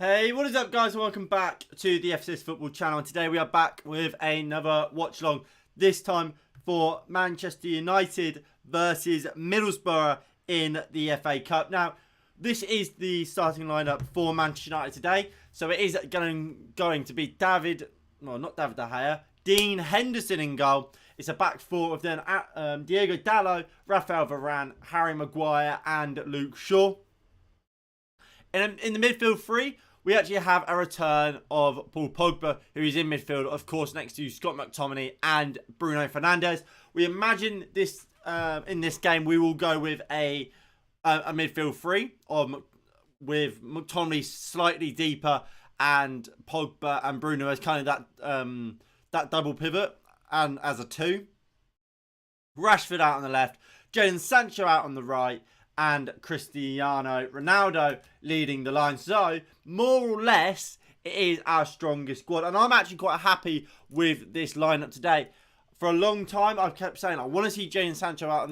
Hey, what is up guys? Welcome back to the FCS Football channel. Today we are back with another watch along, this time for Manchester United versus Middlesbrough in the FA Cup. Now, this is the starting lineup for Manchester United today. So it is going to be not David De Gea, Dean Henderson in goal. It's a back four of then Diego Dalot, Rafael Varane, Harry Maguire and Luke Shaw. And in the midfield three, we actually have a return of Paul Pogba, who is in midfield, of course, next to Scott McTominay and Bruno Fernandes. We imagine this in this game we will go with a midfield three, with McTominay slightly deeper and Pogba and Bruno as kind of that double pivot and as a two. Rashford out on the left, Jadon Sancho out on the right, and Cristiano Ronaldo leading the line. So, more or less, it is our strongest squad. And I'm actually quite happy with this lineup today. For a long time, I've kept saying I want to see Jadon Sancho out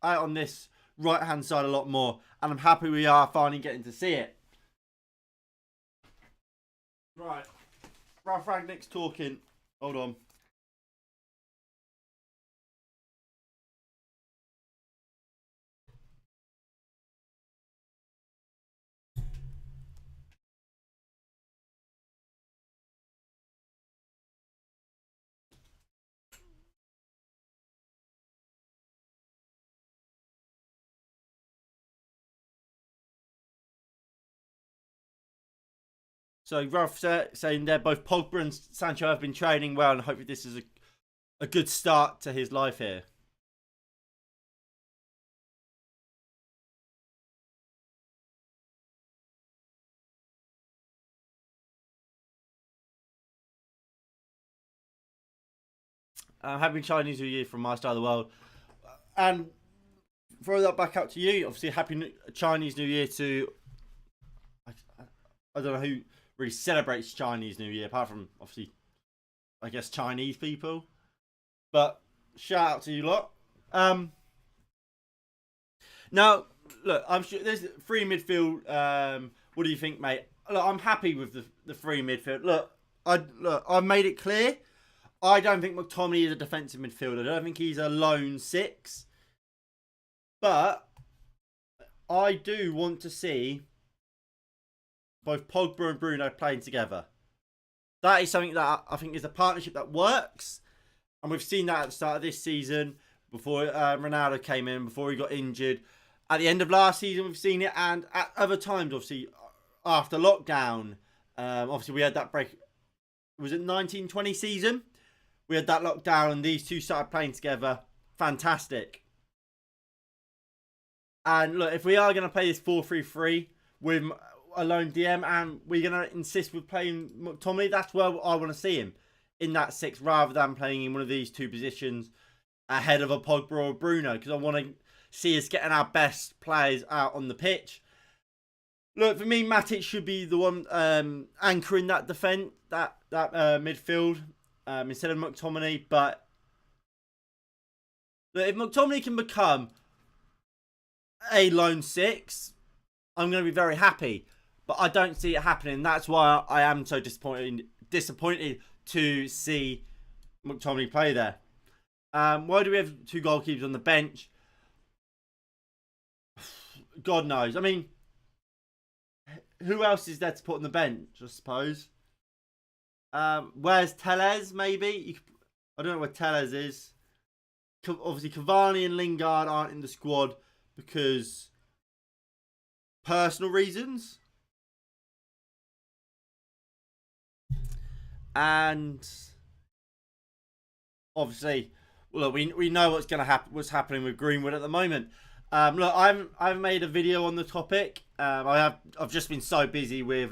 on this right-hand side a lot more. And I'm happy we are finally getting to see it. Right. Ralph Rangnick's talking. Hold on. So Ralph saying there both Pogba and Sancho have been training well, and hopefully this is a good start to his life here. Happy Chinese New Year from my side of the world. And throw that back out to you. Obviously, happy Chinese New Year to... I don't know who really celebrates Chinese New Year, apart from, obviously, I guess, Chinese people. But shout out to you lot. Now, look, I'm sure there's free midfield. What do you think, mate? Look, I'm happy with the free midfield. Look, I've made it clear. I don't think McTominay is a defensive midfielder. I don't think he's a lone six. But I do want to see both Pogba and Bruno playing together. That is something that I think is a partnership that works. And we've seen that at the start of this season, before Ronaldo came in, before he got injured. At the end of last season, we've seen it. And at other times, obviously, after lockdown, obviously we had that break. Was it 1920 season? We had that lockdown and these two started playing together. Fantastic. And look, if we are going to play this 4-3-3 with a lone DM and we're going to insist with playing McTominay, that's where I want to see him. In that six, rather than playing in one of these two positions ahead of a Pogba or a Bruno. Because I want to see us getting our best players out on the pitch. Look, for me, Matic should be the one anchoring that defence, that midfield. Instead of McTominay, but if McTominay can become a lone six, I'm going to be very happy. But I don't see it happening. That's why I am so disappointed to see McTominay play there. Why do we have two goalkeepers on the bench? God knows. I mean, who else is there to put on the bench, I suppose? Where's Tellez, maybe? I don't know where Tellez is. Obviously, Cavani and Lingard aren't in the squad because personal reasons. And obviously, look, we know what's going to happen. What's happening with Greenwood at the moment. Look, I've made a video on the topic. I've just been so busy with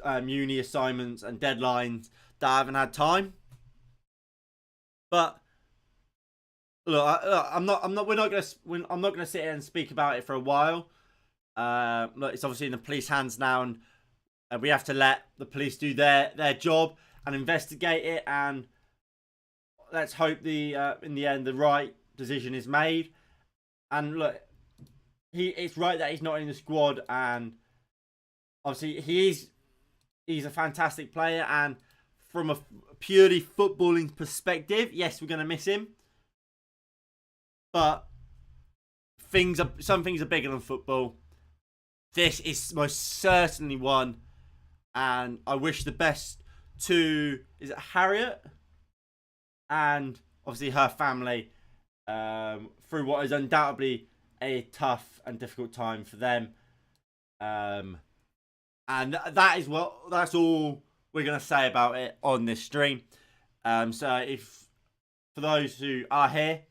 uni assignments and deadlines that I haven't had time. But look, I'm not gonna sit here and speak about it for a while. Look, it's obviously in the police hands now, and we have to let the police do their job and investigate it. And let's hope in the end the right decision is made. And look, it's right that he's not in the squad, and obviously he's a fantastic player, and from a purely footballing perspective, yes, we're going to miss him. But some things are bigger than football. This is most certainly one, and I wish the best to, is it Harriet? And obviously her family, through what is undoubtedly a tough and difficult time for them. And that's all we're going to say about it on this stream. So if, for those who are here,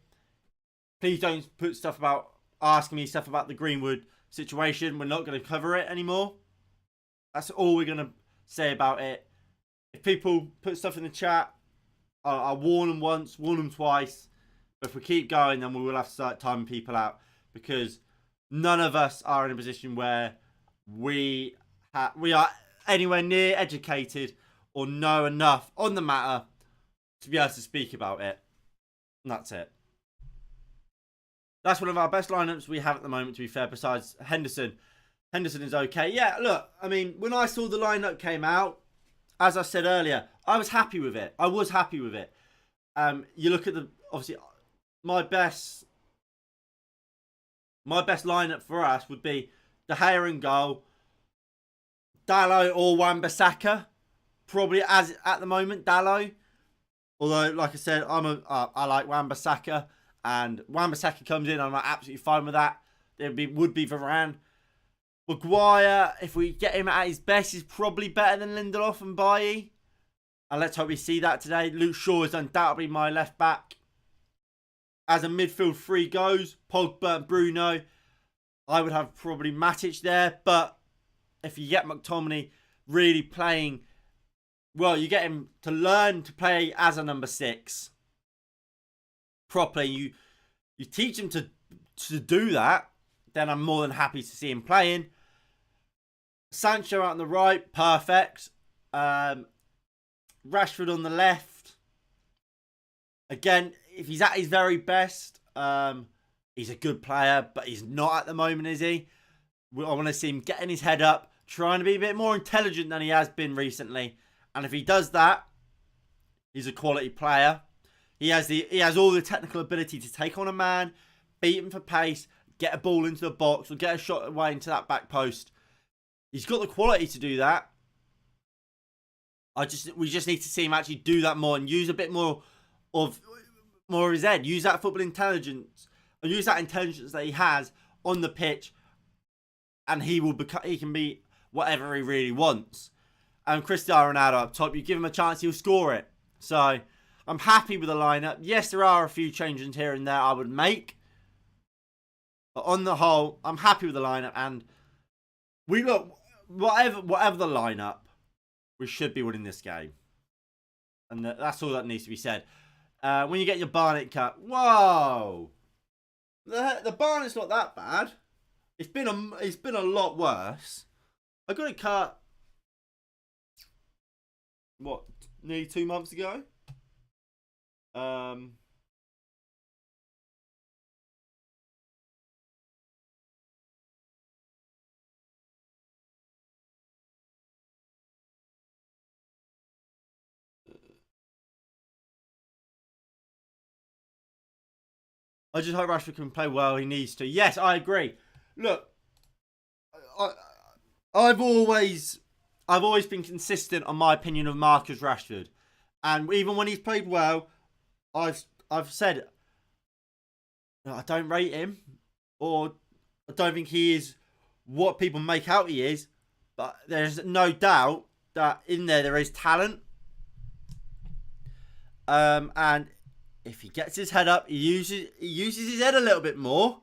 please don't put stuff about, asking me stuff about the Greenwood situation. We're not going to cover it anymore. That's all we're going to say about it. If people put stuff in the chat, I'll warn them once, warn them twice. But if we keep going, then we will have to start timing people out, because none of us are in a position where we are anywhere near educated or know enough on the matter to be able to speak about it. And that's it. That's one of our best lineups we have at the moment, to be fair, besides Henderson. Henderson is okay. Yeah, look, I mean, when I saw the lineup came out, as I said earlier, I was happy with it. I was happy with it. You look at obviously, my best lineup for us would be De Gea in goal, Dalot or Wan-Bissaka. Probably as at the moment, Dalot. Although, like I said, I like Wan-Bissaka, and Wan-Bissaka comes in, I'm absolutely fine with that. It would be Varane. Maguire, if we get him at his best, is probably better than Lindelof and Bailly. And let's hope we see that today. Luke Shaw is undoubtedly my left back. As a midfield three goes, Pogba and Bruno, I would have probably Matic there. But if you get McTominay really playing, well, you get him to learn to play as a number 6 properly. You teach him to do that, then I'm more than happy to see him playing. Sancho out on the right, perfect. Rashford on the left. Again, if he's at his very best, he's a good player, but he's not at the moment, is he? I want to see him getting his head up, trying to be a bit more intelligent than he has been recently. And if he does that, he's a quality player. He has all the technical ability to take on a man, beat him for pace, get a ball into the box, or get a shot away into that back post. He's got the quality to do that. We just need to see him actually do that more and use a bit more of his head. Use that football intelligence and use that intelligence that he has on the pitch, and he can be whatever he really wants. And Cristiano Ronaldo up top, you give him a chance, he'll score it. So I'm happy with the lineup. Yes, there are a few changes here and there I would make, but on the whole, I'm happy with the lineup. And we look, whatever the lineup, we should be winning this game. And that's all that needs to be said. When you get your Barnet cut, whoa, the Barnet's not that bad. It's been a lot worse. I got it cut, what, nearly 2 months ago. I just hope Rashford can play well. He needs to. Yes, I agree. Look, I've always been consistent on my opinion of Marcus Rashford, and even when he's played well, I've said I don't rate him, or I don't think he is what people make out he is. But there's no doubt that in there is talent, and if he gets his head up, he uses his head a little bit more.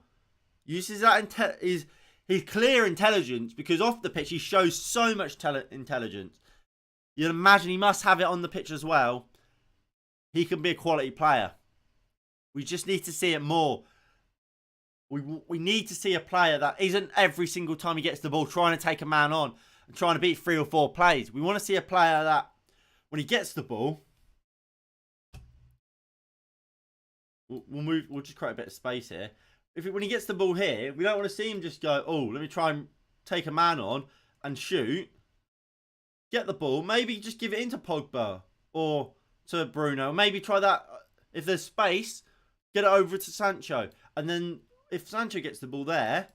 Uses that his clear intelligence, because off the pitch he shows so much intelligence. You'd imagine he must have it on the pitch as well. He can be a quality player. We just need to see it more. We need to see a player that isn't every single time he gets the ball trying to take a man on and trying to beat 3 or 4 plays. We want to see a player that when he gets the ball, we'll just create a bit of space here. When he gets the ball here, we don't want to see him just go, oh, let me try and take a man on and shoot, get the ball, maybe just give it into Pogba or to Bruno. Maybe try that. If there's space, get it over to Sancho. And then if Sancho gets the ball there,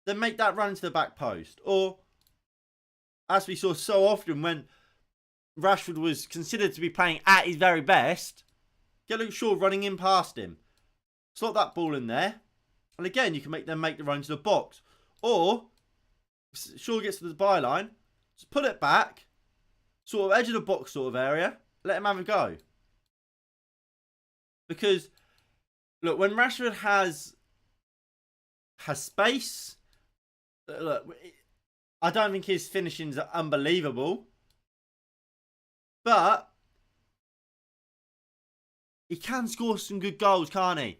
then make that run to the back post. Or, as we saw so often when Rashford was considered to be playing at his very best, get Luke Shaw running in past him. Slot that ball in there. And again, you can make them make the run to the box. Or, Shaw gets to the byline, just put it back, sort of edge of the box sort of area, let him have a go. Because, look, when Rashford has space, look, I don't think his finishings are unbelievable. But he can score some good goals, can't he?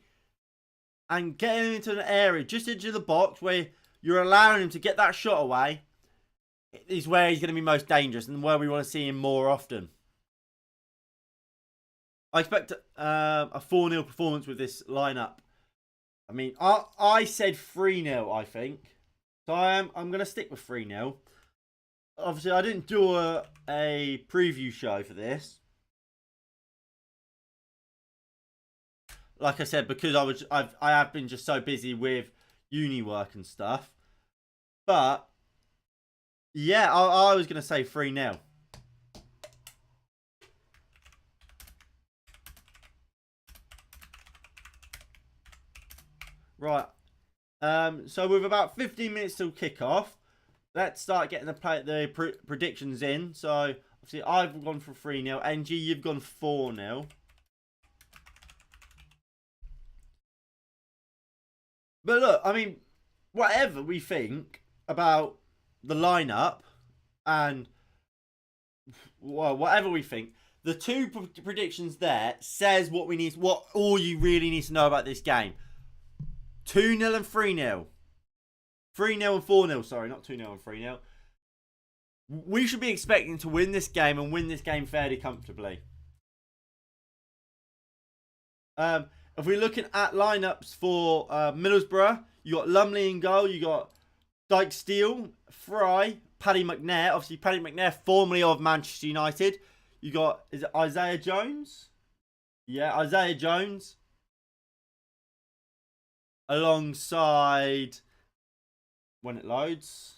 And getting him into an area just into the box where you're allowing him to get that shot away is where he's going to be most dangerous and where we want to see him more often. I expect a 4-0 performance with this lineup. I mean, I said 3-0, I think. So I'm going to stick with 3-0. Obviously, I didn't do a preview show for this. Like I said, because I have been just so busy with uni work and stuff. But yeah, I was going to say 3-0. Right. So with about 15 minutes till kickoff, let's start getting the predictions in. So obviously I've gone for 3-0. NG, you've gone 4-0. But look, I mean, whatever we think about the lineup and whatever we think, the two predictions there says what all you really need to know about this game. 2-0 and 3-0. 3-0 and 4-0, sorry, not 2-0 and 3-0. We should be expecting to win this game and win this game fairly comfortably. If we're looking at lineups for Middlesbrough, you got Lumley in goal, you got Dyke Steele, Fry, Paddy McNair. Obviously, Paddy McNair, formerly of Manchester United. You got, is it Isaiah Jones? Yeah, Isaiah Jones. Alongside, when it loads,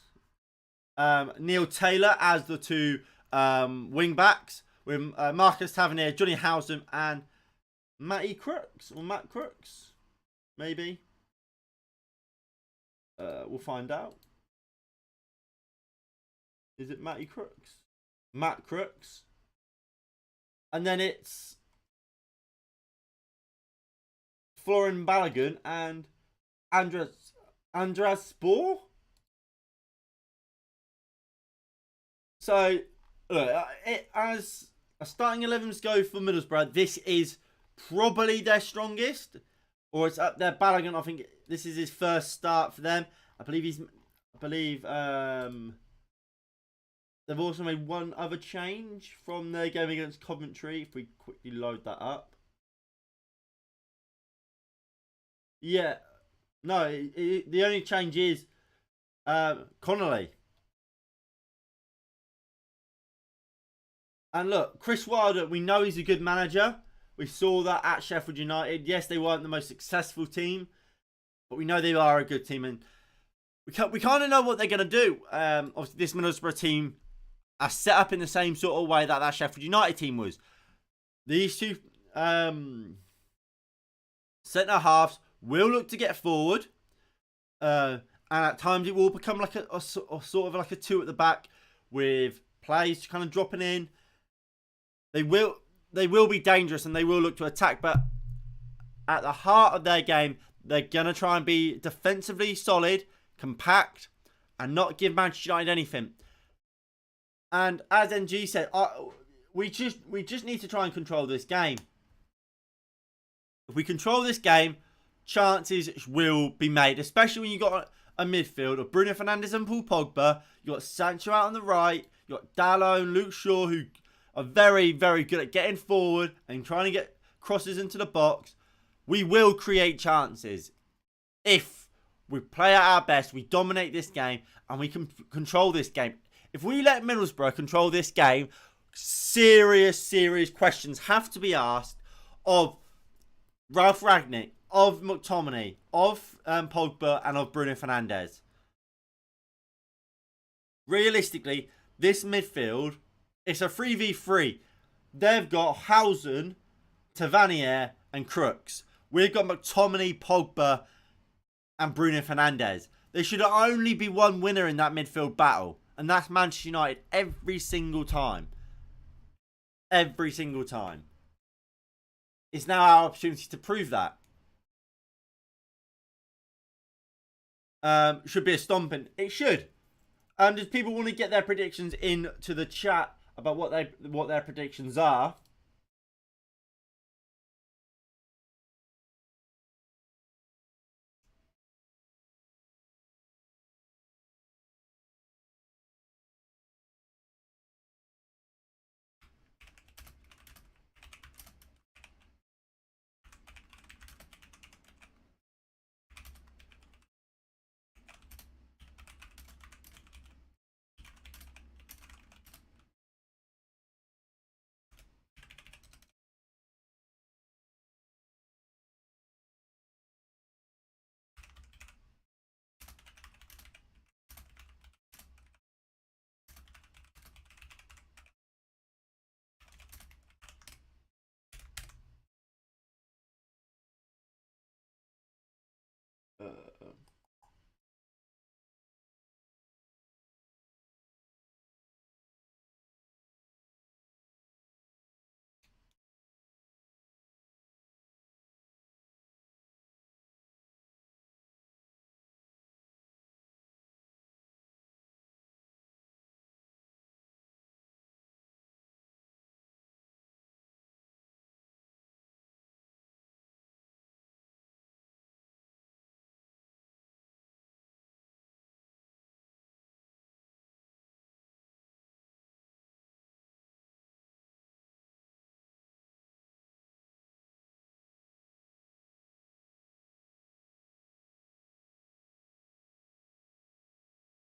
Neil Taylor as the two wing backs with Marcus Tavernier, Johnny Howsam, and Matty Crooks or Matt Crooks, maybe. We'll find out. Is it Matty Crooks? Matt Crooks, and then it's Florin Balogun and Andras Spoor. So, look, as a starting 11's go for Middlesbrough, this is probably their strongest, or it's up there. Balogun, I think this is his first start for them. I believe they've also made one other change from their game against Coventry. If we quickly load that up. Yeah. No, the only change is Connolly. And look, Chris Wilder, we know he's a good manager. We saw that at Sheffield United. Yes, they weren't the most successful team, but we know they are a good team. And we kind of know what they're going to do. Obviously, this Middlesbrough team are set up in the same sort of way that Sheffield United team was. These two centre-halves will look to get forward. And at times it will become like a sort of like a two at the back with plays kind of dropping in. They will be dangerous and they will look to attack, but at the heart of their game, they're going to try and be defensively solid, compact, and not give Manchester United anything. And as NG said, we just need to try and control this game. If we control this game, chances will be made, especially when you've got a midfield of Bruno Fernandes and Paul Pogba. You've got Sancho out on the right. You've got Dalot and Luke Shaw, who are very, very good at getting forward and trying to get crosses into the box. We will create chances. If we play at our best, we dominate this game, and we can control this game. If we let Middlesbrough control this game, serious questions have to be asked of Ralph Rangnick, of McTominay, of Pogba, and of Bruno Fernandes. Realistically, this midfield, it's a 3v3. They've got Housen, Tavernier, and Crooks. We've got McTominay, Pogba, and Bruno Fernandes. There should only be one winner in that midfield battle, and that's Manchester United every single time. Every single time. It's now our opportunity to prove that. Should be a stomping. It should. Does people want to get their predictions into the chat about what their predictions are?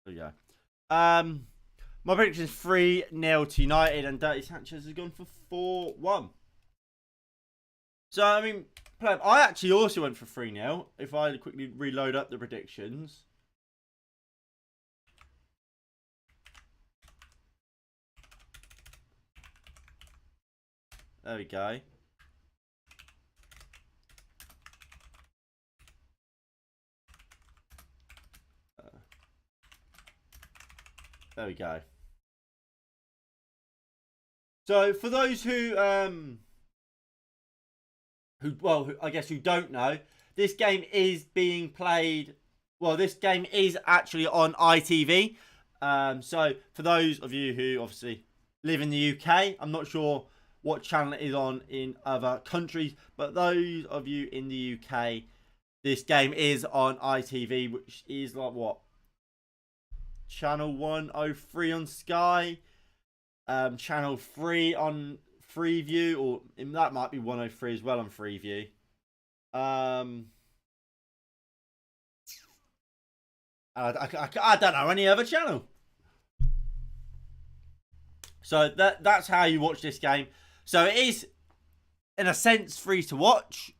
There you go. My prediction is 3-0 to United, and Dirty Sanchez has gone for 4-1. So, I mean, I actually also went for 3-0. If I quickly reload up the predictions. There we go. There we go. So for those who I guess who don't know, this game is being played. Well, this game is actually on ITV. So for those of you who obviously live in the UK, I'm not sure what channel it is on in other countries, but those of you in the UK, this game is on ITV, which is like what? Channel 103 on Sky, Channel 3 on Freeview, or that might be 103 as well on Freeview. I don't know any other channel. So that's how you watch this game. So it is, in a sense, free to watch.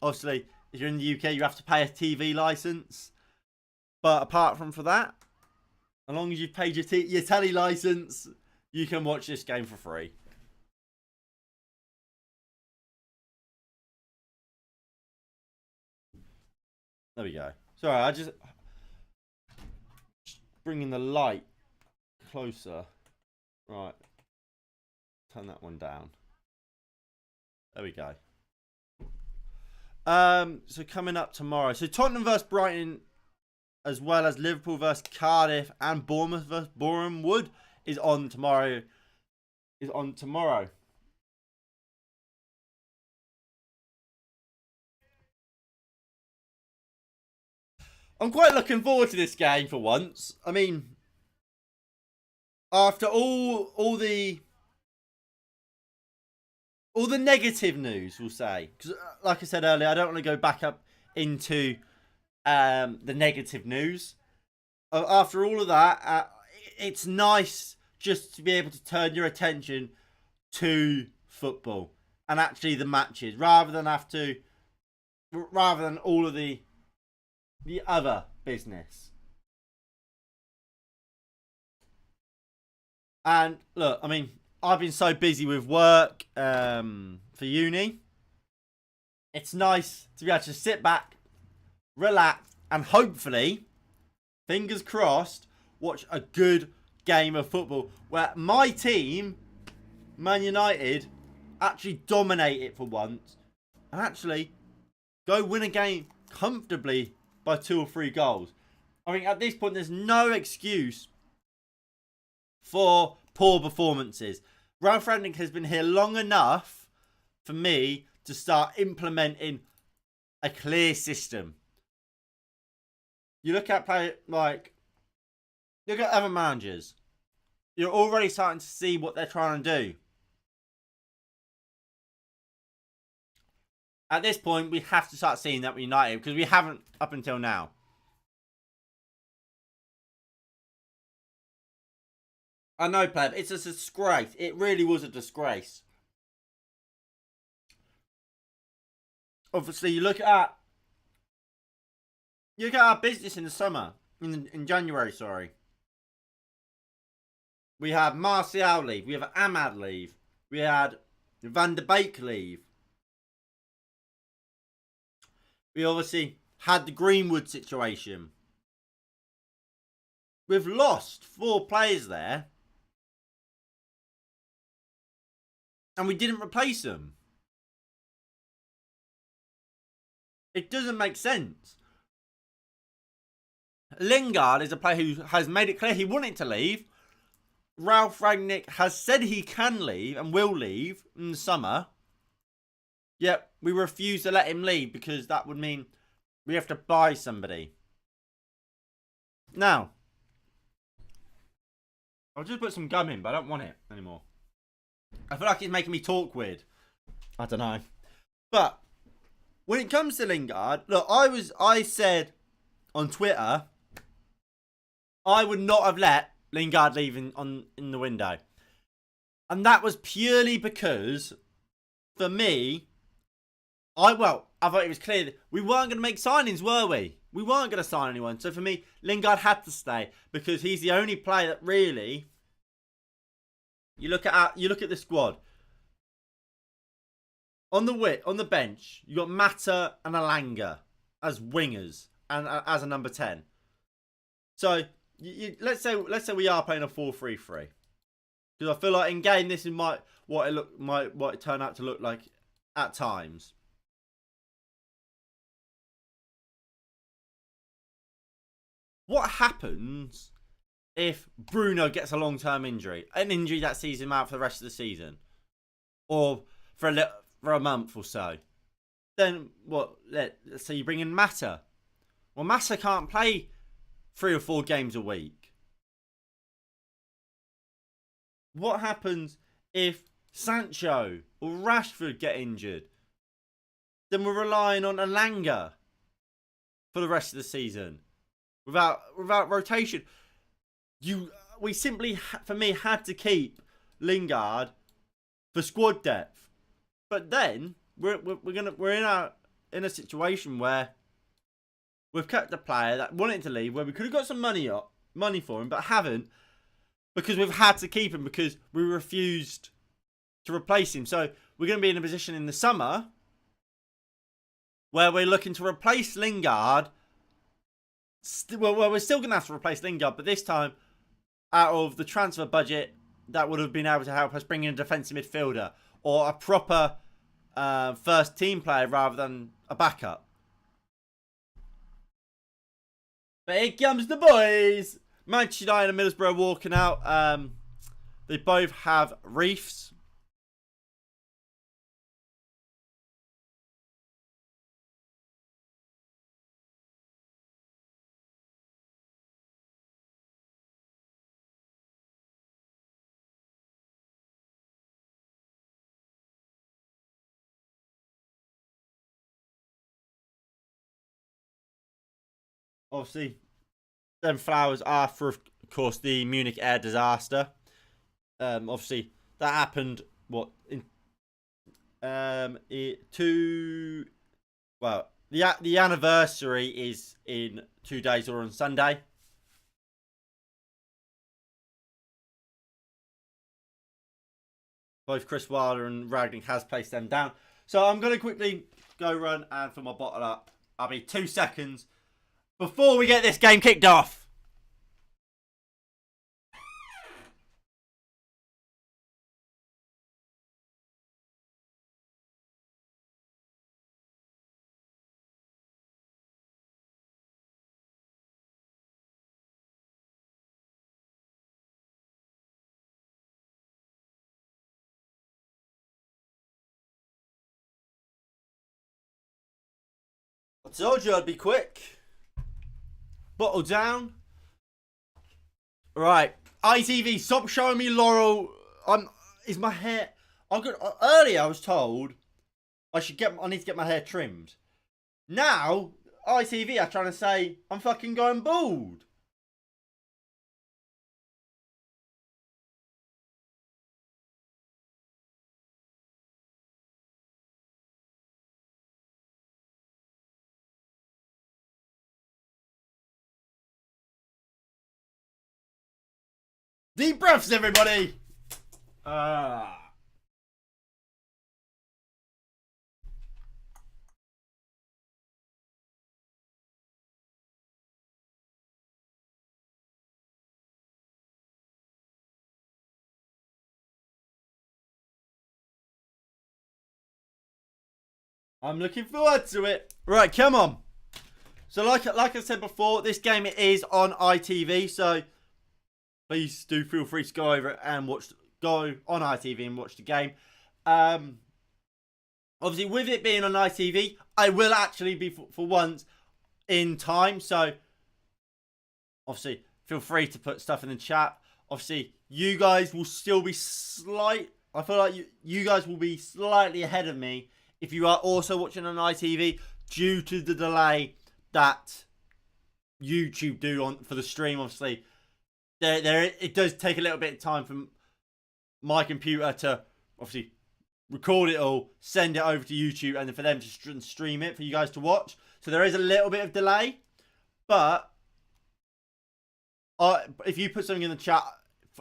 Obviously, if you're in the UK, you have to pay a TV license. But apart from that, as long as you've paid your telly license, you can watch this game for free. There we go. Sorry, I just bringing the light closer. Right. Turn that one down. There we go. So coming up tomorrow. So Tottenham versus Brighton, as well as Liverpool versus Cardiff and Bournemouth versus Boreham Wood is on tomorrow. I'm quite looking forward to this game for once. I mean, after all the negative news, we'll say, because like I said earlier, I don't want to go back up into the negative news. After all of that, it's nice just to be able to turn your attention to football and actually the matches rather than all of the other business. And look, I mean, I've been so busy with work for uni. It's nice to be able to sit back, relax, and hopefully, fingers crossed, watch a good game of football where my team, Man United, actually dominate it for once and actually go win a game comfortably by 2 or 3 goals. I mean, at this point, there's no excuse for poor performances. Ralph Rangnick has been here long enough for me to start implementing a clear system. You look at look at other managers. You're already starting to see what they're trying to do. At this point, we have to start seeing that with United because we haven't up until now. I know, Pleb, it's a disgrace. It really was a disgrace. Obviously, you look at our business in the summer, in January, sorry. We had Martial leave. We have Ahmad leave. We had Van de Beek leave. We obviously had the Greenwood situation. We've lost 4 players there. And we didn't replace them. It doesn't make sense. Lingard is a player who has made it clear he wanted to leave. Ralph Rangnick has said he can leave and will leave in the summer. Yet we refuse to let him leave because that would mean we have to buy somebody. Now, I'll just put some gum in, but I don't want it anymore. I feel like it's making me talk weird. I don't know. But when it comes to Lingard, look, I said on Twitter I would not have let Lingard leave in the window. And that was purely because, for me, I thought it was clear that we weren't going to make signings, were we? We weren't going to sign anyone. So for me, Lingard had to stay because he's the only player that really. You look at the squad. On the bench, you got Mata and Alanga as wingers and as a number 10. So let's say we are playing a 4-3-3 because I feel like in game this is what it turned out to look like at times. What happens if Bruno gets a long-term injury, an injury that sees him out for the rest of the season, or for a month or so? Then what? Let's say you bring in Mata. Well, Mata can't play 3 or 4 games a week. What happens if Sancho or Rashford get injured? Then we're relying on Alanga for the rest of the season without rotation. We simply, for me, had to keep Lingard for squad depth. But then we're in a situation where we've kept a player that wanted to leave, where we could have got some money for him, but haven't, because we've had to keep him because we refused to replace him. So we're going to be in a position in the summer where we're looking to replace Lingard. Well, we're still going to have to replace Lingard, but this time out of the transfer budget that would have been able to help us bring in a defensive midfielder or a proper first team player rather than a backup. But here comes the boys. Manchester United and Middlesbrough walking out. They both have reefs. Obviously, them flowers are for of course, the Munich air disaster. Obviously, that happened, what, in well, the anniversary is in 2 days, or on Sunday. Both Chris Wilder and Ragnick has placed them down. So I'm going to quickly go run and fill my bottle up. I'll be 2 seconds before we get this game kicked off. I told you I'd be quick. Bottle down. Right. ITV, stop showing me Laurel. Is my hair... Earlier I was told I need to get my hair trimmed. Now, ITV are trying to say I'm fucking going bald. Deep breaths, everybody. I'm looking forward to it. Right, come on. So like I said before, this game is on ITV, so please do feel free to go over it and go on ITV and watch the game. Obviously, with it being on ITV, I will actually be for once in time. So obviously, feel free to put stuff in the chat. Obviously, you guys will still be I feel like you guys will be slightly ahead of me if you are also watching on ITV due to the delay that YouTube do for the stream. Obviously, it does take a little bit of time for my computer to obviously record it all, send it over to YouTube, and then for them to stream it for you guys to watch. So there is a little bit of delay, but if you put something in the chat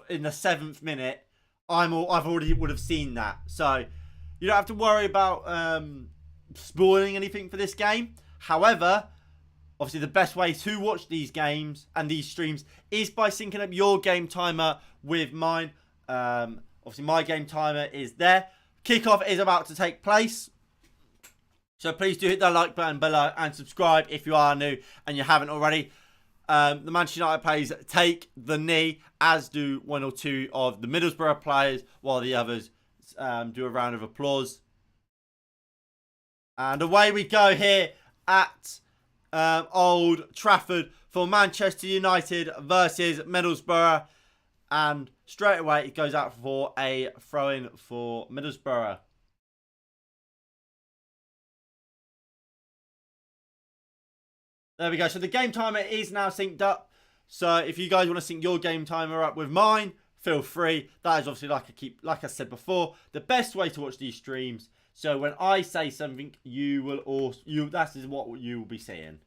in the 7th minute, I've already would have seen that. So you don't have to worry about spoiling anything for this game. However, obviously the best way to watch these games and these streams is by syncing up your game timer with mine. Obviously my game timer is there. Kickoff is about to take place. So please do hit that like button below and subscribe if you are new and you haven't already. The Manchester United players take the knee, as do 1 or 2 of the Middlesbrough players, while the others do a round of applause. And away we go here at Old Trafford for Manchester United versus Middlesbrough. And straight away it goes out for a throw-in for Middlesbrough. There we go. So the game timer is now synced up. So if you guys want to sync your game timer up with mine, feel free. That is obviously, like I said before, the best way to watch these streams. So when I say something, that is what you will be seeing.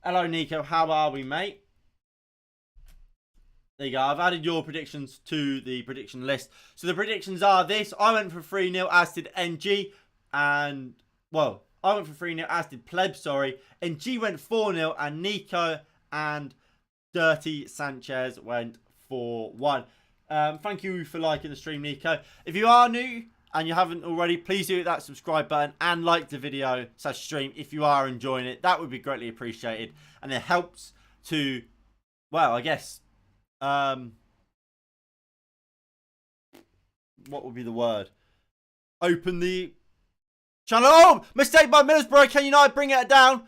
Hello, Nico. How are we, mate? There you go. I've added your predictions to the prediction list. So the predictions are this. I went for 3-0, as did NG. And, well, I went for 3-0, as did Pleb, sorry. NG went 4-0, and Nico and Dirty Sanchez went 4-1. Thank you for liking the stream, Nico. If you are new and you haven't already, please do hit that subscribe button and like the video / stream if you are enjoying it. That would be greatly appreciated. And it helps to, well, I guess, what would be the word? Open the channel. Oh, mistake by Middlesbrough. Can United bring it down?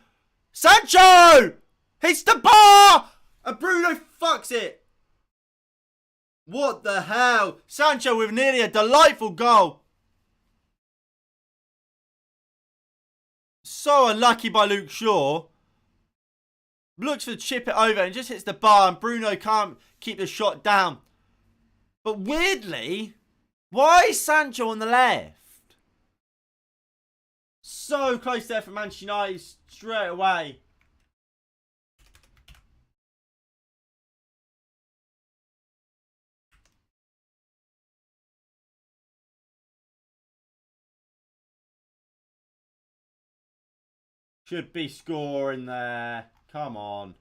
Sancho hits the bar and Bruno fucks it. What the hell? Sancho with nearly a delightful goal. So unlucky by Luke Shaw. looks to chip it over and just hits the bar, and Bruno can't keep the shot down. But weirdly, why is Sancho on the left? So close there for Manchester United straight away. Should be scoring there. Come on.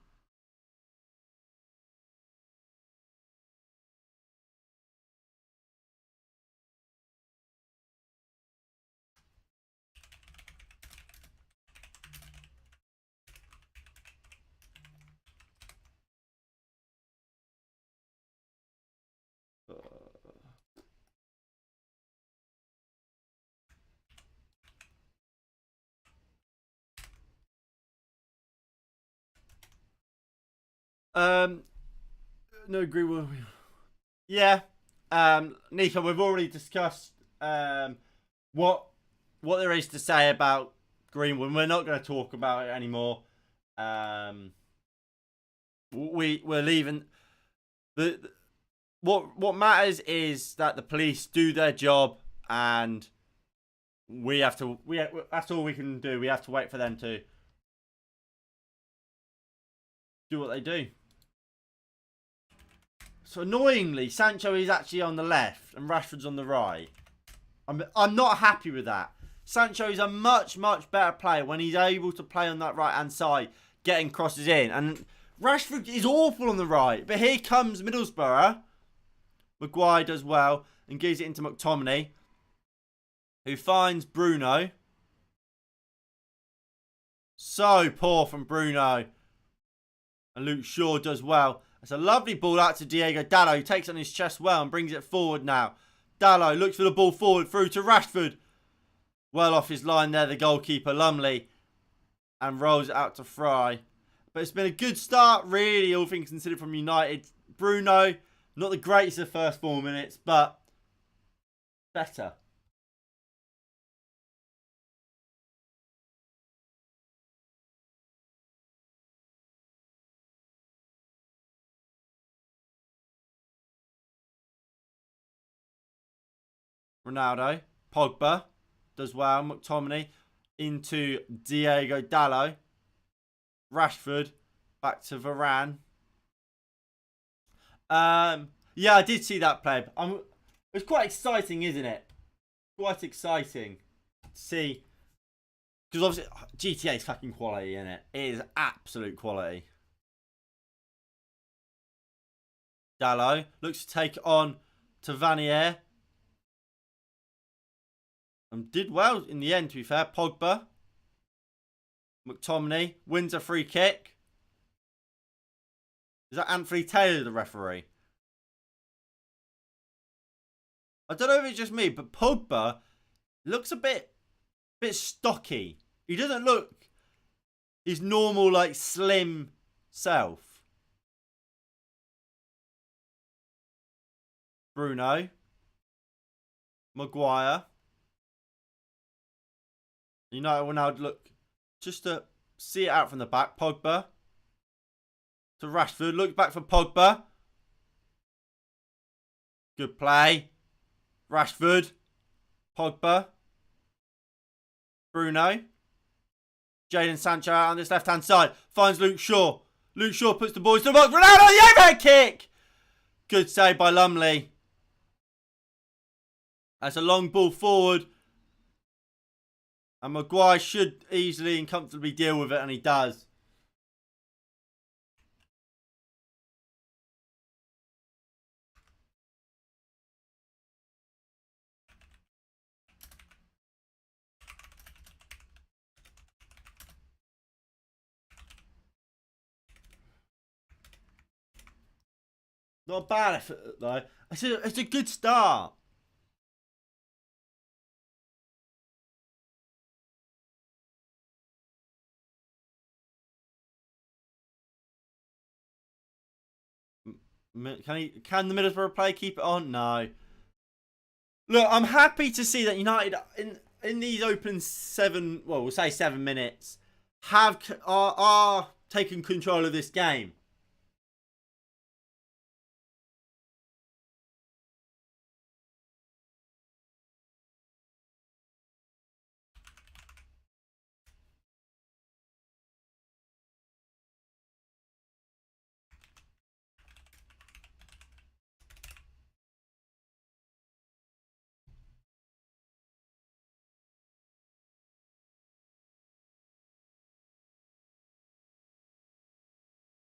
No, agree with. Yeah. Nico, we've already discussed what there is to say about Greenwood. We're not going to talk about it anymore. We're leaving. What matters is that the police do their job, and that's all we can do. We have to wait for them to do what they do. So annoyingly, Sancho is actually on the left and Rashford's on the right. I'm not happy with that. Sancho is a much better player when he's able to play on that right hand side, getting crosses in. And Rashford is awful on the right. But here comes Middlesbrough. Maguire does well and gives it into McTominay, who finds Bruno. So poor from Bruno. And Luke Shaw does well. It's a lovely ball out to Diego Dalot, who takes it on his chest well and brings it forward now. Dalot looks for the ball forward through to Rashford. Well off his line there, the goalkeeper, Lumley. And rolls it out to Fry. But it's been a good start, really, all things considered, from United. Bruno, not the greatest of the first 4 minutes, but better. Ronaldo, Pogba does well. McTominay into Diego Dalot. Rashford back to Varane. Yeah, I did see that play. It's quite exciting, isn't it? Quite exciting to see, because obviously GTA is fucking quality, isn't it? It is absolute quality. Dalot looks to take it on to Vanier. And did well in the end, to be fair. Pogba. McTominay wins a free kick. Is that Anthony Taylor, the referee? I don't know if it's just me, but Pogba looks a bit stocky. He doesn't look his normal, like, slim self. Bruno. Maguire. United will now look just to see it out from the back. Pogba to Rashford. Look back for Pogba. Good play. Rashford. Pogba. Bruno. Jadon Sancho out on this left-hand side. Finds Luke Shaw. Luke Shaw puts the boys to the box. Ronaldo, the overhead kick. Good save by Lumley. That's a long ball forward. And Maguire should easily and comfortably deal with it, and he does. Not a bad effort, though. It's a good start. Can the Middlesbrough play keep it on? No. Look, I'm happy to see that United in these open 7 minutes, are taking control of this game.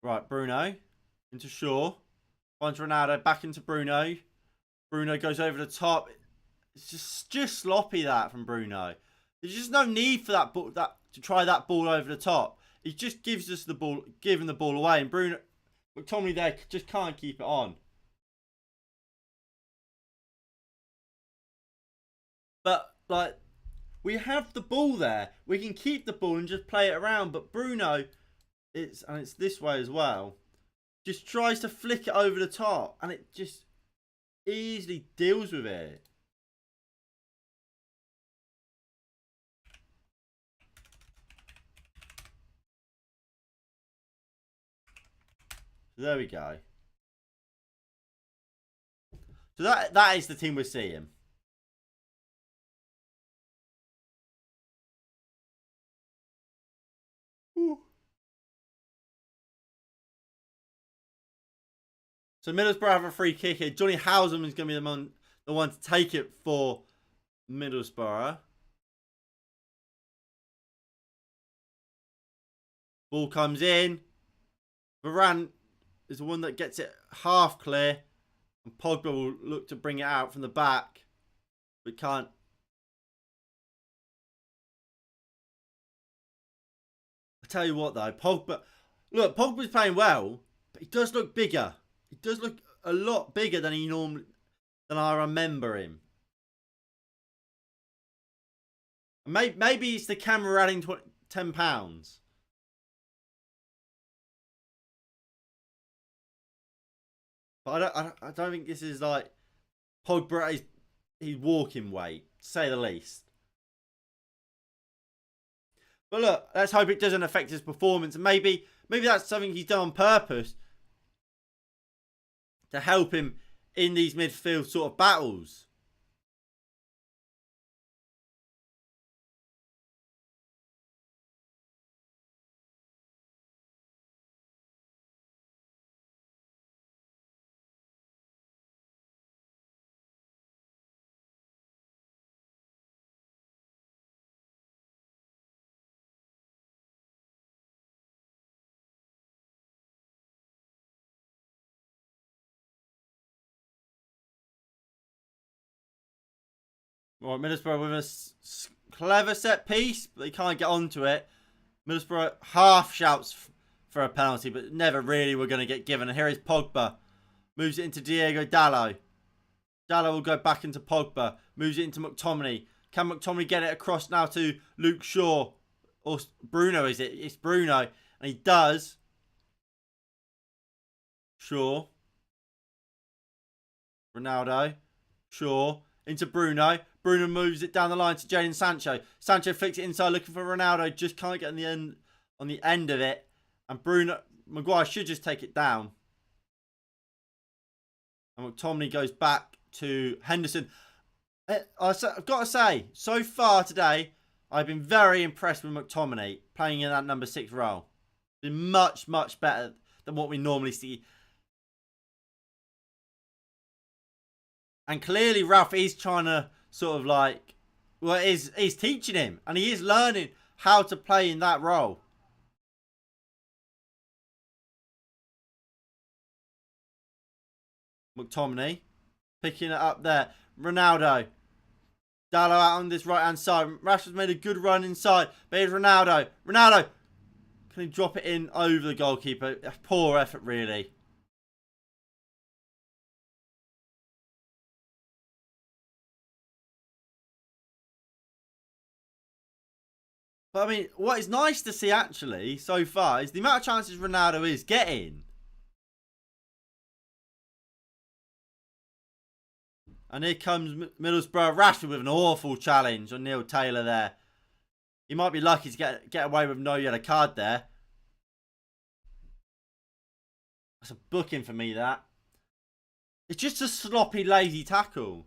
Right, Bruno into Shaw. Finds Ronaldo back into Bruno. Bruno goes over the top. It's just sloppy that from Bruno. There's just no need for that ball, to try that ball over the top. He just gives us the ball, giving the ball away, and Bruno McTominay there just can't keep it on. But like, we have the ball there. We can keep the ball and just play it around. But Bruno, it's this way as well. Just tries to flick it over the top, and it just easily deals with it. So there we go. So that is the team we're seeing. Ooh. So Middlesbrough have a free kick here. Johnny Housen is going to be the one to take it for Middlesbrough. Ball comes in. Varane is the one that gets it half clear. And Pogba will look to bring it out from the back. But can't. I tell you what though, Pogba's playing well, but he does look bigger. He does look a lot bigger than I remember him. Maybe it's the camera adding £10. But I don't think this is like Pogba. He's walking weight, to say the least. But look, let's hope it doesn't affect his performance. And maybe that's something he's done on purpose to help him in these midfield sort of battles. Right, Middlesbrough with a clever set piece, but they can't get onto it. Middlesbrough half shouts for a penalty, but never really were going to get given. And here is Pogba. Moves it into Diego Dalot. Dalot will go back into Pogba. Moves it into McTominay. Can McTominay get it across now to Luke Shaw? Or Bruno, is it? It's Bruno. And he does. Shaw. Ronaldo. Shaw. Into Bruno. Bruno moves it down the line to Jadon Sancho. Sancho flicks it inside looking for Ronaldo. Just can't get on the end of it. And Maguire should just take it down. And McTominay goes back to Henderson. I've got to say, so far today, I've been very impressed with McTominay playing in that number 6 role. Been much, much better than what we normally see. And clearly Ralph is trying to sort of like, well, is teaching him. And he is learning how to play in that role. McTominay picking it up there. Ronaldo. Dalot out on this right hand side. Rashford's made a good run inside. But here's Ronaldo. Ronaldo. Can he drop it in over the goalkeeper? Poor effort, really. But I mean, what is nice to see actually so far is the amount of chances Ronaldo is getting. And here comes Middlesbrough. Rashford with an awful challenge on Neil Taylor there. He might be lucky to get away with no yellow card there. That's a booking for me, that. It's just a sloppy, lazy tackle.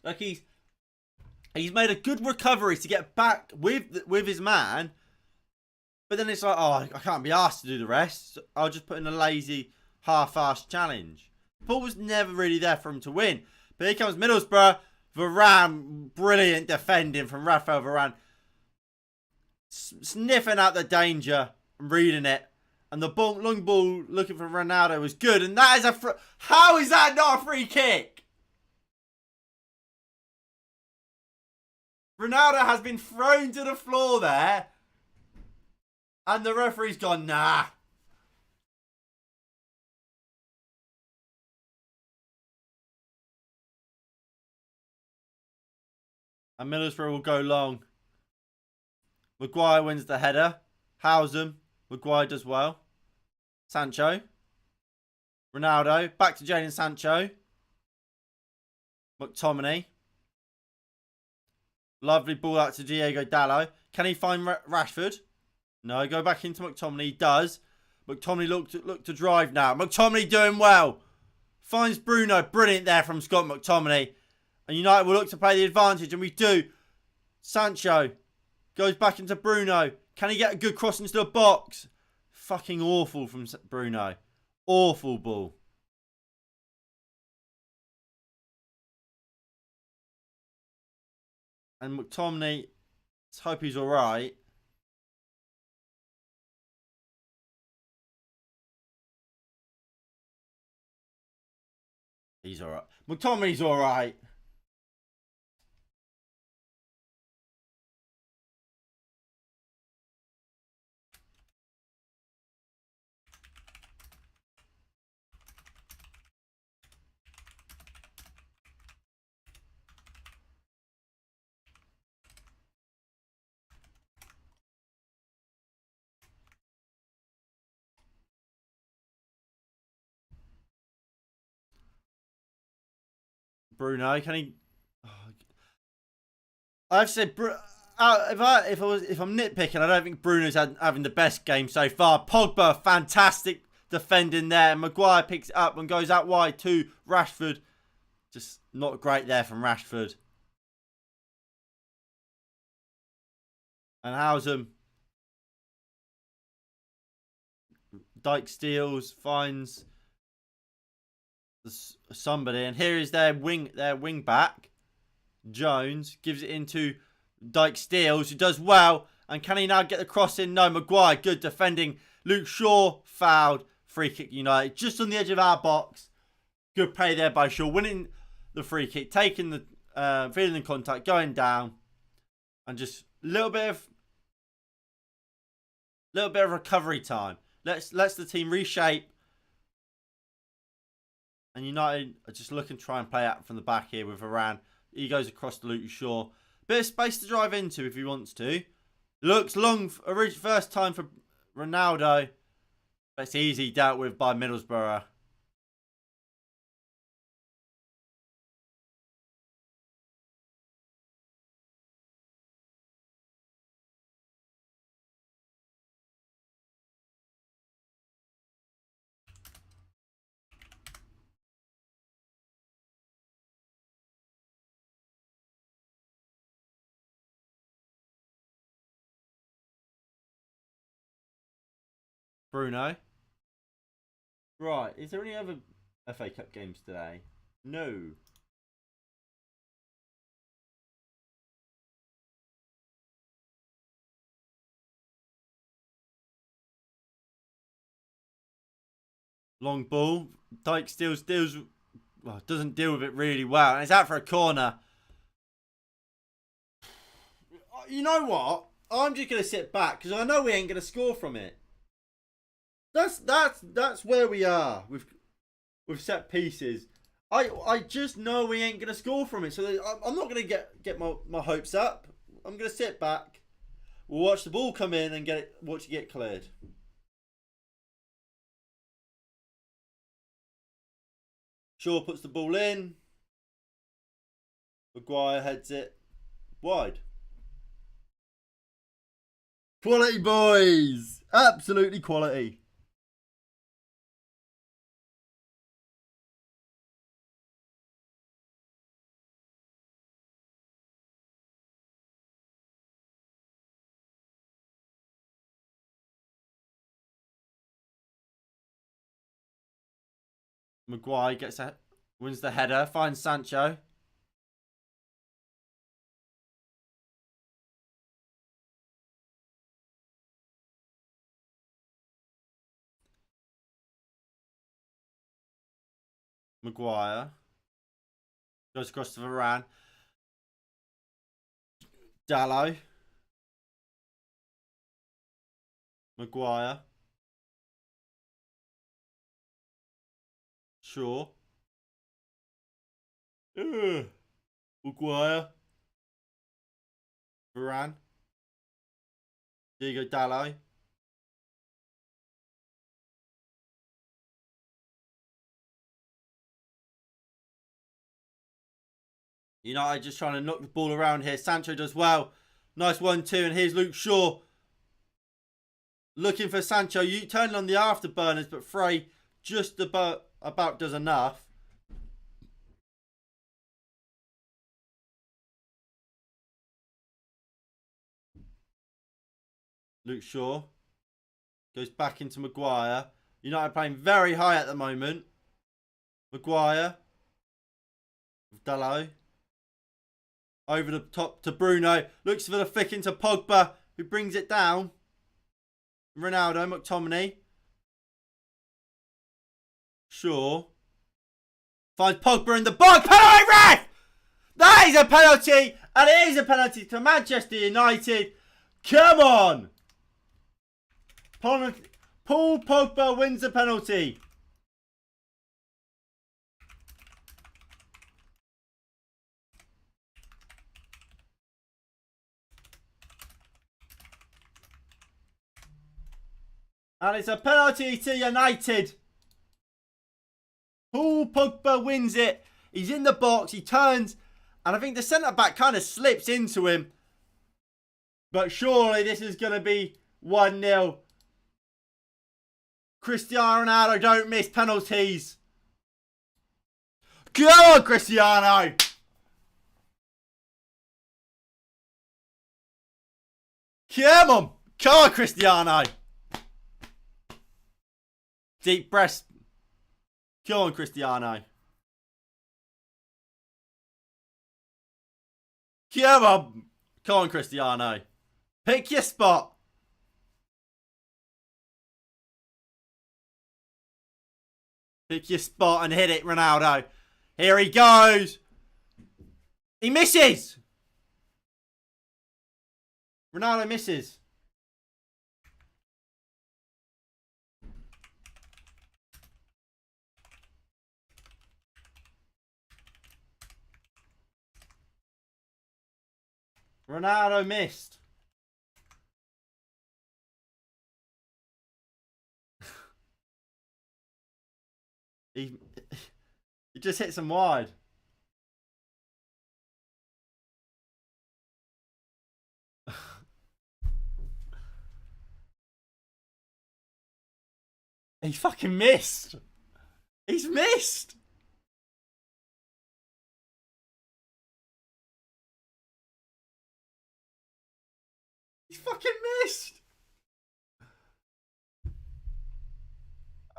Like he's made a good recovery to get back with his man. But then it's like, oh, I can't be asked to do the rest. So I'll just put in a lazy, half-assed challenge. Paul was never really there for him to win. But here comes Middlesbrough. Varane, brilliant defending from Raphael Varane. Sniffing out the danger and reading it. And the long ball looking for Ronaldo was good. And that is how is that not a free kick? Ronaldo has been thrown to the floor there. And the referee's gone, nah. And Middlesbrough will go long. Maguire wins the header. Howsam. Maguire does well. Sancho. Ronaldo. Back to Jadon Sancho. McTominay. Lovely ball out to Diego Dalot. Can he find Rashford? No, go back into McTominay. He does. McTominay look to drive now. McTominay doing well. Finds Bruno. Brilliant there from Scott McTominay. And United will look to play the advantage, and we do. Sancho goes back into Bruno. Can he get a good cross into the box? Fucking awful from Bruno. Awful ball. And McTominay, let's hope he's alright. He's alright. McTominay's alright. Bruno, can he? Oh. I've said, if I'm nitpicking, I don't think Bruno's having the best game so far. Pogba, fantastic defending there. Maguire picks it up and goes out wide to Rashford. Just not great there from Rashford. And Howsam. Dyke steals, finds somebody, and here is their wing back. Jones gives it into Dyke steals, who does well, and can he now get the cross in? No, Maguire, good defending. Luke Shaw fouled, free kick United, just on the edge of our box. Good play there by Shaw, winning the free kick, taking the feeling the contact, going down, and just a little bit of recovery time. Let's the team reshape. And United are just looking to try and play out from the back here with Varane. He goes across to Luke Shaw. Bit of space to drive into if he wants to. Looks long, first time for Ronaldo. But it's easy dealt with by Middlesbrough. Bruno. Right, is there any other FA Cup games today? No. Long ball. Dyke deals, well, doesn't deal with it really well. And it's out for a corner. You know what? I'm just going to sit back because I know we ain't going to score from it. That's where we are with set pieces. I just know we ain't gonna score from it, so I'm not gonna get my hopes up. I'm gonna sit back. We'll watch the ball come in and watch it get cleared. Shaw puts the ball in. Maguire heads it wide. Quality, boys. Absolutely quality. Maguire wins the header, finds Sancho. Maguire goes across to Varane. Dallo. Maguire. Shaw. Maguire. Varane. Diego Dallo. United just trying to knock the ball around here. Sancho does well. Nice 1-2. And here's Luke Shaw. Looking for Sancho. You turning on the afterburners, but Frey just about does enough. Luke Shaw goes back into Maguire. United playing very high at the moment. Maguire. Dallo. Over the top to Bruno. Looks for the flick into Pogba, who brings it down. Ronaldo, McTominay. Shaw. Finds Pogba in the box. Penalty, ref! That is a penalty. And it is a penalty to Manchester United. Come on. Paul Pogba wins the penalty. And it's a penalty to United. Paul Pogba wins it. He's in the box. He turns. And I think the centre-back kind of slips into him. But surely this is going to be 1-0. Cristiano Ronaldo, don't miss penalties. Go on, Cristiano. Come on. Come on, Cristiano. Deep breath. Come on, Cristiano. Come on. Come on, Cristiano. Pick your spot. Pick your spot and hit it, Ronaldo. Here he goes. He misses. Ronaldo misses. Ronaldo missed. he just hits him wide. He fucking missed. He's missed. He's fucking missed.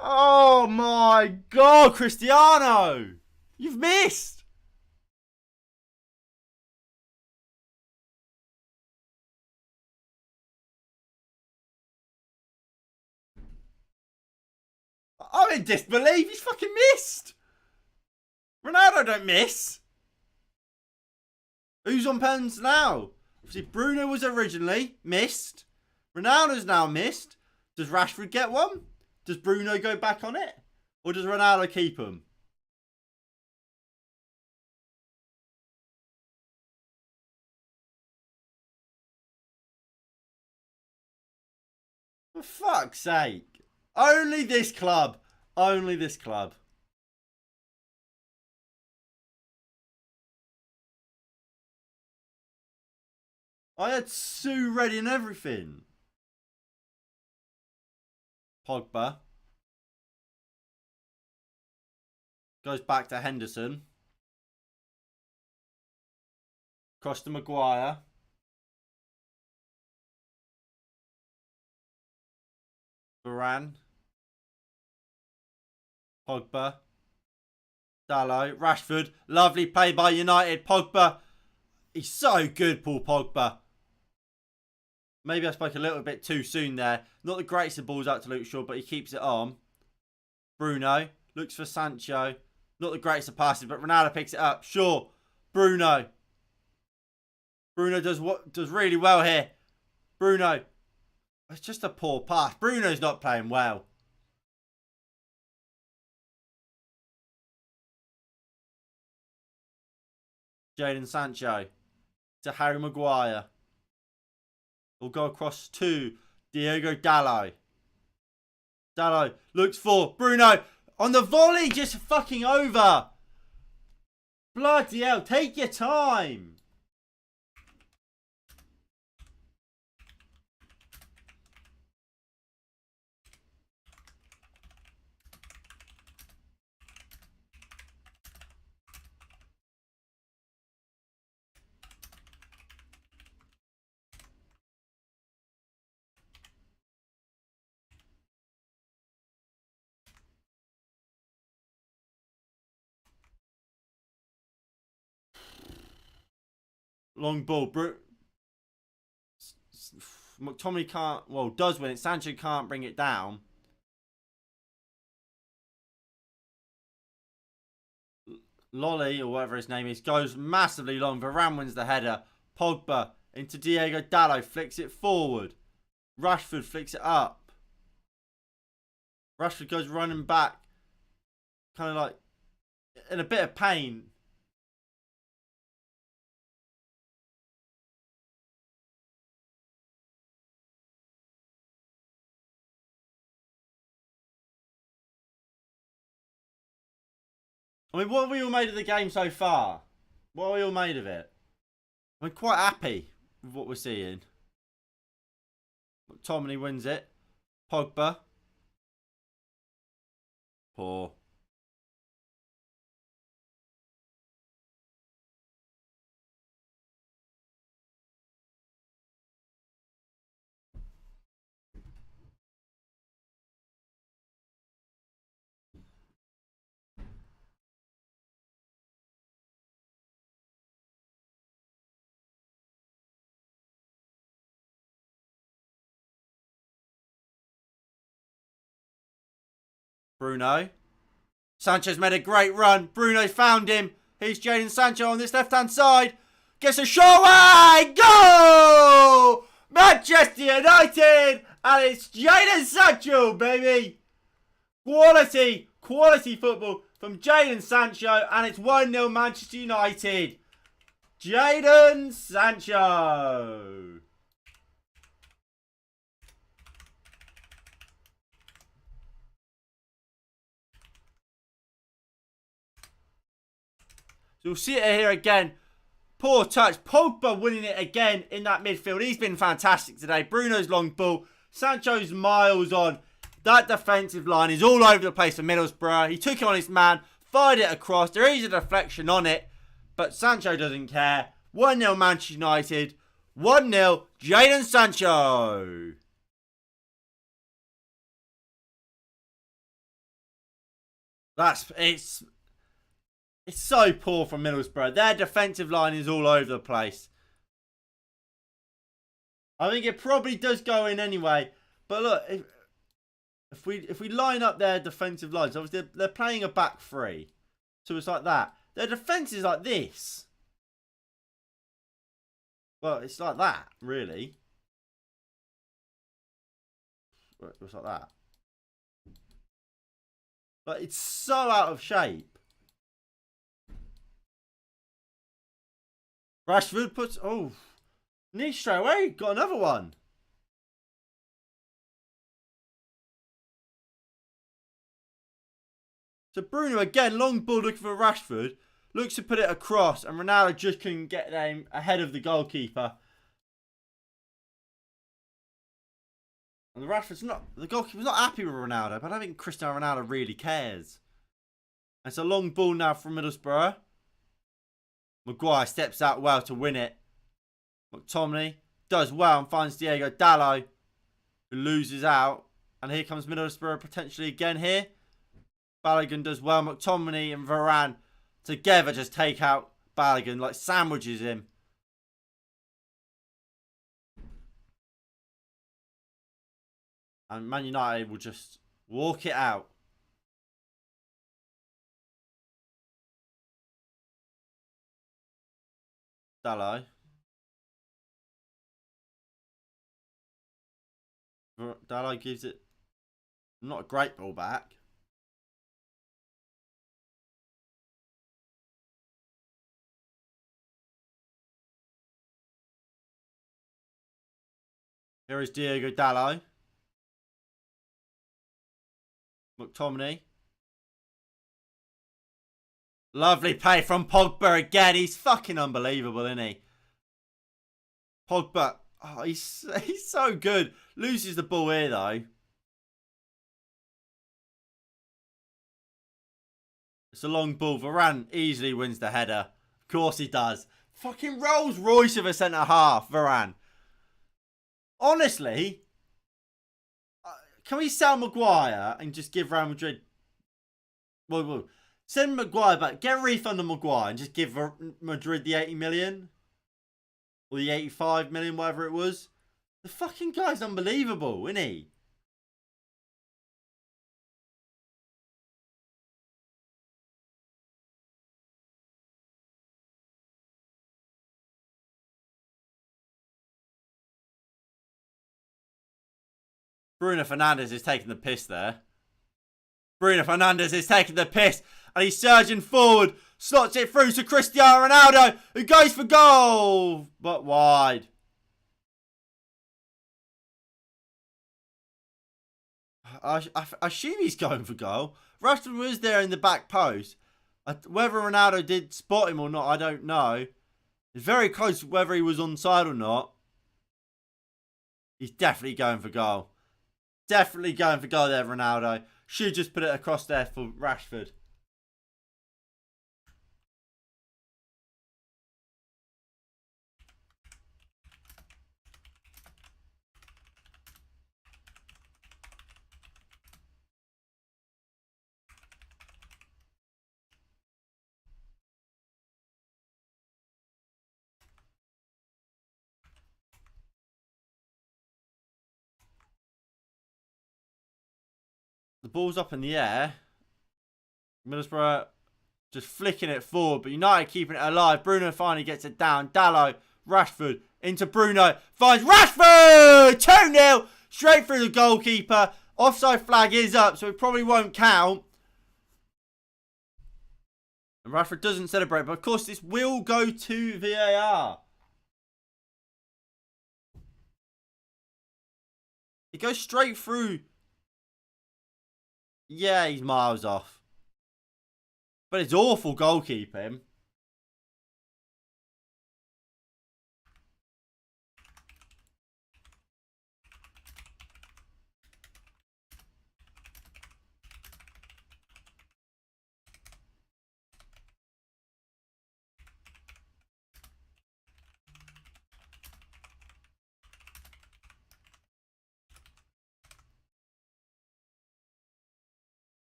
Oh my God, Cristiano. You've missed. I'm in disbelief. He's fucking missed. Ronaldo don't miss. Who's on pens now? Obviously, Bruno was originally missed. Ronaldo's now missed. Does Rashford get one? Does Bruno go back on it? Or does Ronaldo keep him? For fuck's sake. Only this club. Only this club. I had Sue ready and everything. Pogba. Goes back to Henderson. Cross to Maguire. Varane. Pogba. Dalot. Rashford. Lovely play by United. Pogba. He's so good, Paul Pogba. Maybe I spoke a little bit too soon there. Not the greatest of balls out to Luke Shaw, but he keeps it on. Bruno. Looks for Sancho. Not the greatest of passes, but Ronaldo picks it up. Shaw. Bruno. Bruno does really well here. Bruno. It's just a poor pass. Bruno's not playing well. Jadon Sancho to Harry Maguire. Will go across to Diego Dalot. Dalot looks for Bruno on the volley, just fucking over. Bloody hell, take your time. Long ball. McTominay can't, well, does win it. Sancho can't bring it down. Lolly, or whatever his name is, goes massively long. Varane wins the header. Pogba into Diego Dalot. Flicks it forward. Rashford flicks it up. Rashford goes running back. Kind of like in a bit of pain. I mean, what have we all made of the game so far? What have we all made of it? I'm quite happy with what we're seeing. McTominay wins it. Pogba. Poor. Bruno. Sanchez made a great run. Bruno found him. Here's Jadon Sancho on this left-hand side. Gets a shot away. Goal! Manchester United. And it's Jadon Sancho, baby. Quality football from Jadon Sancho. And it's 1-0 Manchester United. Jadon Sancho. So we'll see it here again. Poor touch. Pogba winning it again in that midfield. He's been fantastic today. Bruno's long ball. Sancho's miles on. That defensive line is all over the place for Middlesbrough. He took it on his man. Fired it across. There is a deflection on it. But Sancho doesn't care. 1-0 Manchester United. 1-0 Jadon Sancho. It's so poor from Middlesbrough. Their defensive line is all over the place. I think it probably does go in anyway. But look, if we line up their defensive lines, obviously they're playing a back three. So it's like that. Their defence is like this. Well, it's like that, really. It's like that. But it's so out of shape. Rashford puts... Oh. Knee straight away. Got another one. So Bruno again. Long ball looking for Rashford. Looks to put it across. And Ronaldo just couldn't get them ahead of the goalkeeper. And the goalkeeper's not happy with Ronaldo, but I don't think Cristiano Ronaldo really cares. And it's a long ball now from Middlesbrough. Maguire steps out well to win it. McTominay does well and finds Diego Dalot, who loses out. And here comes Middlesbrough potentially again here. Balogun does well. McTominay and Varane together just take out Balogun, like sandwiches him. And Man United will just walk it out. Dalot. Dalot gives it not a great ball back. Here is Diego Dalot. McTominay. Lovely play from Pogba again. He's fucking unbelievable, isn't he? Pogba. Oh, he's so good. Loses the ball here, though. It's a long ball. Varane easily wins the header. Of course he does. Fucking Rolls Royce of a centre-half, Varane. Honestly, can we sell Maguire and just give Real Madrid... Well, send Maguire back. Get a refund on Maguire and just give Madrid the 80 million. Or the 85 million, whatever it was. The fucking guy's unbelievable, isn't he? Bruno Fernandes is taking the piss there. Bruno Fernandes is taking the piss. And he's surging forward. Slots it through to Cristiano Ronaldo, who goes for goal. But wide. I assume he's going for goal. Rashford was there in the back post. Whether Ronaldo did spot him or not, I don't know. It's very close whether he was onside or not. He's definitely going for goal. Definitely going for goal there, Ronaldo. Should just put it across there for Rashford. The ball's up in the air. Middlesbrough just flicking it forward, but United keeping it alive. Bruno finally gets it down. Dalot, Rashford, into Bruno. Finds Rashford! 2-0! Straight through the goalkeeper. Offside flag is up, so it probably won't count. And Rashford doesn't celebrate, but of course this will go to VAR. It goes straight through. Yeah, he's miles off. But it's awful goalkeeping.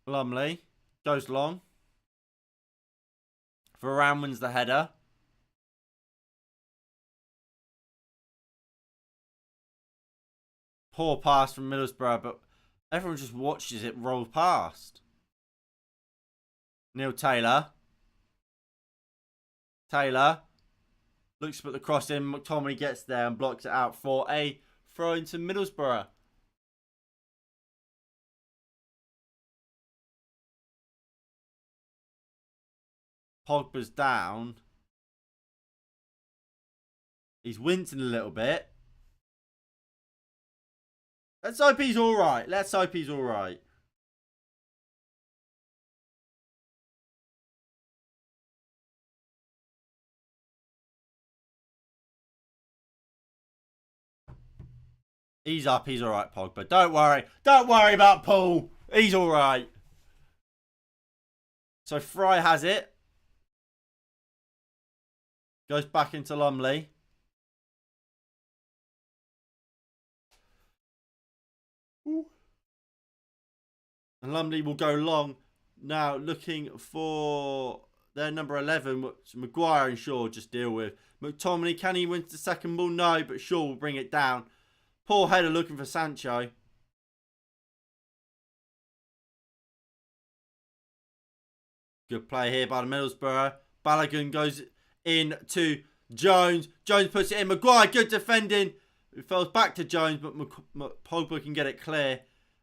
Lumley goes long. Varane wins the header. Poor pass from Middlesbrough, but everyone just watches it roll past. Neil Taylor. Taylor looks to put the cross in. McTominay gets there and blocks it out for a throw into Middlesbrough. Pogba's down. He's wincing a little bit. Let's hope he's alright. Let's hope he's alright. He's up. He's all right, Pogba. Don't worry. Don't worry about Paul. He's all right. So Fry has it. Goes back into Lumley. Ooh. And Lumley will go long. Now looking for their number 11, which Maguire and Shaw just deal with. McTominay, can he win the second ball? No, but Shaw will bring it down. Poor header looking for Sancho. Good play here by the Middlesbrough. Balogun goes in to Jones. Jones puts it in. Maguire, good defending. It falls back to Jones, but Pogba can get it clear.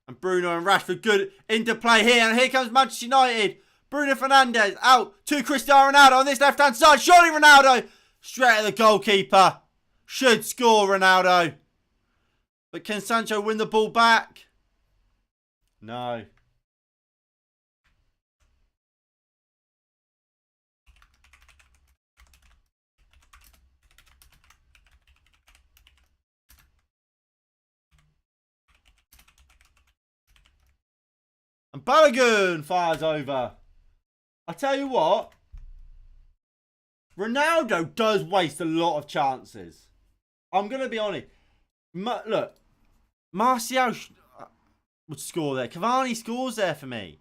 And Bruno and Rashford good into play here. And here comes Manchester United. Bruno Fernandes out to Cristiano Ronaldo on this left-hand side. Surely Ronaldo. Straight at the goalkeeper. Should score Ronaldo. But can Sancho win the ball back? No. And Balogun fires over. I tell you what. Ronaldo does waste a lot of chances. I'm going to be honest. Look. Martial would score there. Cavani scores there for me.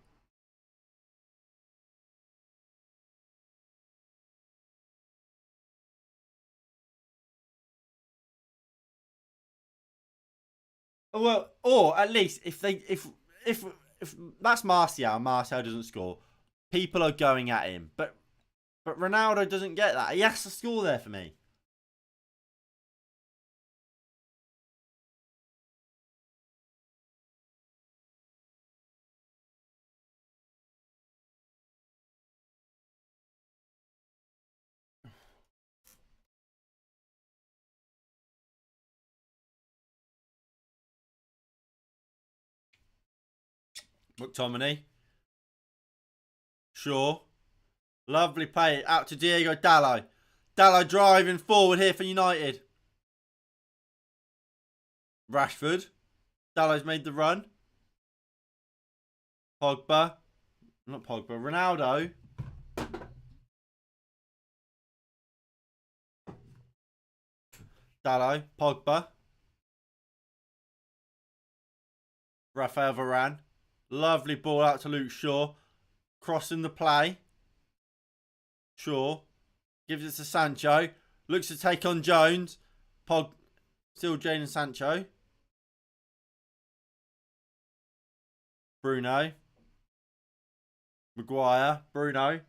Well, or at least if that's Martial doesn't score, people are going at him. But Ronaldo doesn't get that. He has to score there for me. McTominay. Shaw. Lovely play out to Diego Dalot. Dalot driving forward here for United. Rashford. Dalot's made the run. Pogba. Not Pogba. Ronaldo. Dalot. Pogba. Rafael Varane. Lovely ball out to Luke Shaw. Crossing the play. Shaw. Gives it to Sancho. Looks to take on Jones. Still Jadon Sancho. Bruno. Maguire. Bruno.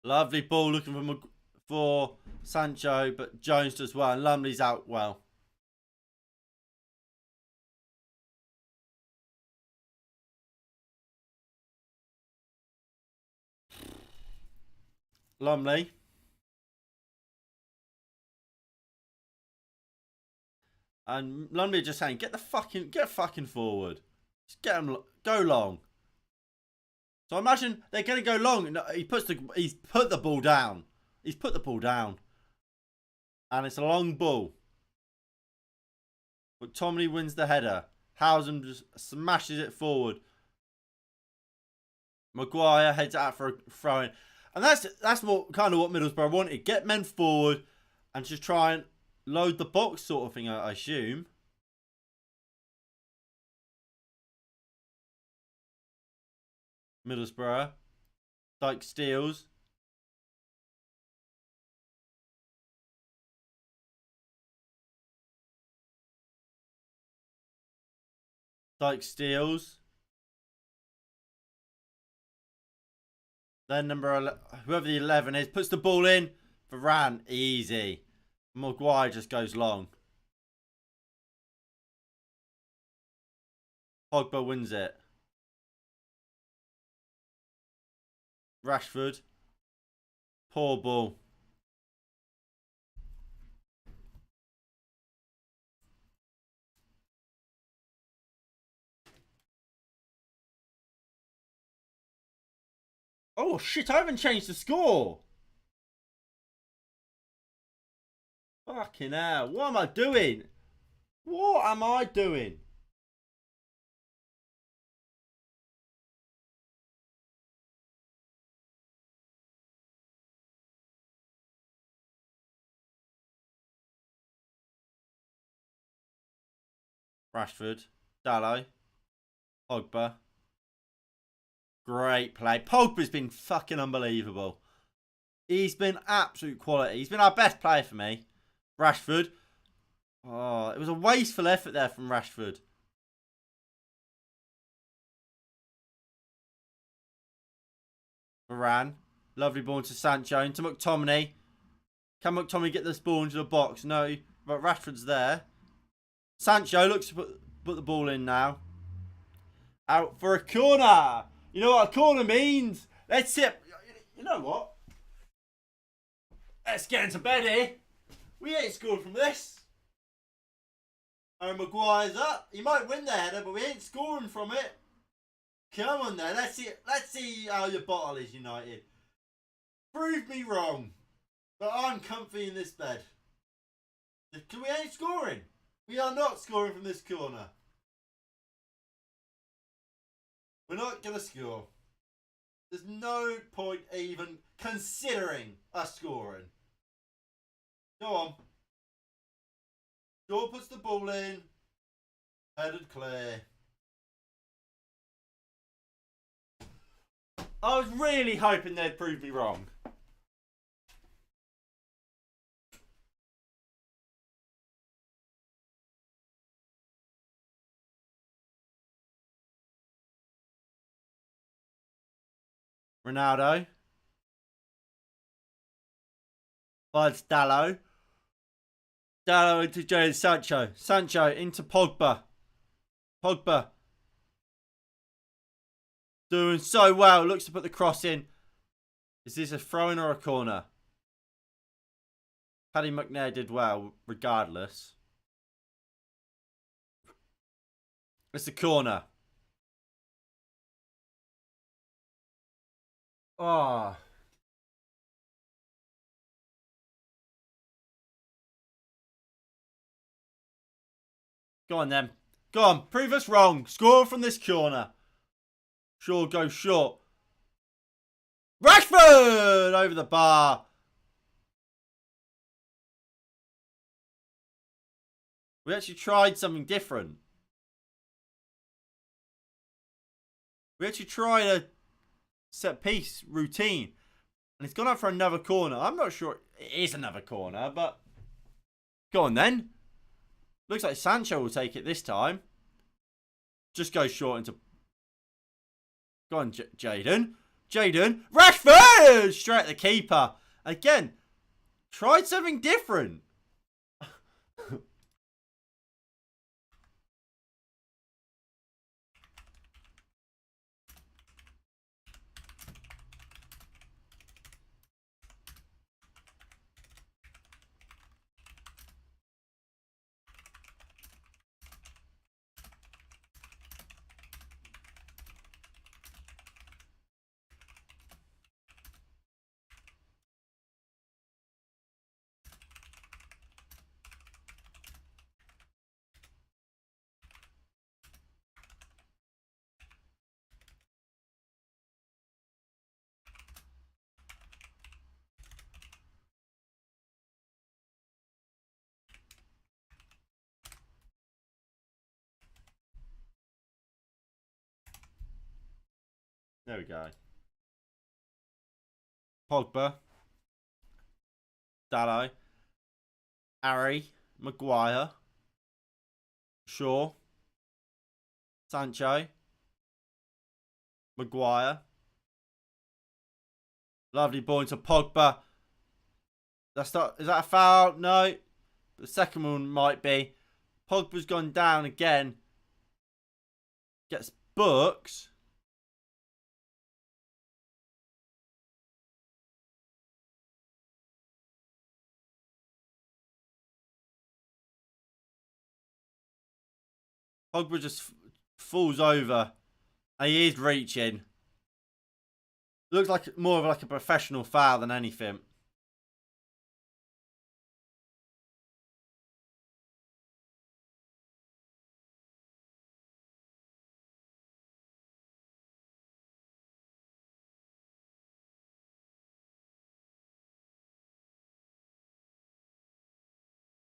Lovely ball looking for Sancho, but Jones does well. And Lumley's out well. Lumley. And Lumley just saying, get fucking forward. Just get him, go long. So I imagine they're going to go long. He's put the ball down. He's put the ball down. And it's a long ball. But Tomley wins the header. Housen just smashes it forward. Maguire heads out for a throw-in. And that's kind of what Middlesbrough wanted. Get men forward and just try and load the box sort of thing, I assume. Middlesbrough. Dyke steals. Dyke steals. Then whoever the 11 is, puts the ball in. Varane, easy. Maguire just goes long. Pogba wins it. Rashford. Poor ball. Oh shit, I haven't changed the score. Fucking hell. What am I doing? What am I doing? Rashford. Dallo. Pogba. Great play. Pogba's been fucking unbelievable. He's been absolute quality. He's been our best player for me. Rashford. Oh, it was a wasteful effort there from Rashford. Varane. Lovely ball to Sancho. Into McTominay. Can McTominay get this ball into the box? No. But Rashford's there. Sancho looks to put the ball in now. Out for a corner. You know what a corner means? Let's sit. You know what? Let's get into bed here. We ain't scored from this. And Maguire's up. He might win the header, but we ain't scoring from it. Come on then. Let's see how your bottle is, United. Prove me wrong. But I'm comfy in this bed. We ain't scoring. We are not scoring from this corner. We're not going to score. There's no point even considering us scoring. Go on. Shaw puts the ball in. Headed clear. I was really hoping they'd prove me wrong. Ronaldo. Finds Dallo. Dallo into Jadon Sancho. Sancho into Pogba. Pogba. Doing so well. Looks to put the cross in. Is this a throw-in or a corner? Paddy McNair did well, regardless. It's a corner. Oh. Go on then. Go on. Prove us wrong. Score from this corner. Shaw goes short. Rashford! Over the bar. We actually tried something different. We actually tried a set piece routine. And it's gone out for another corner. I'm not sure it is another corner, but go on then. Looks like Sancho will take it this time. Just go short into... Go on, Jadon. Jadon. Rashford! Straight at the keeper. Again, tried something different. There we go. Pogba. Dallo. Harry. Maguire. Shaw. Sancho. Maguire. Lovely ball into Pogba. That's not, is that a foul? No. The second one might be. Pogba's gone down again. Gets booked. Pogba just falls over. And he is reaching. Looks like more of like a professional foul than anything.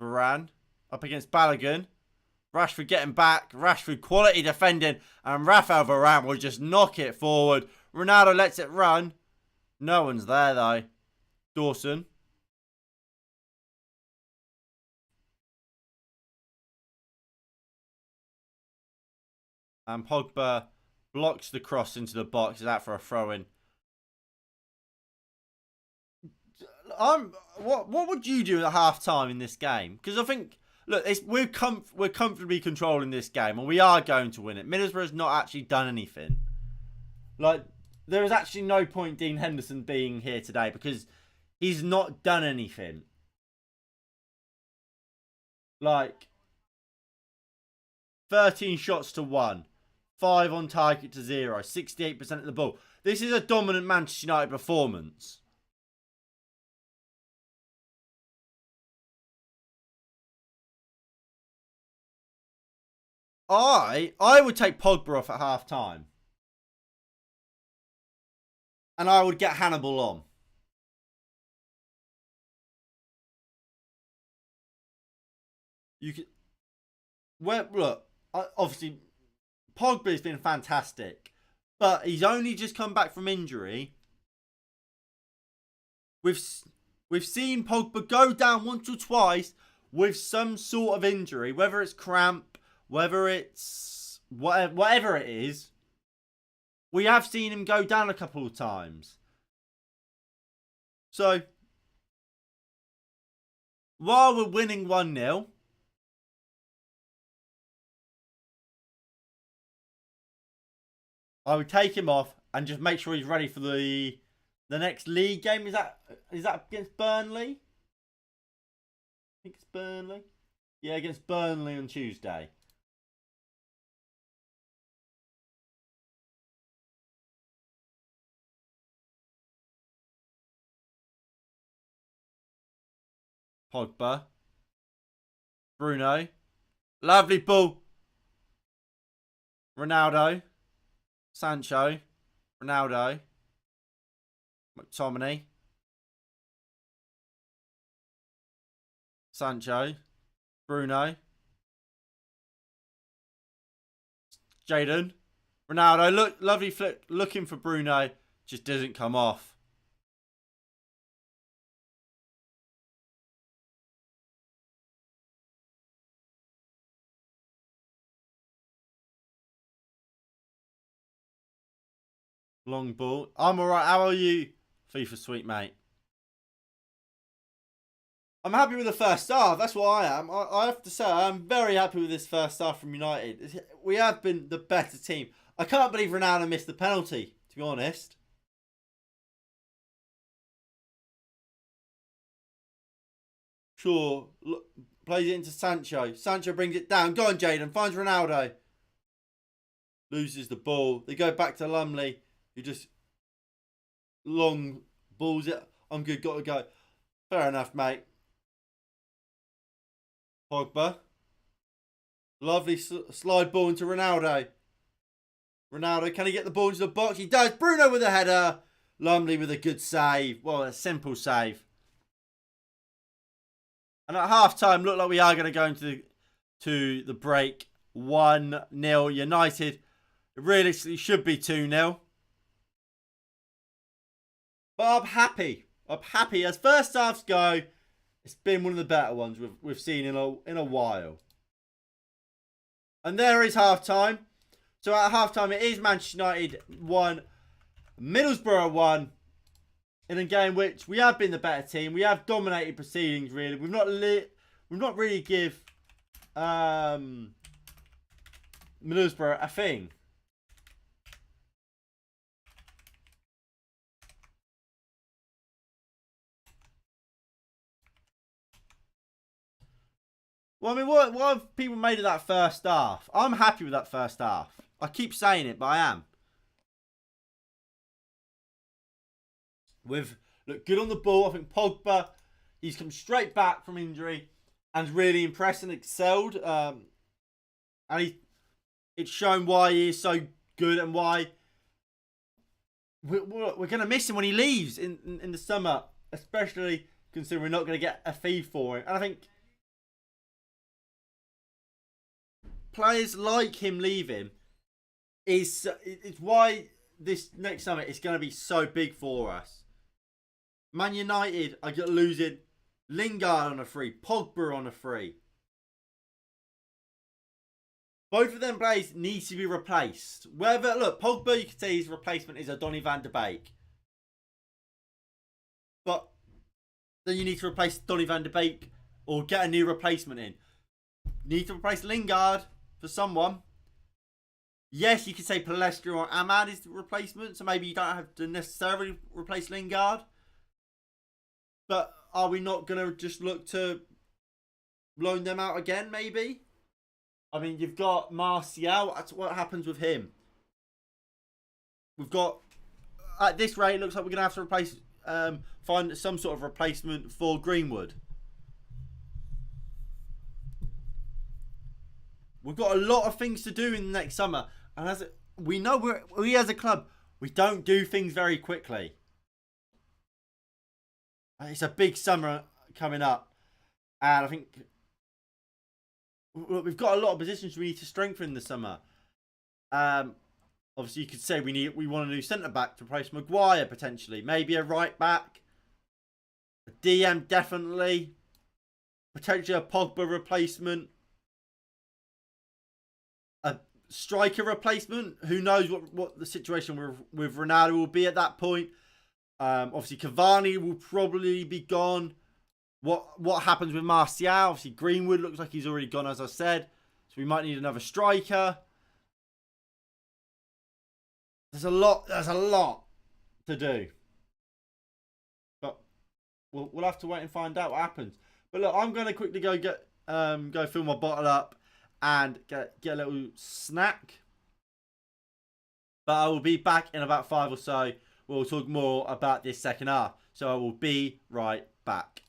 Varane up against Balogun. Rashford getting back. Rashford quality defending. And Rafael Varane will just knock it forward. Ronaldo lets it run. No one's there though. Dawson. And Pogba blocks the cross into the box. Is that for a throw-in? What would you do at half time in this game? Because I think, look, we're comfortably controlling this game, and we are going to win it. Middlesbrough's not actually done anything. Like, there is actually no point Dean Henderson being here today because he's not done anything. Like, 13 shots to 1. 5 on target to 0. 68% of the ball. This is a dominant Manchester United performance. I would take Pogba off at half time. And I would get Hannibal on. You could. Well, look, obviously, Pogba's been fantastic, but he's only just come back from injury. We've seen Pogba go down once or twice with some sort of injury, whether it's cramp, whether it's whatever it is. We have seen him go down a couple of times. So, while we're winning 1-0, I would take him off and just make sure he's ready for the next league game. Is that against Burnley? I think it's Burnley. Yeah, against Burnley on Tuesday. Pogba. Bruno. Lovely ball. Ronaldo. Sancho. Ronaldo. McTominay. Sancho. Bruno. Jadon. Ronaldo. Look, lovely flick. Looking for Bruno. Just doesn't come off. Long ball. I'm alright. How are you, FIFA sweet mate? I'm happy with the first half. That's what I am. I have to say, I'm very happy with this first half from United. We have been the better team. I can't believe Ronaldo missed the penalty, to be honest. Sure. Look, plays it into Sancho. Sancho brings it down. Go on, Jadon. Finds Ronaldo. Loses the ball. They go back to Lumley. You just long balls it. I'm good, got to go. Fair enough, mate. Pogba. Lovely slide ball into Ronaldo. Ronaldo, can he get the ball into the box? He does. Bruno with a header. Lumley with a good save. Well, a simple save. And at half time, look like we are going to go into the break. 1-0 United. It realistically should be 2-0. But I'm happy. I'm happy. As first halves go, it's been one of the better ones we've seen in a while. And there is half time. So at half time, it is Manchester United 1, Middlesbrough 1. In a game which we have been the better team. We have dominated proceedings. Really, we've not really give Middlesbrough a thing. Well, I mean, what have people made of that first half? I'm happy with that first half. I keep saying it, but I am. We've looked good on the ball. I think Pogba, he's come straight back from injury and really impressed and excelled. And it's shown why he is so good and why we're going to miss him when he leaves in the summer, especially considering we're not going to get a fee for him. And I think players like him leaving it's why this next summer is going to be so big for us. Man United are losing Lingard on a free, Pogba on a free. Both of them players need to be replaced. Whether, look, Pogba, you could say his replacement is a Donny van de Beek. But then you need to replace Donny van de Beek or get a new replacement in. You need to replace Lingard for someone. Yes, you could say Palestra or Ahmad is the replacement, so maybe you don't have to necessarily replace Lingard. But are we not going to just look to loan them out again, maybe? I mean, you've got Martial. That's what happens with him. We've got, at this rate, it looks like we're going to have to replace, find some sort of replacement for Greenwood. We've got a lot of things to do in the next summer. And as we know, we as a club, we don't do things very quickly. It's a big summer coming up. And I think we've got a lot of positions we need to strengthen this summer. Obviously, you could say we want a new centre-back to replace Maguire, potentially. Maybe a right-back. A DM, definitely. Potentially a Pogba replacement. A striker replacement. Who knows what the situation with Ronaldo will be at that point. Obviously, Cavani will probably be gone. What happens with Martial? Obviously, Greenwood looks like he's already gone, as I said. So we might need another striker. There's a lot to do. But we'll have to wait and find out what happens. But look, I'm going to quickly go fill my bottle up and get a little snack. But I will be back in about 5 or so. We'll talk more about this second half. So I will be right back.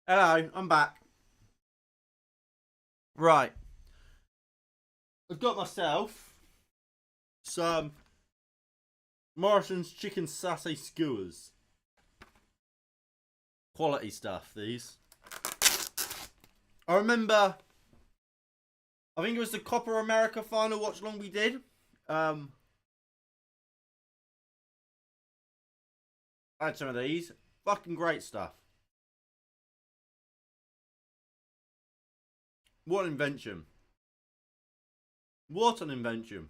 Hello, I'm back. Right. I've got myself some Morrison's chicken satay skewers. Quality stuff, these. I remember, I think it was the Copa America final watch along we did. I had some of these. Fucking great stuff. What an invention. What an invention.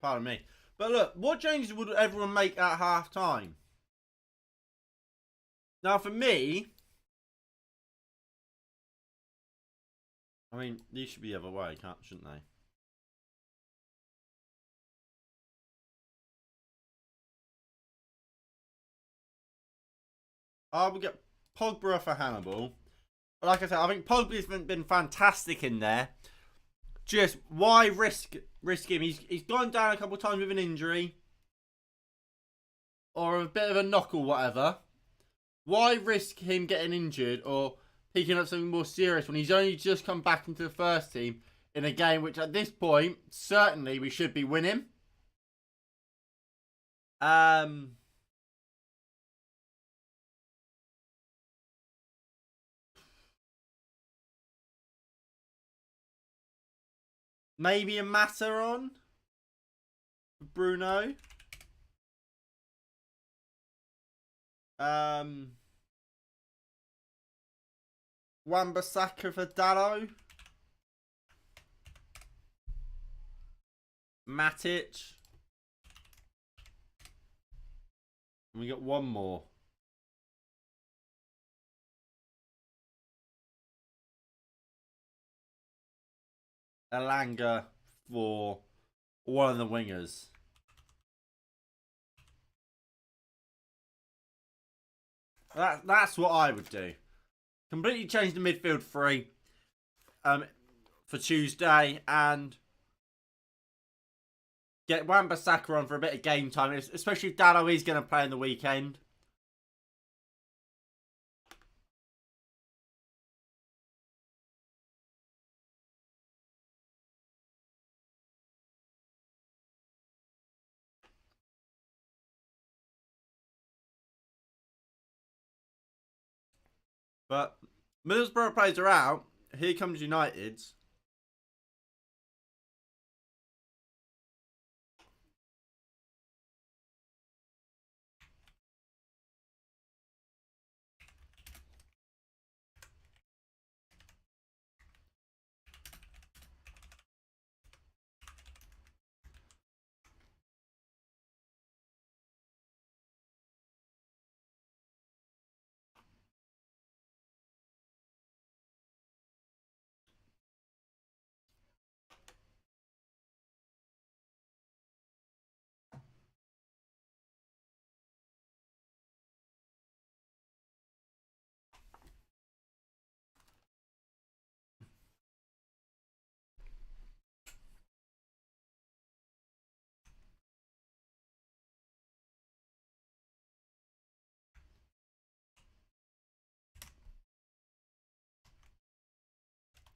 Pardon me. But look, what changes would everyone make at half time? Now, for me, I mean, these should be the other way, shouldn't they? I would get Pogba for Hannibal. Like I said, I think Pogba's been fantastic in there. Just why risk him? He's gone down a couple of times with an injury or a bit of a knock or whatever. Why risk him getting injured or picking up something more serious when he's only just come back into the first team in a game which at this point certainly we should be winning. Maybe a Mata on Bruno. Wan-Bissaka for Dallo. Matic. And we got one more. Elanga for one of the wingers. That's what I would do. Completely change the midfield three for Tuesday and get Wan-Bissaka on for a bit of game time, especially if Dallo is going to play in the weekend. But Middlesbrough players are out. Here comes United's.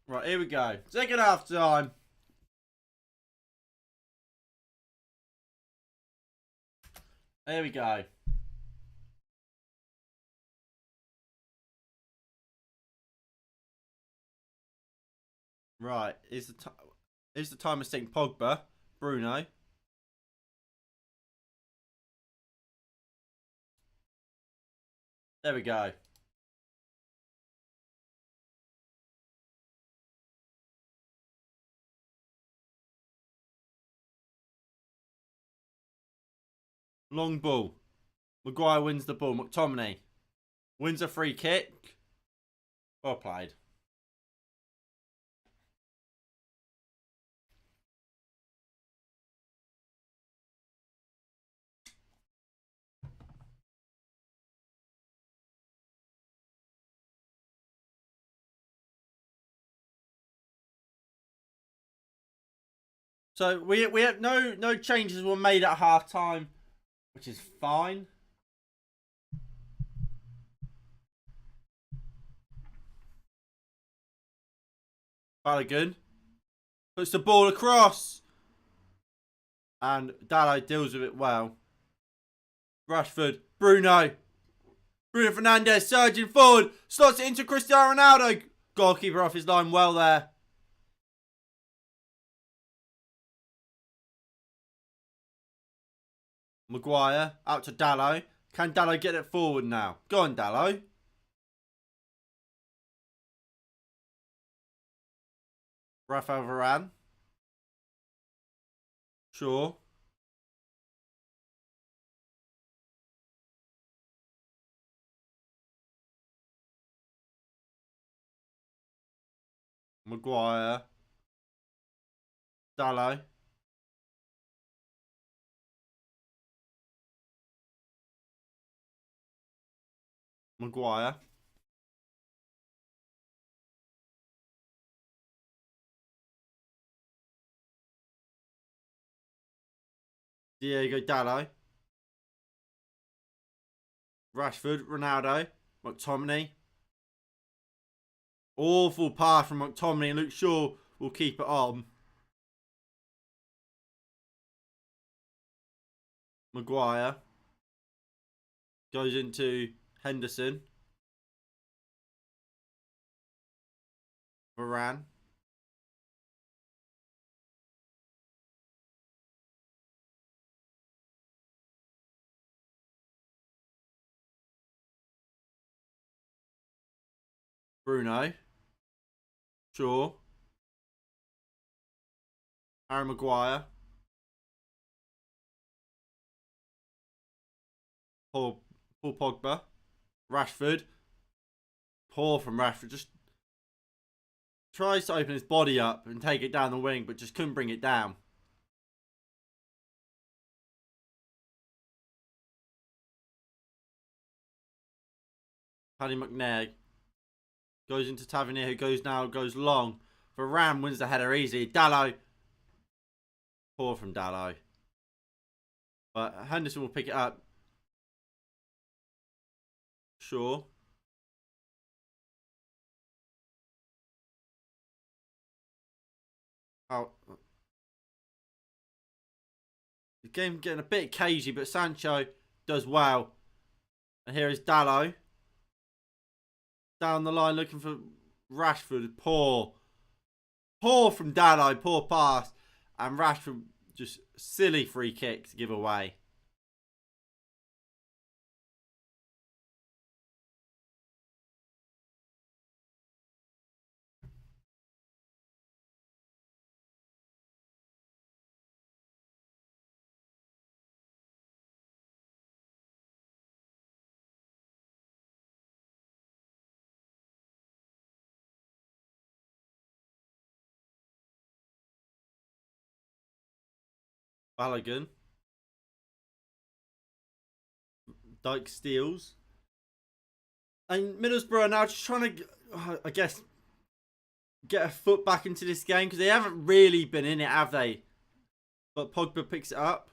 Right, here we go. Second half time. Here we go. Right, is the time mistake Pogba, Bruno. There we go. Long ball. Maguire wins the ball. McTominay wins a free kick. Well played. So we have no changes were made at half time, which is fine. Balogun puts the ball across, and Dalot deals with it well. Rashford, Bruno Fernandes surging forward, slots it into Cristiano Ronaldo. Goalkeeper off his line well there. Maguire out to Dalot. Can Dalot get it forward now? Go on, Dalot. Rafael Varane. Sure. Maguire. Dalot. Maguire. Diego Dalot. Rashford, Ronaldo, McTominay. Awful pass from McTominay, and Luke Shaw will keep it on. Maguire goes into Henderson. Varane. Bruno. Shaw. Harry Maguire. Paul Pogba. Rashford. Poor from Rashford. Just tries to open his body up and take it down the wing, but just couldn't bring it down. Paddy McNair goes into Tavernier, who goes long. Varane wins the header easy. Dalot. Poor from Dalot. But Henderson will pick it up. Sure. Oh. The game getting a bit cagey, but Sancho does well. And here is Dalot. Down the line looking for Rashford. Poor from Dalot. Poor pass. And Rashford just silly free kick to give away. Balogun. Dyke steals. And Middlesbrough are now just trying to, I guess, get a foot back into this game, because they haven't really been in it, have they? But Pogba picks it up.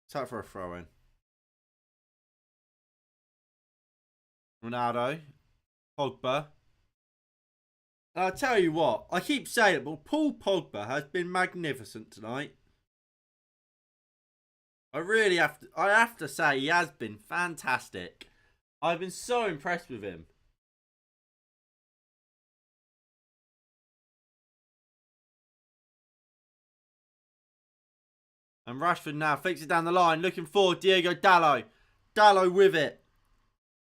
It's out for a throw in. Ronaldo. Pogba. And I'll tell you what, I keep saying it, but Paul Pogba has been magnificent tonight. I have to say, he has been fantastic. I've been so impressed with him. And Rashford now flicks it down the line, looking for Diego Dalot. Dalot with it.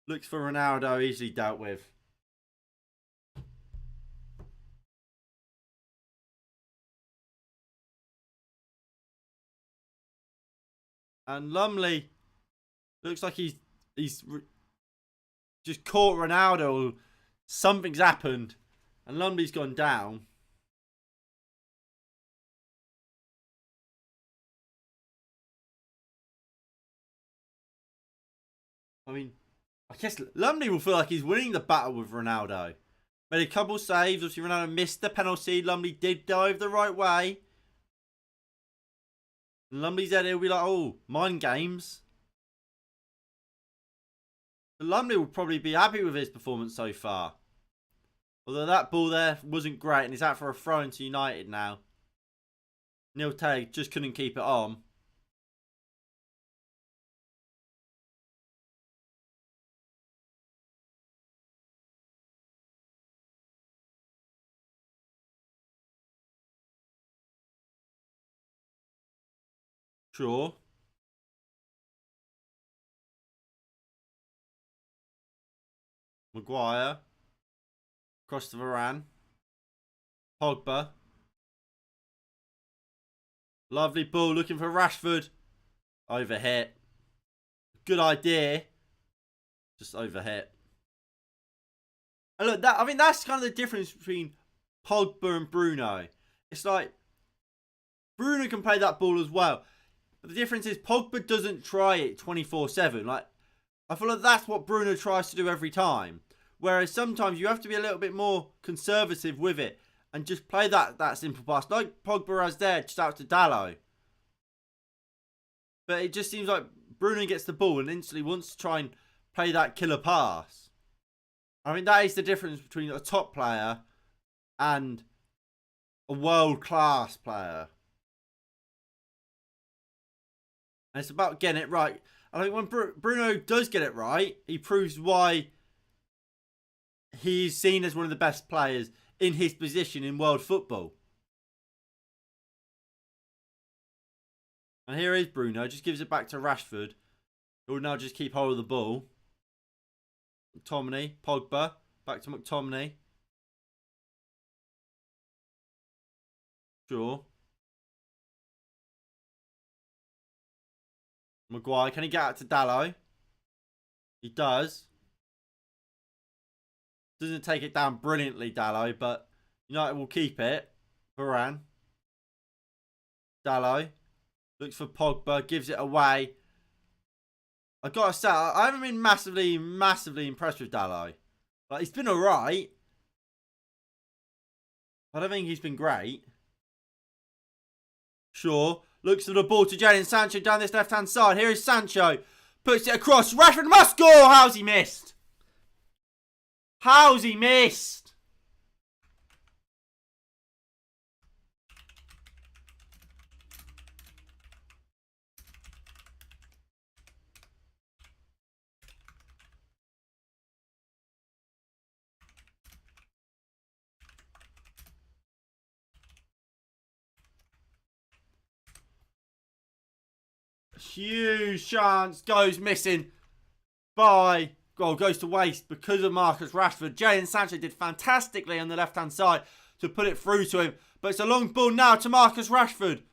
Looks for Ronaldo, easily dealt with. And Lumley looks like he's just caught Ronaldo. Something's happened. And Lumley's gone down. I mean, I guess Lumley will feel like he's winning the battle with Ronaldo. Made a couple saves. Obviously, Ronaldo missed the penalty. Lumley did dive the right way. And Lumley's head, he'll be like, oh, mind games. But Lumley will probably be happy with his performance so far. Although that ball there wasn't great and he's out for a throw into United now. Neil Taylor just couldn't keep it on. Sure. Maguire. Across to Varane. Pogba. Lovely ball looking for Rashford. Overhit. Good idea. Just overhit. And look, I think that's kind of the difference between Pogba and Bruno. It's like Bruno can play that ball as well. But the difference is Pogba doesn't try it 24/7. Like, I feel like that's what Bruno tries to do every time. Whereas sometimes you have to be a little bit more conservative with it and just play that simple pass. Like Pogba has there, just out to Dalot. But it just seems like Bruno gets the ball and instantly wants to try and play that killer pass. I mean, that is the difference between a top player and a world-class player. And it's about getting it right. I think when Bruno does get it right, he proves why he's seen as one of the best players in his position in world football. And here is Bruno. Just gives it back to Rashford, who will now just keep hold of the ball. McTominay, Pogba, back to McTominay. Sure. Maguire, can he get out to Dalot? He does. Doesn't take it down brilliantly, Dalot, but United will keep it. Varane. Dalot. Looks for Pogba, gives it away. I gotta say, I haven't been massively impressed with Dalot. Like, he's been alright. I don't think he's been great. Sure. Looks for the ball to Jadon Sancho down this left-hand side. Here is Sancho. Puts it across. Rashford must score. How's he missed? How's he missed? Huge chance goes missing by, well, goes to waste because of Marcus Rashford. Jadon Sancho did fantastically on the left-hand side to put it through to him. But it's a long ball now to Marcus Rashford.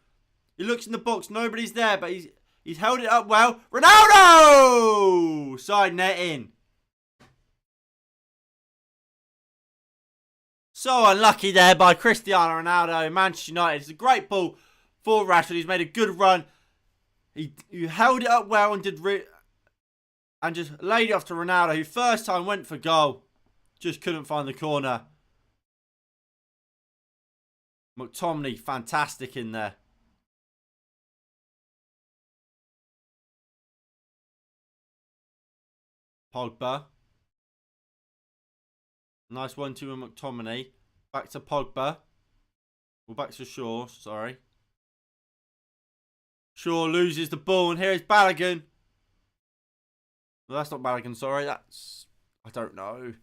He looks in the box. Nobody's there, but he's held it up well. Ronaldo! Side net in. So unlucky there by Cristiano Ronaldo. Manchester United. It's a great ball for Rashford. He's made a good run. He held it up well and and just laid it off to Ronaldo, who first time went for goal. Just couldn't find the corner. McTominay, fantastic in there. Pogba. Nice 1-2 with McTominay. Back to Pogba. Well, back to Shaw, sorry. Shaw loses the ball, and here is Balogun. Well, that's not Balogun, sorry. That's, I don't know.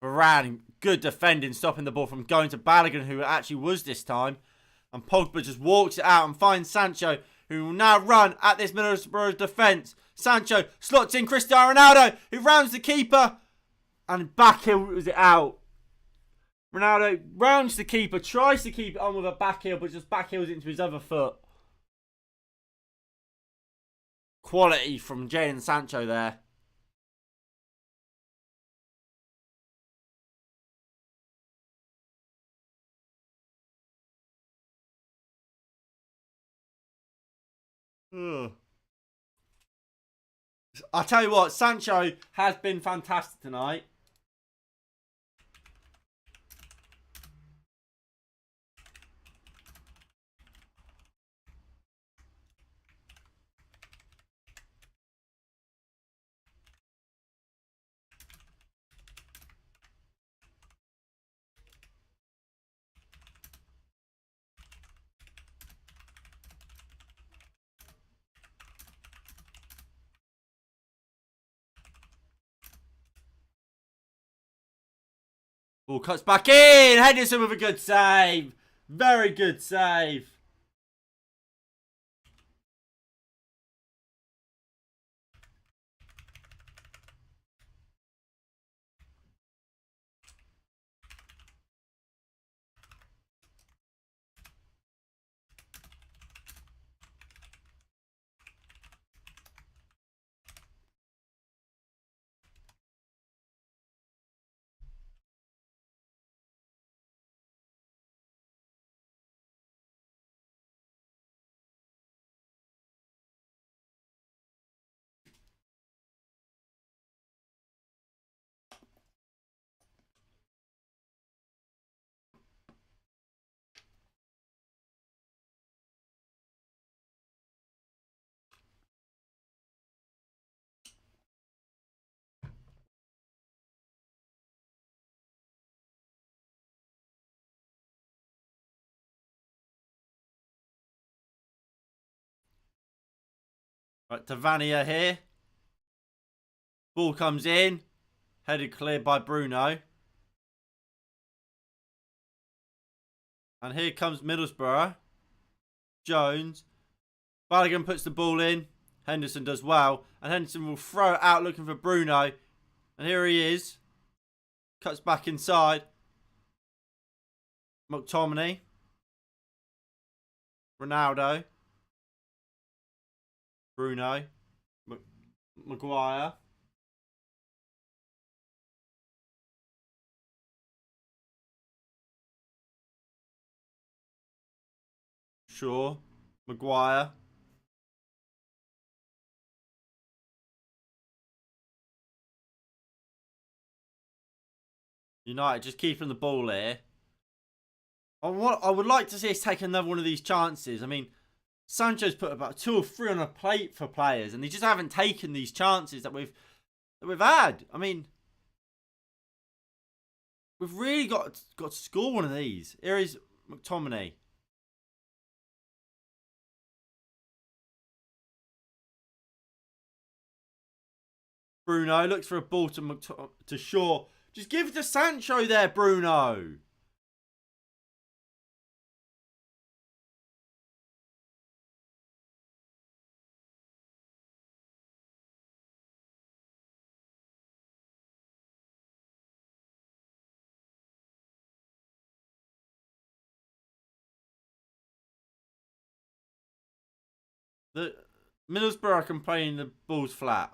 Varane, good defending, stopping the ball from going to Balogun, who it actually was this time. And Pogba just walks it out and finds Sancho, who will now run at this Middlesbrough defence. Sancho slots in Cristiano Ronaldo, who rounds the keeper. And backheels it out. Ronaldo rounds the keeper, tries to keep it on with a backheel, but just backheels it into his other foot. quality from Jadon Sancho there. Ugh. I tell you what, Sancho has been fantastic tonight. Ball cuts back in. Henderson with a good save. Very good save. Right, Tavernier here. Ball comes in. Headed clear by Bruno. And here comes Middlesbrough. Jones. Balogun puts the ball in. Henderson does well. And Henderson will throw it out looking for Bruno. And here he is. Cuts back inside. McTominay. Ronaldo. Bruno. Maguire. Shaw. Maguire. United just keeping the ball here. I would like to see us take another one of these chances. I mean, Sancho's put about 2 or 3 on a plate for players, and they just haven't taken these chances that we've had. I mean, we've really got to score one of these. Here is McTominay. Bruno looks for a ball to Shaw. Just give it to Sancho there, Bruno. The Middlesbrough are complaining the ball's flat.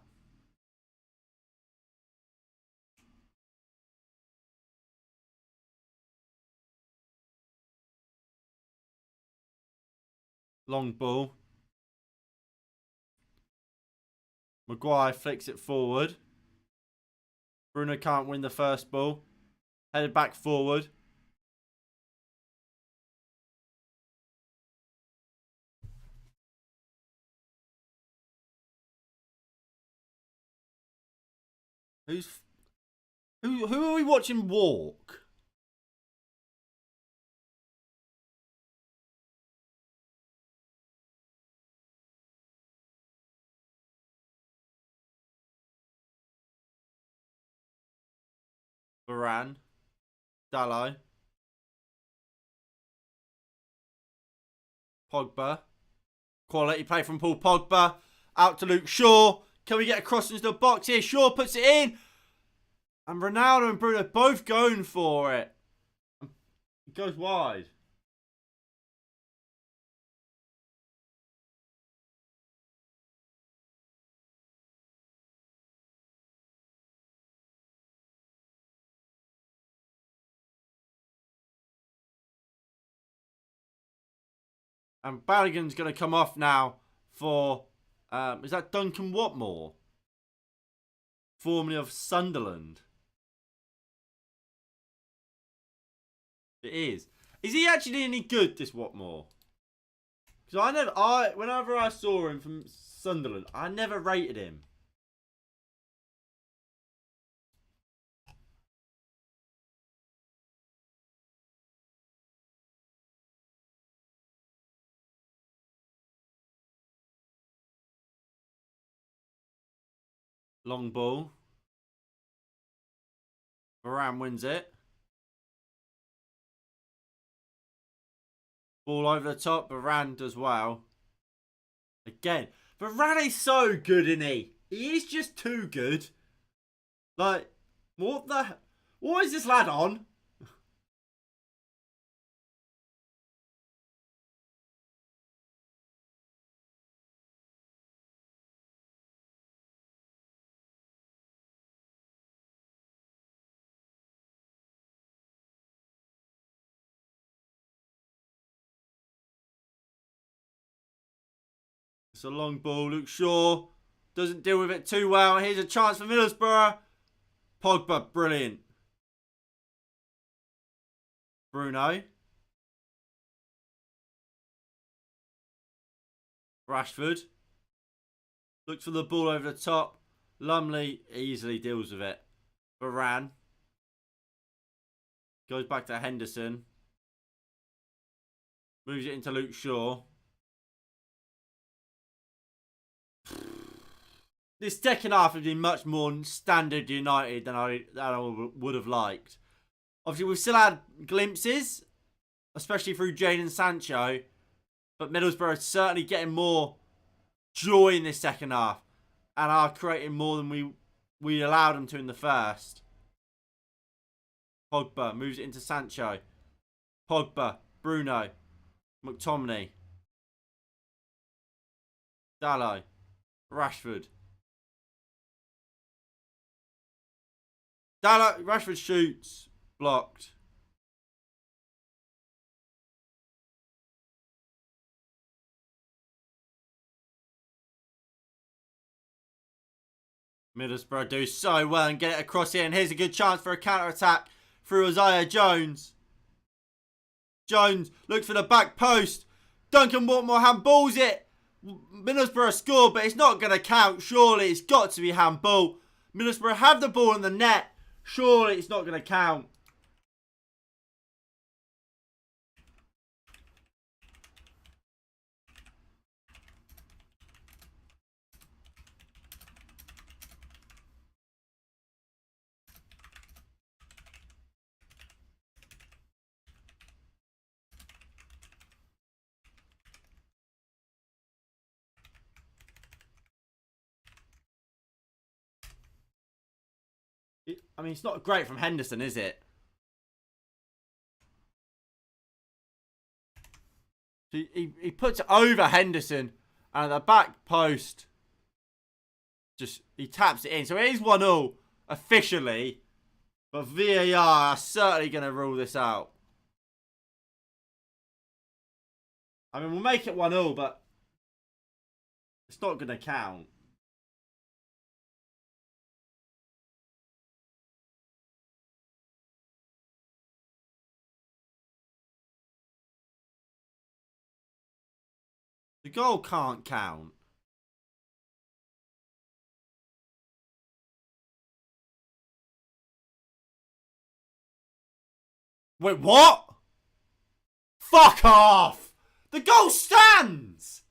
Long ball. Maguire flicks it forward. Bruno can't win the first ball. Headed back forward. Who are we watching walk? Varane. Dallo. Pogba. Quality play from Paul Pogba. Out to Luke Shaw. Can we get a cross into the box here? Shaw puts it in. And Ronaldo and Bruno both going for it. It goes wide. And Balogun's going to come off now for, is that Duncan Watmore? Formerly of Sunderland. It is. Is he actually any good, this Watmore? Because whenever I saw him from Sunderland, I never rated him. Long ball. Varane wins it. Ball over the top. Varane does well. Again. Varane is so good, isn't he? He is just too good. Like, what is this lad on? It's a long ball. Luke Shaw doesn't deal with it too well. Here's a chance for Middlesbrough. Pogba, brilliant. Bruno. Rashford. Looks for the ball over the top. Lumley easily deals with it. Varane. Goes back to Henderson. Moves it into Luke Shaw. This second half has been much more standard United than I would have liked. Obviously, we've still had glimpses, especially through Jadon Sancho. But Middlesbrough are certainly getting more joy in this second half. And are creating more than we allowed them to in the first. Pogba moves it into Sancho. Pogba, Bruno, McTominay. Dalot, Rashford. Dalot, Rashford shoots. Blocked. Middlesbrough do so well and get it across here. And here's a good chance for a counter-attack through Isaiah Jones. Jones looks for the back post. Duncan Watmore handballs it. Middlesbrough scored, but it's not going to count. Surely it's got to be handball. Middlesbrough have the ball in the net. Surely it's not going to count. I mean, it's not great from Henderson, is it? He puts it over Henderson. And at the back post, he taps it in. So it is 1-0 officially. But VAR are certainly going to rule this out. I mean, we'll make it 1-0, but it's not going to count. The goal can't count. Wait, what? Fuck off! The goal stands!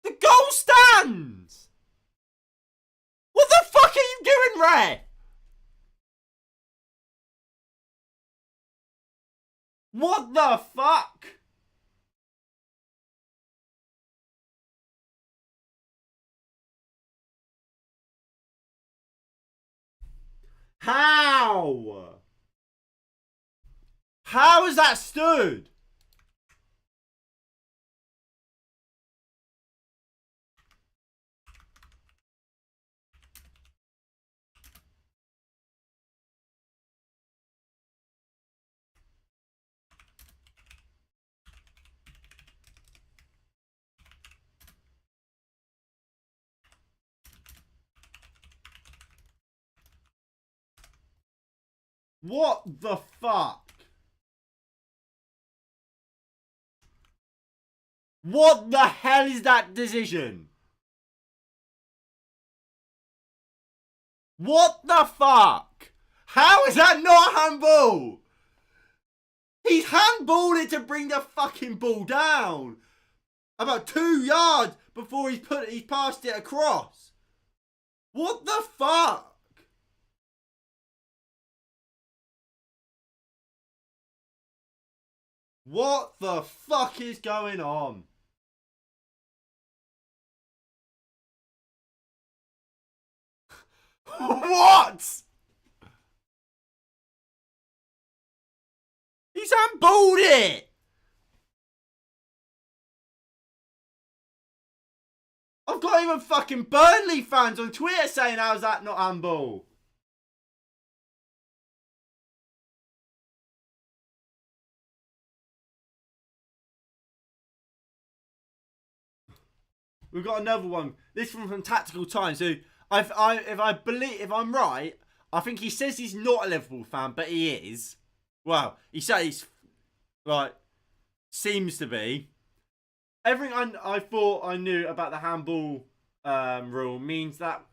The goal stands! What the fuck are you doing, Ray? What the fuck? How? How has that stood? What the fuck? What the hell is that decision? What the fuck? How is that not handball? He's handballed it to bring the fucking ball down. About 2 yards before he's passed it across. What the fuck? What the fuck is going on? What? He's handballed it. I've got even fucking Burnley fans on Twitter saying, how's that not handball? We've got another one. This one from Tactical Times. So if I'm right, I think he says he's not a Liverpool fan, but he is. Well, he says he's like seems to be. Everything I thought I knew about the handball rule means that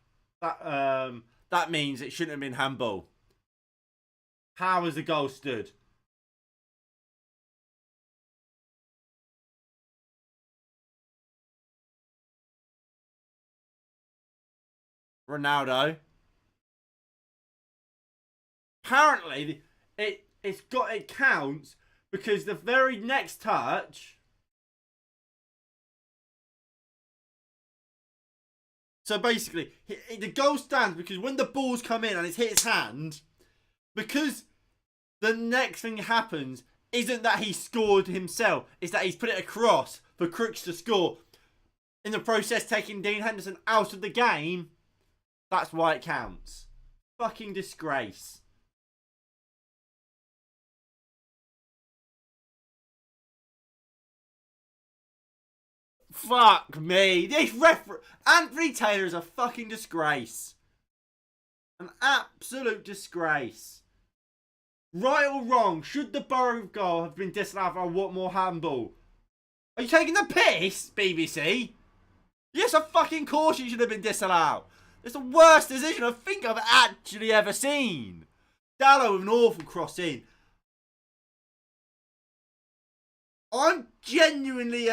means it shouldn't have been handball. How has the goal stood? Ronaldo. Apparently, it counts because the very next touch. So basically, the goal stands because when the ball's come in and it's hit his hand, because the next thing happens isn't that he scored himself, it's that he's put it across for Crooks to score. In the process, taking Dean Henderson out of the game, that's why it counts. Fucking disgrace. Fuck me. This Anthony Taylor is a fucking disgrace. An absolute disgrace. Right or wrong, should the Borough goal have been disallowed for what more handball? Are you taking the piss, BBC? Yes, of fucking course you should have been disallowed. It's the worst decision I think I've actually ever seen. Dallo with an awful cross in. I'm genuinely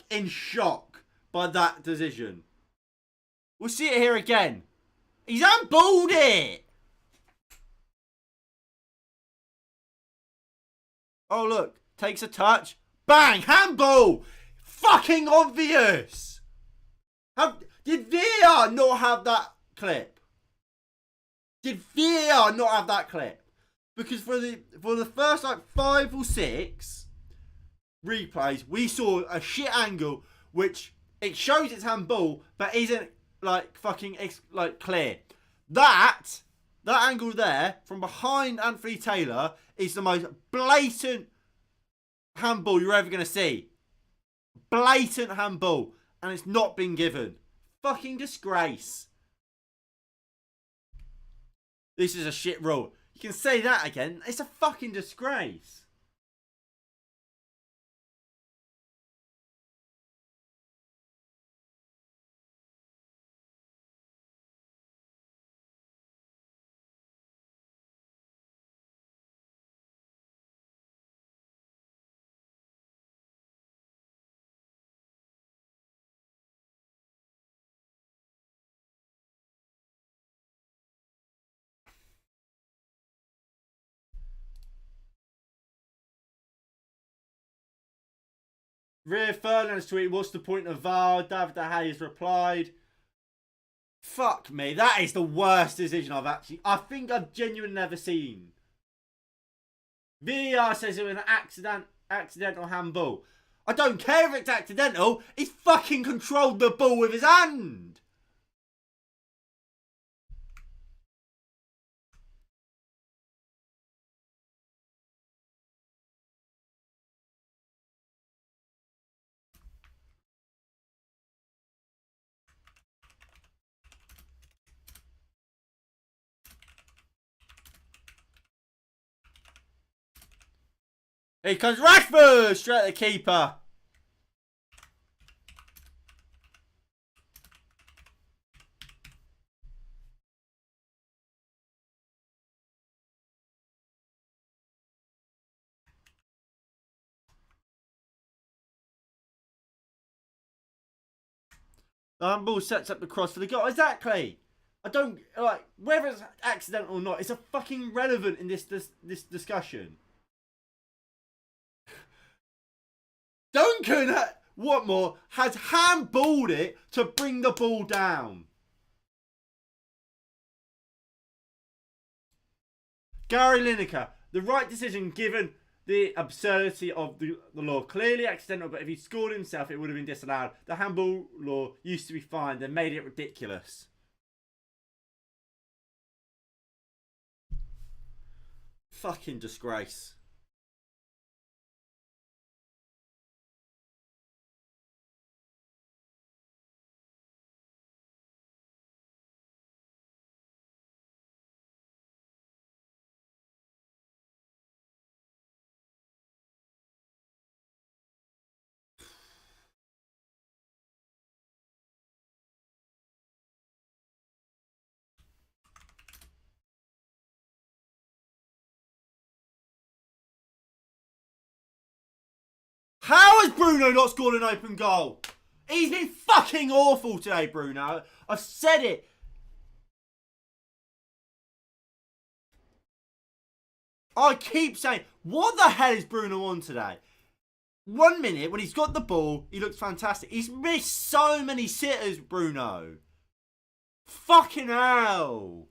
in shock by that decision. We'll see it here again. He's handballed it. Oh look, takes a touch. Bang, handball. Fucking obvious. Did VAR not have that clip? Did VAR not have that clip? Because for the first 5 or 6 replays, we saw a shit angle which it shows it's handball but isn't fucking clear. That angle there from behind Anthony Taylor is the most blatant handball you're ever going to see. Blatant handball, and it's not been given. Fucking disgrace. This is a shit rule. You can say that again. It's a fucking disgrace. Rio Ferdinand's tweet, what's the point of VAR? David De Gea has replied, fuck me, that is the worst decision I think I've genuinely never seen. VAR says it was an accidental handball. I don't care if it's accidental, he's fucking controlled the ball with his hand. Here comes Rashford! Straight at the keeper. The handball sets up the cross for the goal. Exactly. I don't like whether it's accidental or not. It's a fucking relevant in this discussion. Duncan, what more, has handballed it to bring the ball down. Gary Lineker, the right decision given the absurdity of the law. Clearly accidental, but if he scored himself, it would have been disallowed. The handball law used to be fine. They made it ridiculous. Fucking disgrace. How has Bruno not scored an open goal? He's been fucking awful today, Bruno. I've said it. I keep saying, what the hell is Bruno on today? 1 minute, when he's got the ball, he looks fantastic. He's missed so many sitters, Bruno. Fucking hell.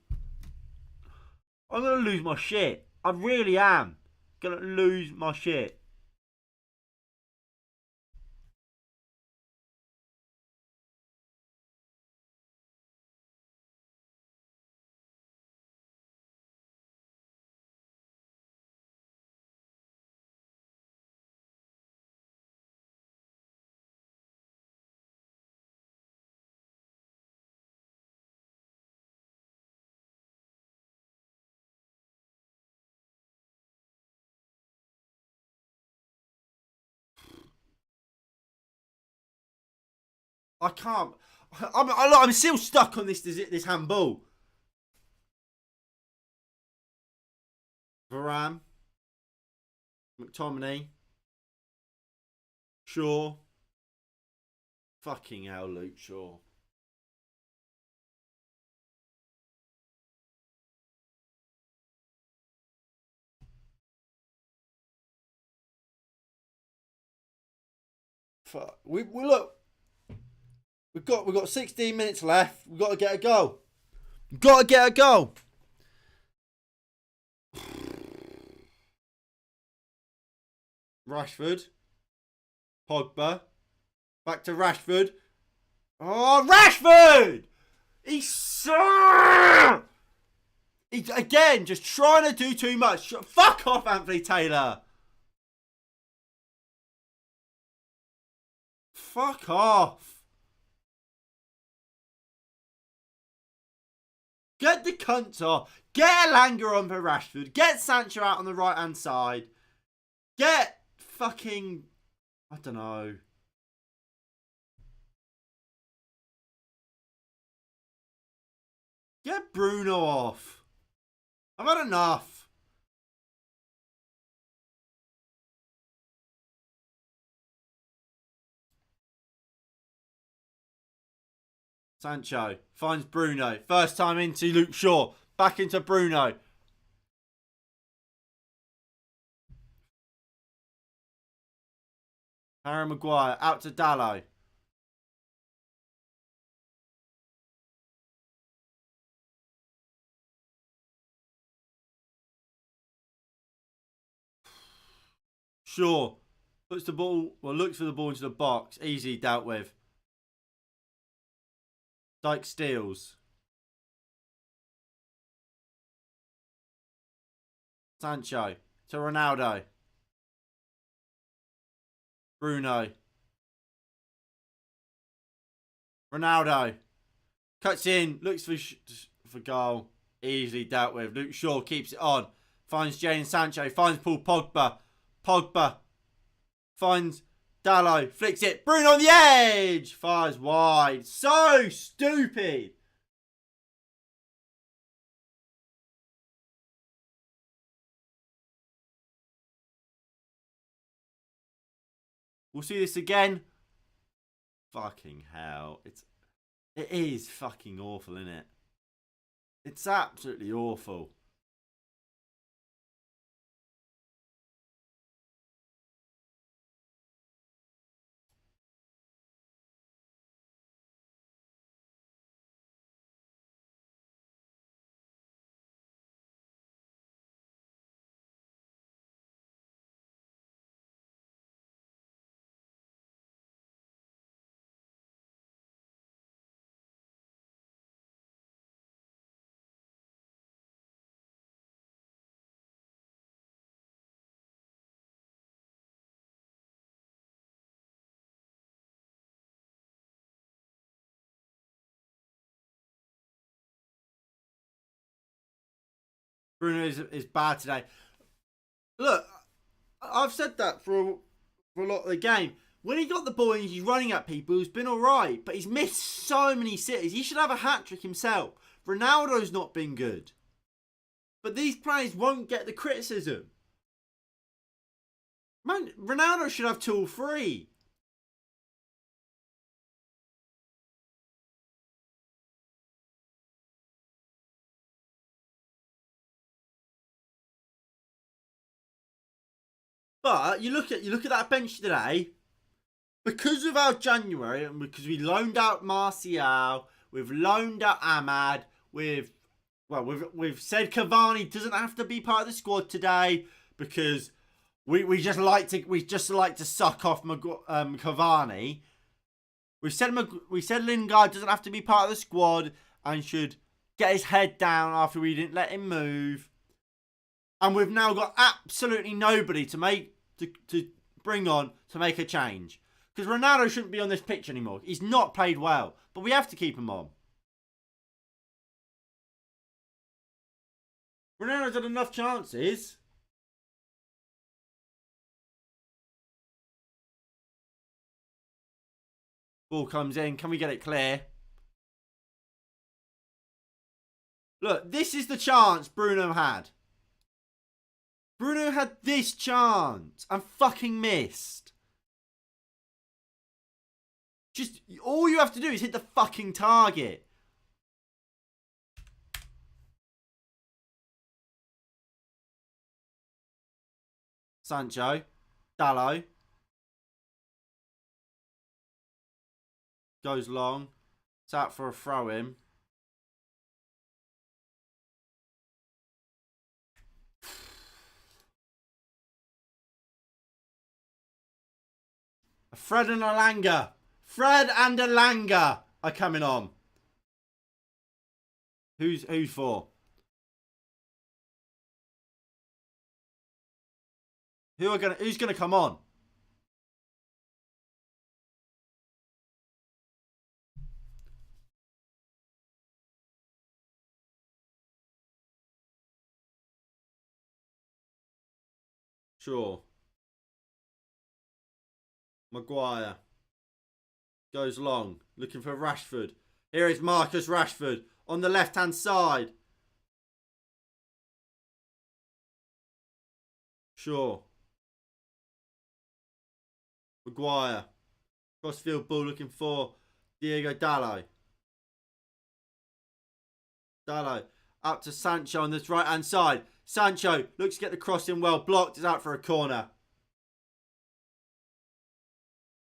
I'm going to lose my shit. I really am. Going to lose my shit. I can't. I'm still stuck on this handball. Varane. McTominay. Shaw. Fucking hell, Luke Shaw. Fuck. We look. We've got 16 minutes left. We've got to get a goal. Got to get a goal. Rashford. Pogba. Back to Rashford. Oh, Rashford! He's so... He's, again, just trying to do too much. Fuck off, Anthony Taylor. Fuck off. Get the cunt off. Get Elanga on for Rashford. Get Sancho out on the right-hand side. Get fucking... I don't know. Get Bruno off. I've had enough. Sancho finds Bruno. First time into Luke Shaw. Back into Bruno. Harry Maguire out to Dallo. Shaw puts the ball, well, looks for the ball into the box. Easy dealt with. Dyke steals. Sancho to Ronaldo. Bruno. Ronaldo. Cuts in. Looks for goal. Easily dealt with. Luke Shaw keeps it on. Finds Jadon Sancho. Finds Paul Pogba. Pogba finds Dalot, flicks it. Bruno on the edge. Fires wide. So stupid. We'll see this again. Fucking hell. It is fucking awful, isn't it? It's absolutely awful. Bruno is bad today. Look, I've said that for a lot of the game. When he got the ball and he's running at people, he's been alright. But he's missed so many sitters. He should have a hat-trick himself. Ronaldo's not been good. But these players won't get the criticism. Man, Ronaldo should have 2 or 3. But you look at that bench today, because of our January and because we loaned out Martial, we've loaned out Ahmad, we've said Cavani doesn't have to be part of the squad today because we just like to suck off Cavani. We said Lingard doesn't have to be part of the squad and should get his head down after we didn't let him move. And we've now got absolutely nobody to bring on to make a change. Because Ronaldo shouldn't be on this pitch anymore. He's not played well. But we have to keep him on. Ronaldo's had enough chances. Ball comes in. Can we get it clear? Look, this is the chance Bruno had. Bruno had this chance and fucking missed. Just, all you have to do is hit the fucking target. Sancho. Dalot. Goes long. It's out for a throw-in. Fred and Elanga. Fred and Elanga are coming on. Who's for? Who's gonna come on? Sure. Maguire. Goes long. Looking for Rashford. Here is Marcus Rashford. On the left-hand side. Sure. Maguire. Crossfield ball looking for Diego Dalot. Dalot. Up to Sancho on this right-hand side. Sancho looks to get the cross in well. Blocked. Is out for a corner.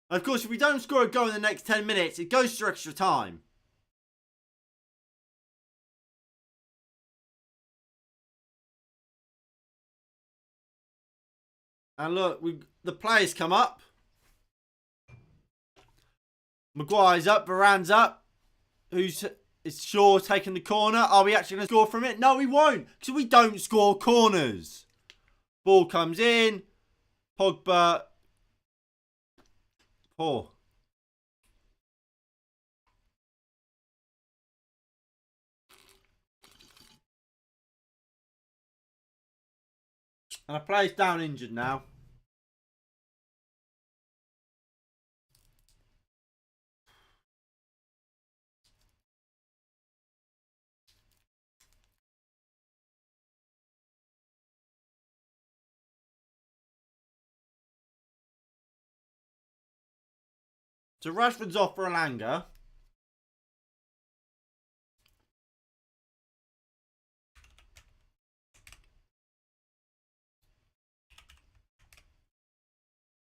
Of course, if we don't score a goal in the next 10 minutes, it goes to extra time. And look, the players come up. Maguire's up, Varane's up. Is Shaw taking the corner? Are we actually going to score from it? No, we won't, because we don't score corners. Ball comes in. Pogba. Poor. And a player's down injured now. So Rashford's off for Elanga.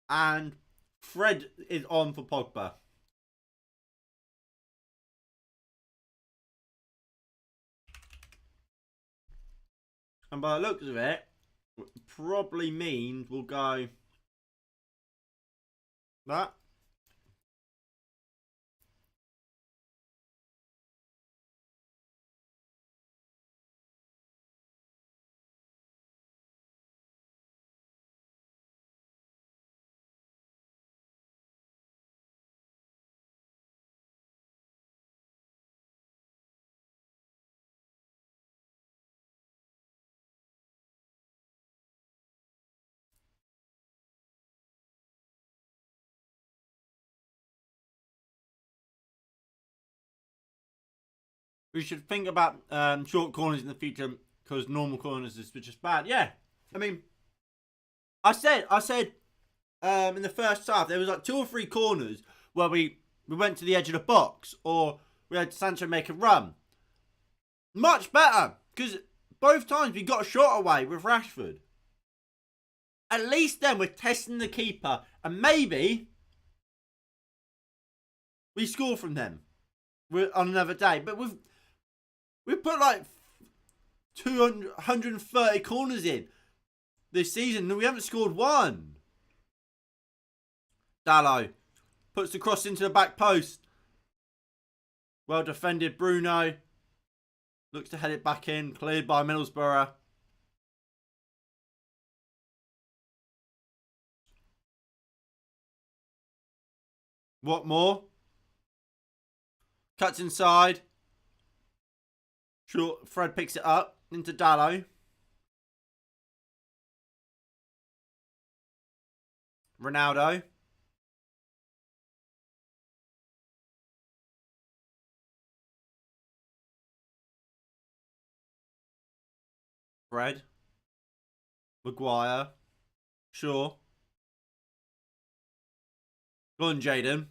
And Fred is on for Pogba. And by the looks of it, probably means we'll go that. We should think about short corners in the future because normal corners is just bad. Yeah, I mean, I said in the first half there was like 2 or 3 corners where we went to the edge of the box or we had Sancho make a run. Much better because both times we got a shot away with Rashford. At least then we're testing the keeper and maybe we score from them on another day. But we've put like 130 corners in this season and we haven't scored one. Dalot puts the cross into the back post. Well defended, Bruno. Looks to head it back in. Cleared by Middlesbrough. What more? Cuts inside. Short. Fred picks it up into Dalot. Ronaldo. Fred. Maguire. Shaw. Go on, Jaden.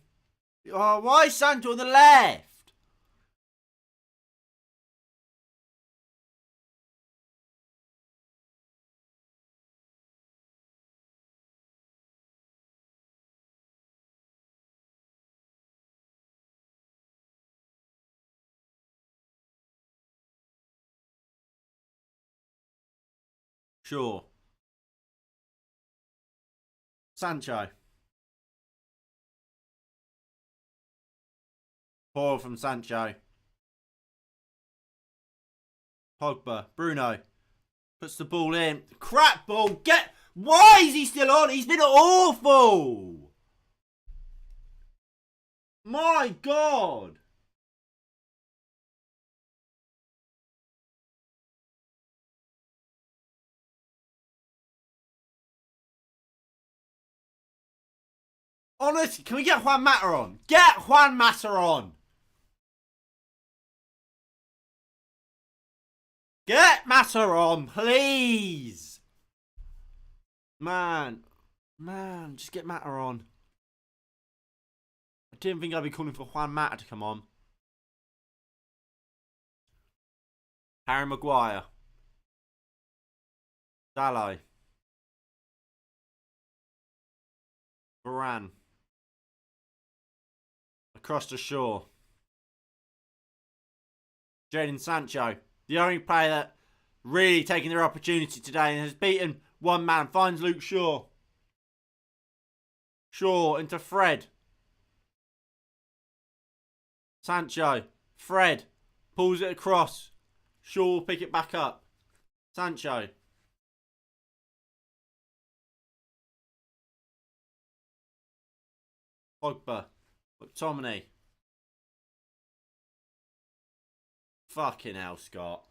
Oh, why is Sancho on the left? Sure. Sancho. Poor from Sancho. Pogba. Bruno. Puts the ball in. Crap ball. Why is he still on? He's been awful. My God. Honestly, can we get Juan Mata on? Get Juan Mata on. Get Mata on, please. Man, just get Mata on. I didn't think I'd be calling for Juan Mata to come on. Harry Maguire. Dalot. Varane. Across the shore. Jadon Sancho. The only player that really taking their opportunity today and has beaten one man. Finds Luke Shaw. Shaw into Fred. Sancho. Fred. Pulls it across. Shaw will pick it back up. Sancho. Pogba. McTominay. Fucking hell, Scott.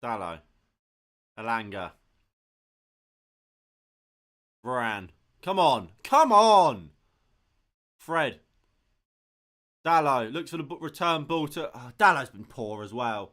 Dallo. Elanga. Varane. Come on. Come on. Fred. Dallo. Looks for the return ball to... Oh, Dallo's been poor as well.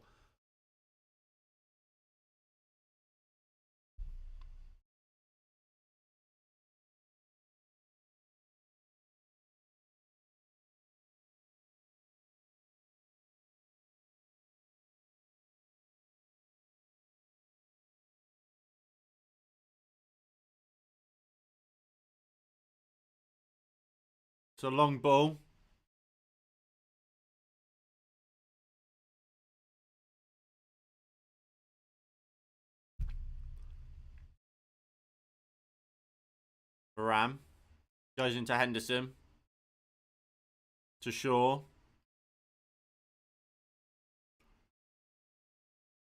It's a long ball. Varane. Goes into Henderson. To Shaw.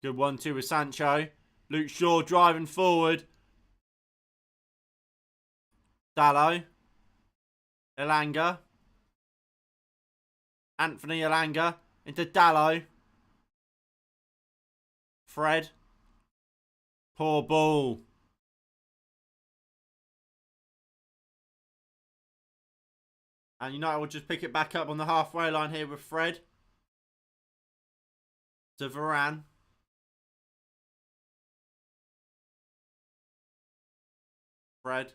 Good 1-2 with Sancho. Luke Shaw driving forward. Dallo. Elanga. Anthony Elanga. Into Dallo. Fred. Poor ball. And United will just pick it back up on the halfway line here with Fred. To Varane. Fred.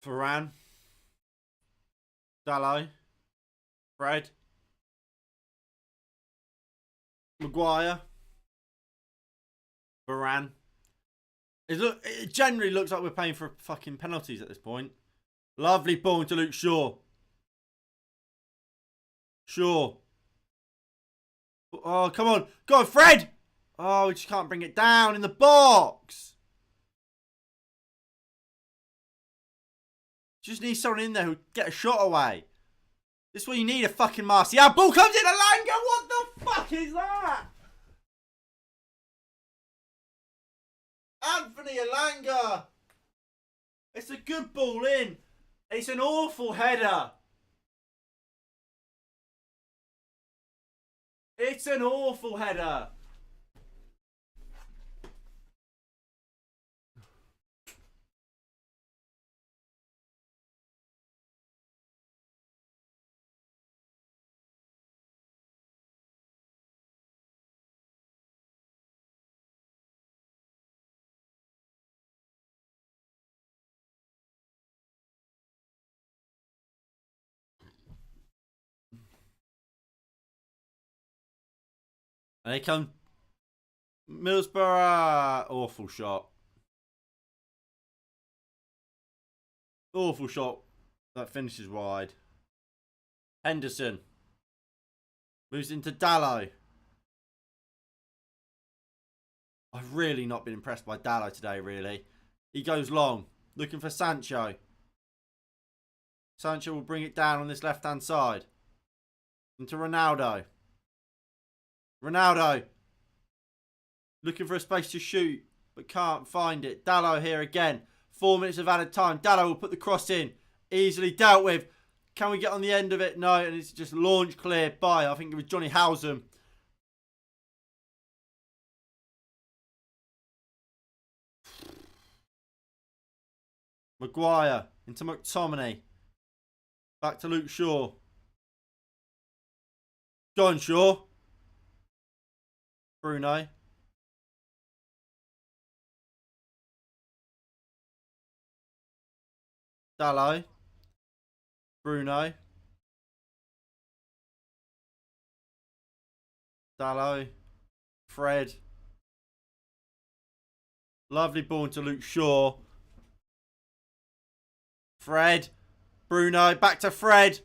Varane. Dallo. Fred. Maguire. Varane. It generally looks like we're paying for fucking penalties at this point. Lovely ball into Luke Shaw. Shaw. Oh, come on. Go on, Fred. Oh, we just can't bring it down in the box. Just need someone in there who'll get a shot away. This is what you need, a fucking Martial. Ball comes in, Elanga. What the fuck is that? Anthony Elanga. It's a good ball in. It's an awful header. It's an awful header. And they come. Middlesbrough. Awful shot. Awful shot. That finishes wide. Henderson. Moves into Dallo. I've really not been impressed by Dallo today, really. He goes long. Looking for Sancho. Sancho will bring it down on this left-hand side. Into Ronaldo. Ronaldo. Looking for a space to shoot, but can't find it. Dallo here again. 4 minutes of added time. Dallo will put the cross in. Easily dealt with. Can we get on the end of it? No, and it's just launched clear by, I think it was Johnny Howsam. Maguire into McTominay. Back to Luke Shaw. Go on, Shaw. Bruno. Dallo. Bruno. Dallo. Fred. Lovely ball into Luke Shaw. Fred. Bruno. Back to Fred.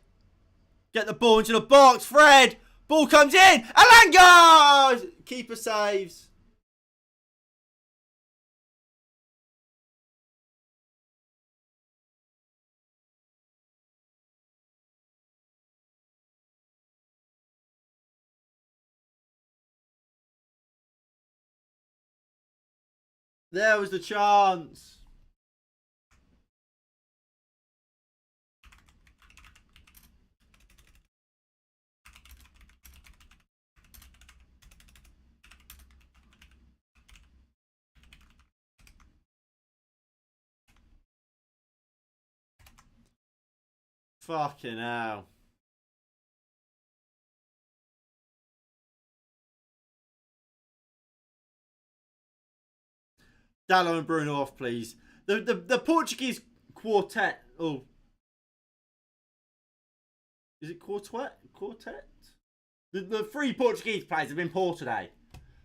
Get the ball into the box. Fred. Ball comes in. Elanga! Keeper saves. There was the chance. Fucking hell. Dallo and Bruno off, please. The Portuguese quartet. Oh. Is it quartet? Quartet? The three Portuguese players have been poor today.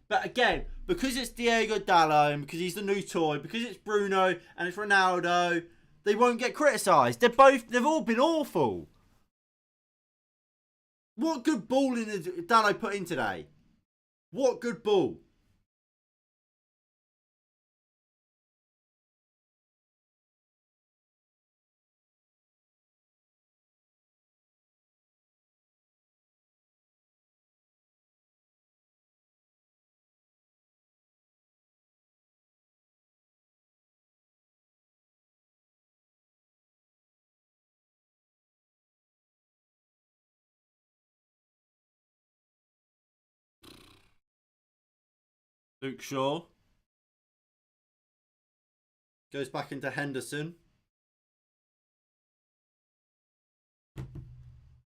But again, because it's Diego Dallo and because he's the new toy, because it's Bruno and it's Ronaldo, they won't get criticised. They've all been awful. What good ball did Dallo put in today? What good ball? Luke Shaw goes back into Henderson.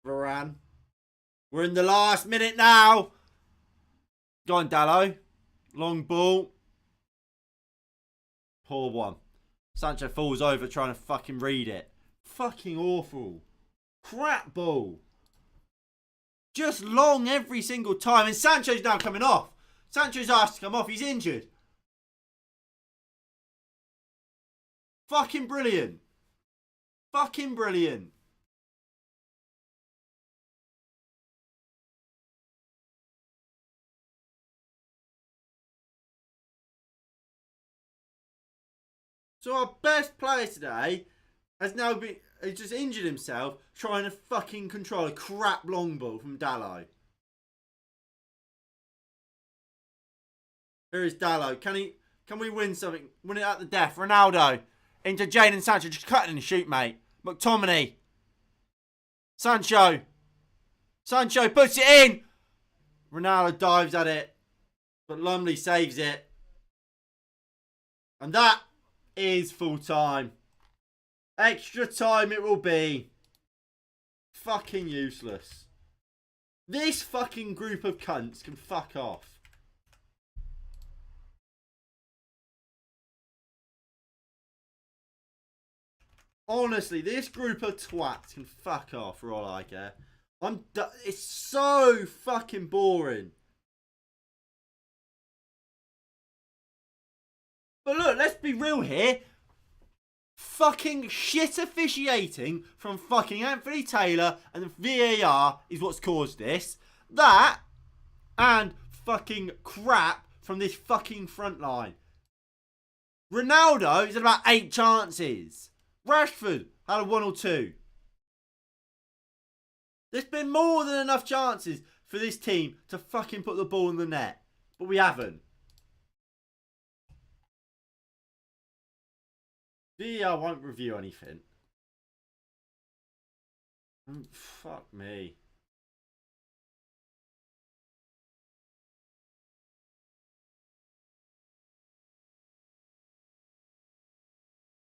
Varane. We're in the last minute now. Go on, Dallo. Long ball. Poor one. Sancho falls over trying to fucking read it. Fucking awful. Crap ball. Just long every single time. And Sancho's now coming off. Sancho's asked to come off. He's injured. Fucking brilliant. Fucking brilliant. So our best player today has just injured himself trying to fucking control a crap long ball from Dallo. Here is Dallo. Can we win something? Win it at the death. Ronaldo into Jadon Sancho. Just cut it and shoot, mate. McTominay. Sancho. Sancho puts it in. Ronaldo dives at it. But Lumley saves it. And that is full time. Extra time it will be. Fucking useless. This fucking group of cunts can fuck off. Honestly, this group of twats can fuck off for all I care. It's so fucking boring. But look, let's be real here. Fucking shit officiating from fucking Anthony Taylor and the VAR is what's caused this. That and fucking crap from this fucking front line. Ronaldo is at about 8 chances. Rashford had a 1 or 2. There's been more than enough chances for this team to fucking put the ball in the net. But we haven't. VAR won't review anything. Fuck me.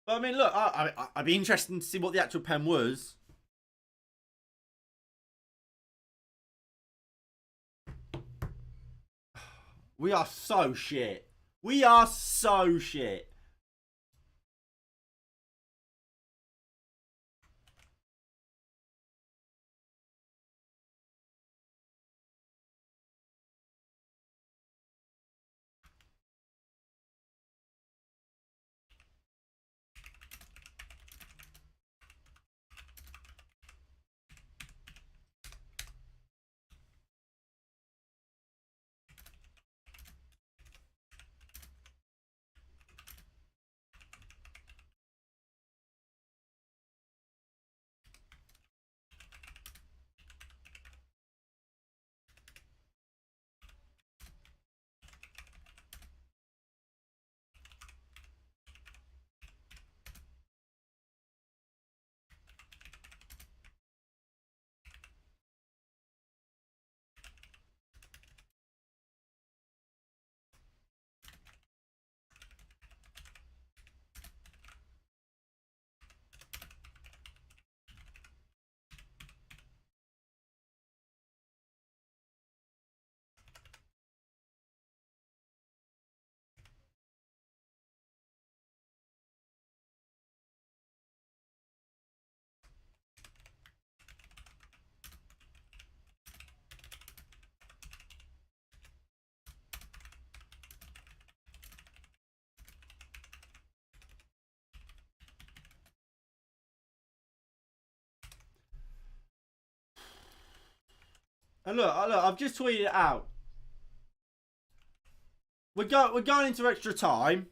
But I mean, look, I'd be interested to see what the actual pen was. We are so shit. We are so shit. And look, I've just tweeted it out. We're going into extra time.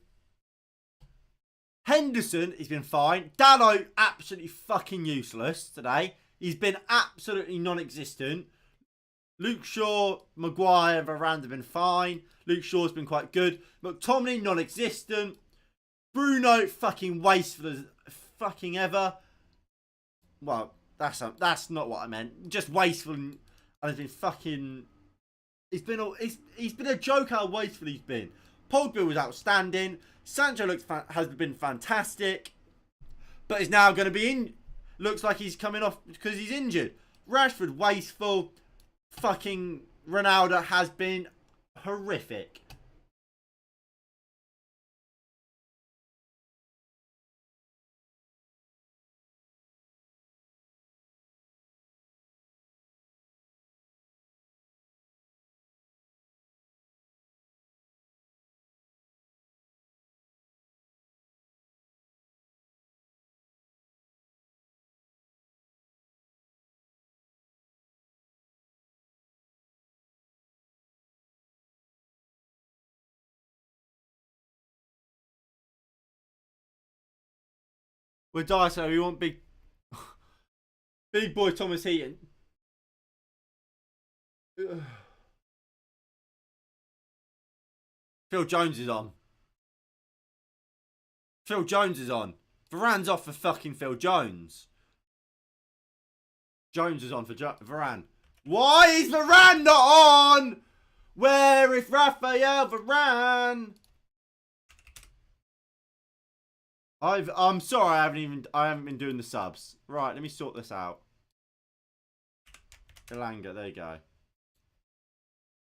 Henderson, he's been fine. Dallo, absolutely fucking useless today. He's been absolutely non-existent. Luke Shaw, Maguire, Varane have been fine. Luke Shaw's been quite good. McTominay, non-existent. Bruno, fucking wasteful as fucking ever. Well, that's not what I meant. Just wasteful and has been fucking... He's been a joke how wasteful he's been. Pogba was outstanding. Sancho has been fantastic. But is now going to be in... Looks like he's coming off because he's injured. Rashford, wasteful. Fucking Ronaldo has been horrific. We're Daiso. We want big boy Thomas Heaton. Phil Jones is on. Phil Jones is on. Varane's off for fucking Phil Jones. Jones is on for Varane. Why is Varane not on? Where is Raphael Varane? I'm sorry, I haven't been doing the subs. Right, let me sort this out. Elanga, there you go.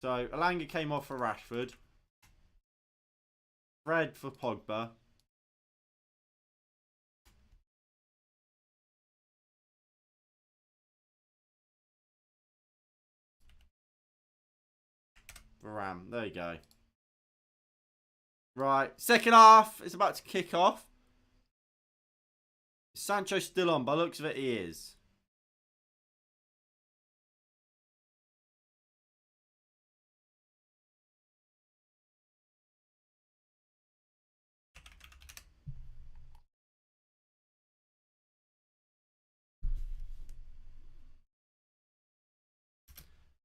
So Elanga came off for Rashford. Fred for Pogba. Varane, there you go. Right, second half is about to kick off. Sancho's still on, by the looks of it, he is.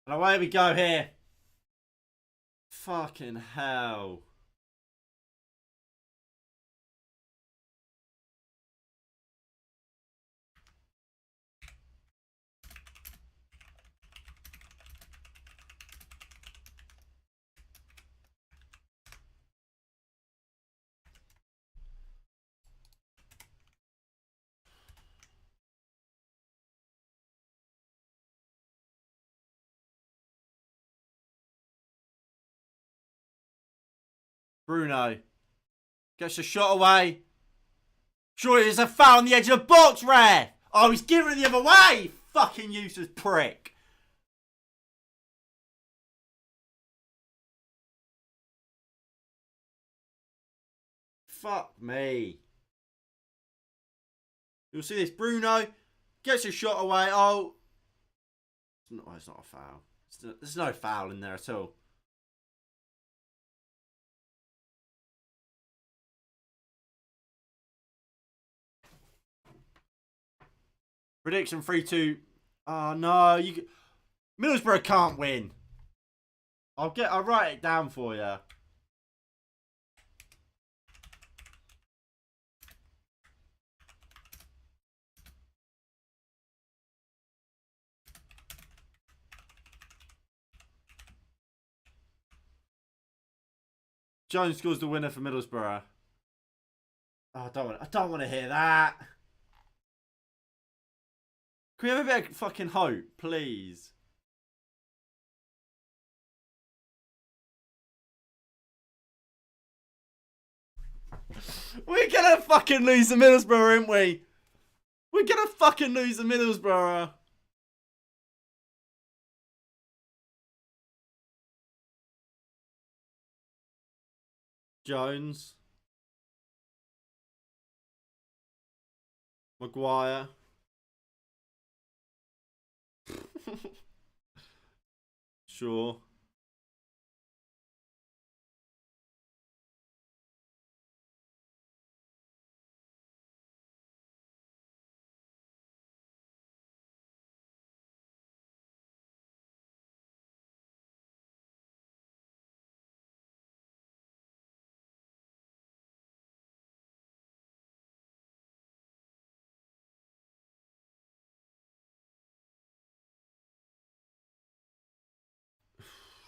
And away we go here. Fucking hell. Bruno gets a shot away. Surely there's a foul on the edge of the box, ref. Oh, he's giving it the other way. Fucking useless prick. Fuck me. You'll see this. Bruno gets a shot away. Oh, it's not a foul. There's no foul in there at all. Prediction 3-2. Oh no, Middlesbrough can't win. I'll write it down for you. Jones scores the winner for Middlesbrough. Oh, I don't want to hear that. Can we have a bit of fucking hope, please? We're gonna fucking lose the Middlesbrough, aren't we? We're gonna fucking lose the Middlesbrough. Jones. Maguire. Sure.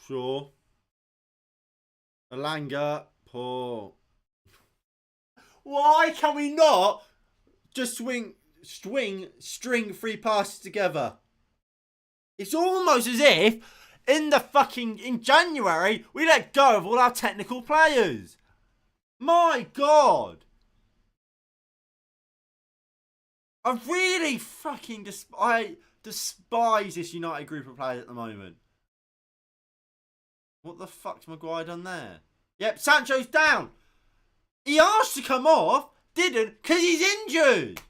Sure. Alanga. Poor. Why can we not just string three passes together? It's almost as if in January we let go of all our technical players. My God. I really fucking despise this United group of players at the moment. What the fuck's Maguire done there? Yep, Sancho's down. He asked to come off, didn't, because he's injured.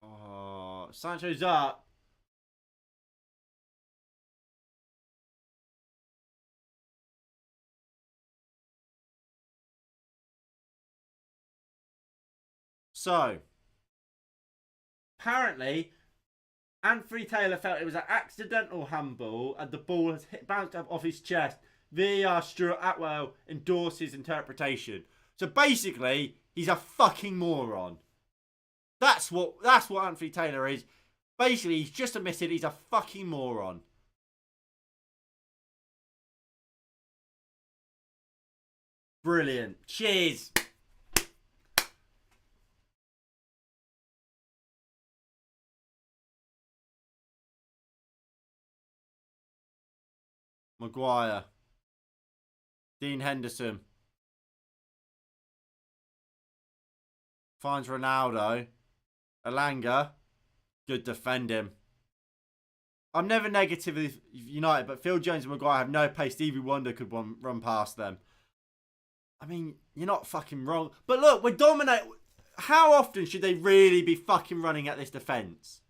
Oh, Sancho's up. So, apparently, Anthony Taylor felt it was an accidental handball and the ball has bounced up off his chest. VAR Stuart Atwell endorses interpretation. So basically, he's a fucking moron. That's what Anthony Taylor is. Basically, he's just admitted he's a fucking moron. Brilliant. Cheers. Maguire. Dean Henderson. Finds Ronaldo. Alanga. Good defend him. I'm never negative with United, but Phil Jones and Maguire have no pace. Stevie Wonder could run past them. I mean, you're not fucking wrong. But look, we're dominating. How often should they really be fucking running at this defence?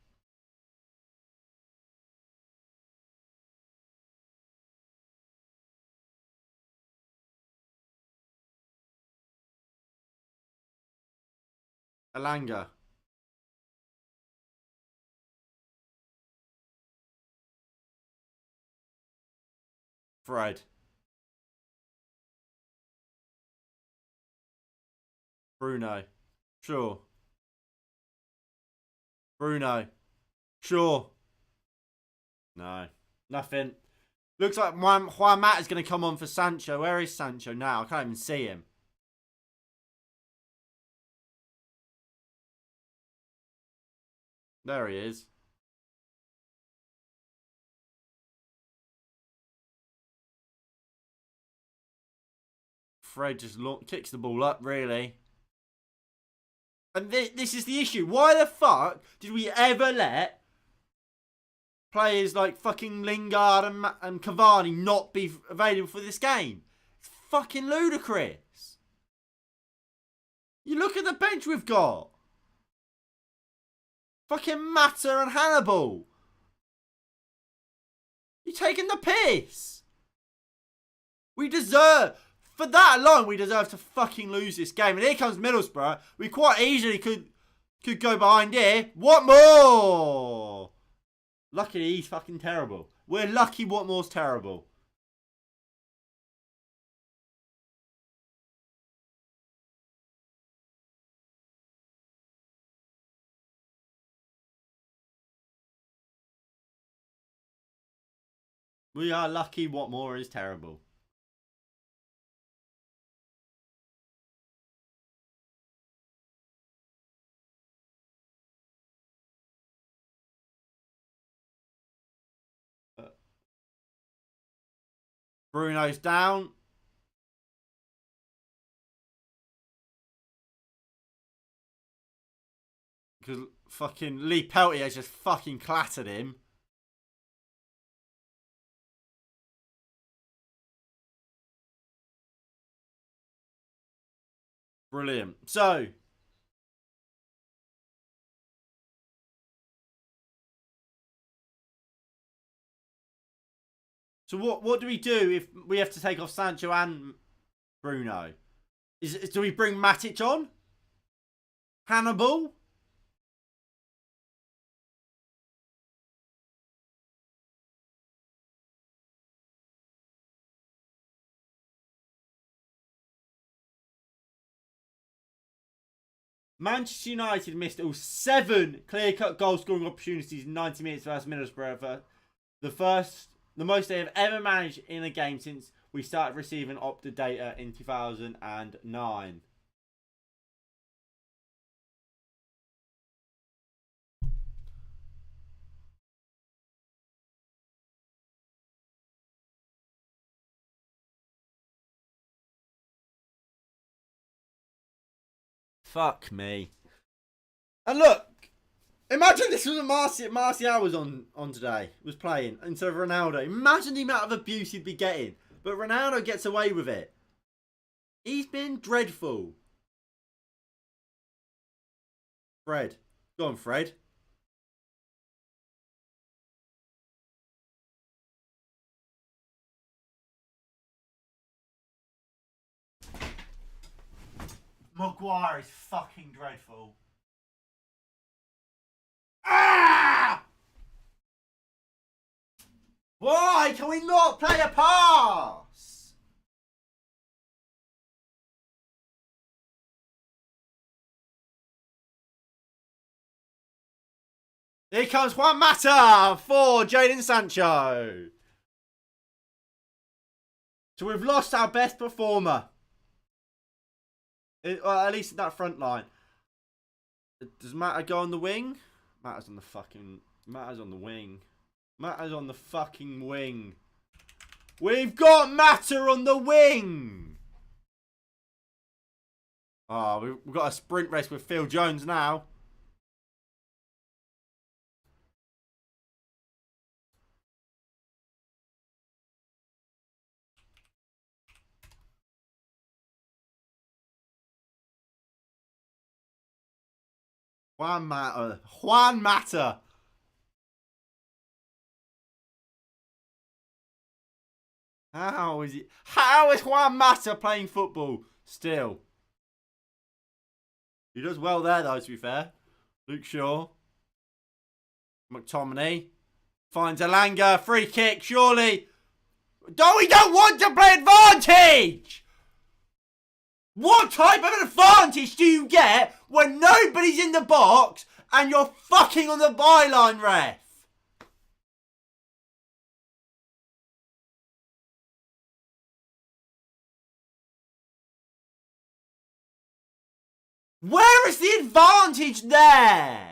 Alanga. Fred. Bruno. Sure. Bruno. Sure. No. Nothing. Looks like Juan Matt is going to come on for Sancho. Where is Sancho now? I can't even see him. There he is. Fred just kicks the ball up, really. And this is the issue. Why the fuck did we ever let players like fucking Lingard and Cavani not be available for this game? It's fucking ludicrous. You look at the bench we've got. Fucking Mata and Hannibal. You're taking the piss. We deserve... For that alone, we deserve to fucking lose this game. And here comes Middlesbrough. We quite easily could go behind here. What more? Luckily, he's fucking terrible. We're lucky Watmore's terrible. We are lucky Watmore is terrible. Bruno's down. Because fucking Lee Peltier just fucking clattered him. Brilliant. So what do we do if we have to take off Sancho and Bruno? Do we bring Matic on? Hannibal? Manchester United missed all 7 clear-cut goal-scoring opportunities in 90 minutes versus Middlesbrough. The most they have ever managed in a game since we started receiving Opta data in 2009. Fuck me. And look, imagine this was a Martial was on today, was playing, instead of Ronaldo. Imagine the amount of abuse he'd be getting. But Ronaldo gets away with it. He's been dreadful. Fred. Go on, Fred. Maguire is fucking dreadful. Ah! Why can we not play a pass? Here comes Juan Mata for Jadon Sancho. So we've lost our best performer. Well, at least in that front line. Does Mata go on the wing? Mata's on the fucking... Mata's on the wing. Mata's on the fucking wing. We've got Mata on the wing! Oh, we've got a sprint race with Phil Jones now. Juan Mata. Juan Mata. How is Juan Mata playing football still? He does well there though, to be fair. Luke Shaw. McTominay. Finds Elanga. Free kick, surely. We don't want to play advantage! What type of advantage do you get when nobody's in the box and you're fucking on the byline, ref? Where is the advantage there?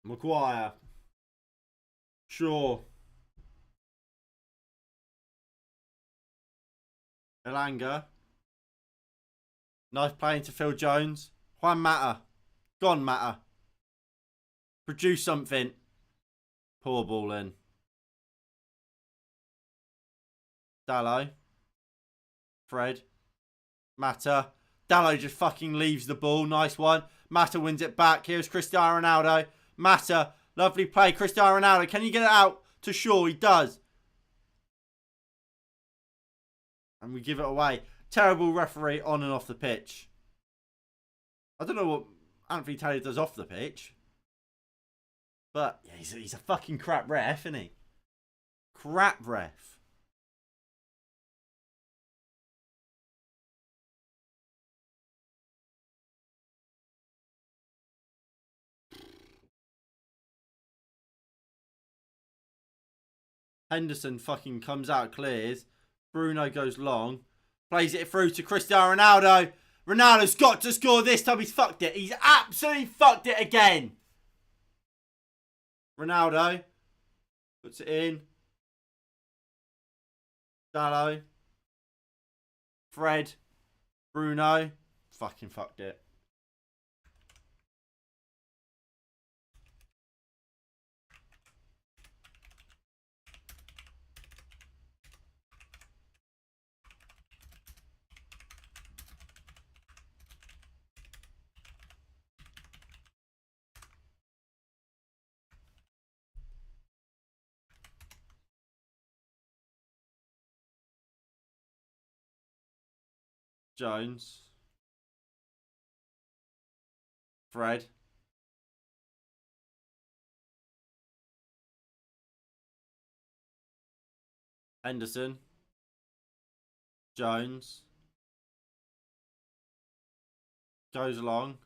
Maguire. Shaw. Elanga. Nice play into Phil Jones. Juan Mata. Gone Mata. Produce something. Poor ball in. Dallo. Fred. Mata. Dallo just fucking leaves the ball. Nice one. Mata wins it back. Here's Cristiano Ronaldo. Mata. Lovely play. Cristiano Ronaldo. Can you get it out to Shaw? He does. And we give it away. Terrible referee on and off the pitch. I don't know what Anthony Taylor does off the pitch. But yeah, he's a fucking crap ref, isn't he? Crap ref. Henderson fucking comes out, clears. Bruno goes long. Plays it through to Cristiano Ronaldo. Ronaldo's got to score this time. He's fucked it. He's absolutely fucked it again. Ronaldo puts it in. Dallo. Fred. Bruno. Fucking fucked it. Jones. Fred. Henderson. Jones. Goes along.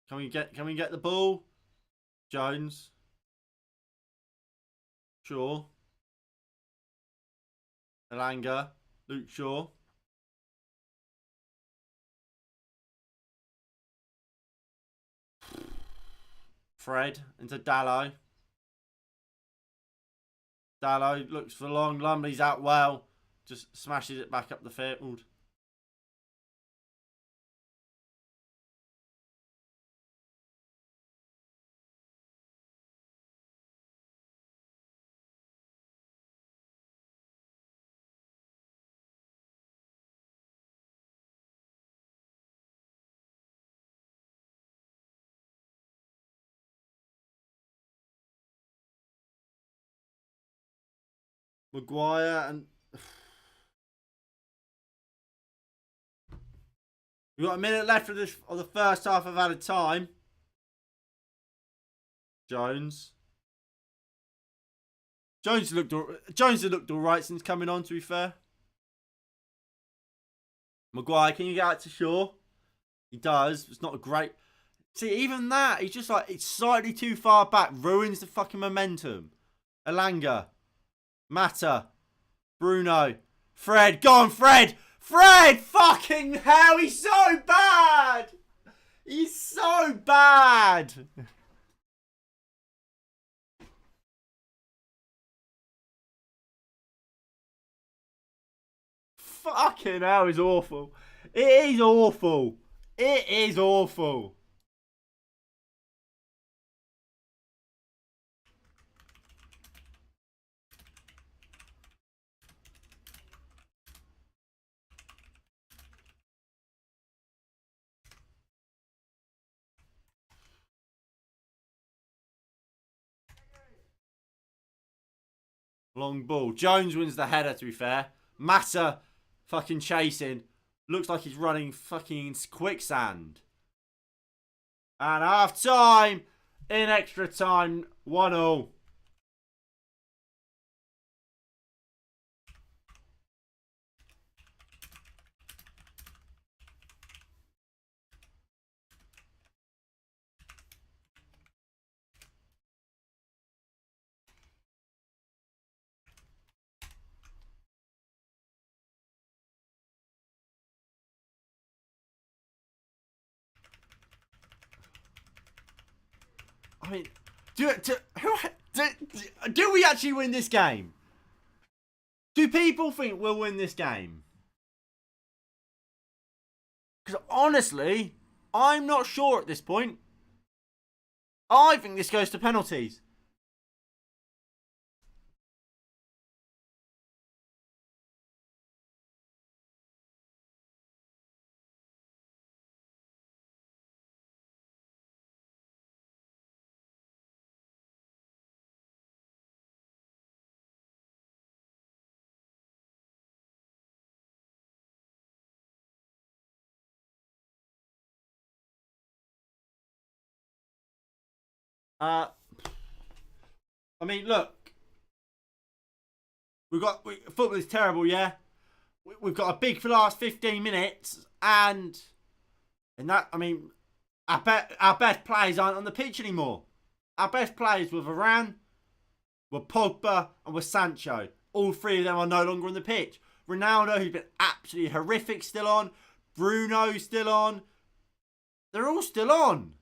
Can we get the ball? Jones. Shaw. Elanga. Luke Shaw. Fred into Dallo. Dallo looks for long. Lumley's out well. Just smashes it back up the field. Maguire and we've got a minute left of the first half of added time. Jones has looked all right since coming on, to be fair. Maguire, can you get out to Shaw? He does. It's not a great. See, even that, he's just like, it's slightly too far back. Ruins the fucking momentum. Elanga. Mata. Bruno. Fred. Go on, Fred. Fred! Fucking hell, he's so bad! He's so bad! Fucking hell, it's awful. It is awful. It is awful. Long ball. Jones wins the header, to be fair. Mata fucking chasing. Looks like he's running fucking quicksand. And half time. In extra time. 1-0. I mean, do we actually win this game? Do people think we'll win this game? Because honestly, I'm not sure at this point. I think this goes to penalties. I mean, look, football is terrible, yeah. We've got a big for the last 15 minutes, and that, I mean, our best players aren't on the pitch anymore. Our best players were Varane, were Pogba, and were Sancho. All three of them are no longer on the pitch. Ronaldo, who's been absolutely horrific, still on. Bruno, still on. They're all still on.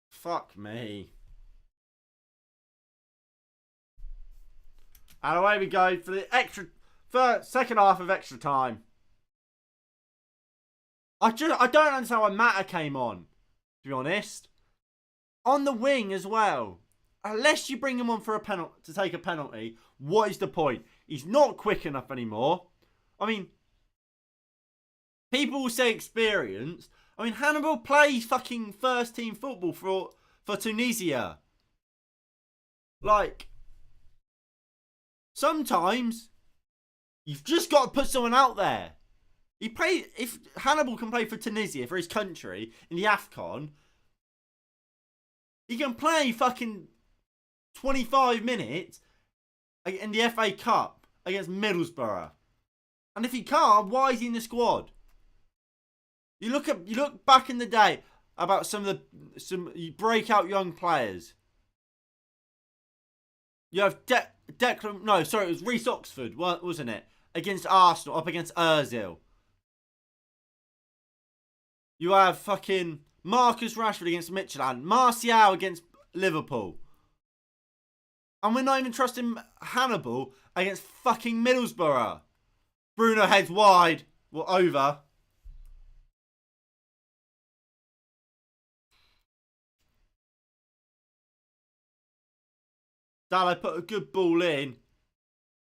Fuck me. And away we go for the second half of extra time. I don't understand why Mata came on, to be honest. On the wing as well. Unless you bring him on for a penalty to take a penalty, what is the point? He's not quick enough anymore. I mean, people will say experience. I mean, Hannibal plays fucking first team football for Tunisia. Like, sometimes you've just got to put someone out there. If Hannibal can play for Tunisia, for his country, in the AFCON, he can play fucking 25 minutes in the FA Cup against Middlesbrough. And if he can't, why is he in the squad? You look back in the day about some breakout young players. You have Declan. No, sorry, it was Reece Oxford, wasn't it? Against Arsenal, up against Ozil. You have fucking Marcus Rashford against Midtjylland. Martial against Liverpool. And we're not even trusting Hannibal against fucking Middlesbrough. Bruno heads wide. Well, over. Dallo put a good ball in.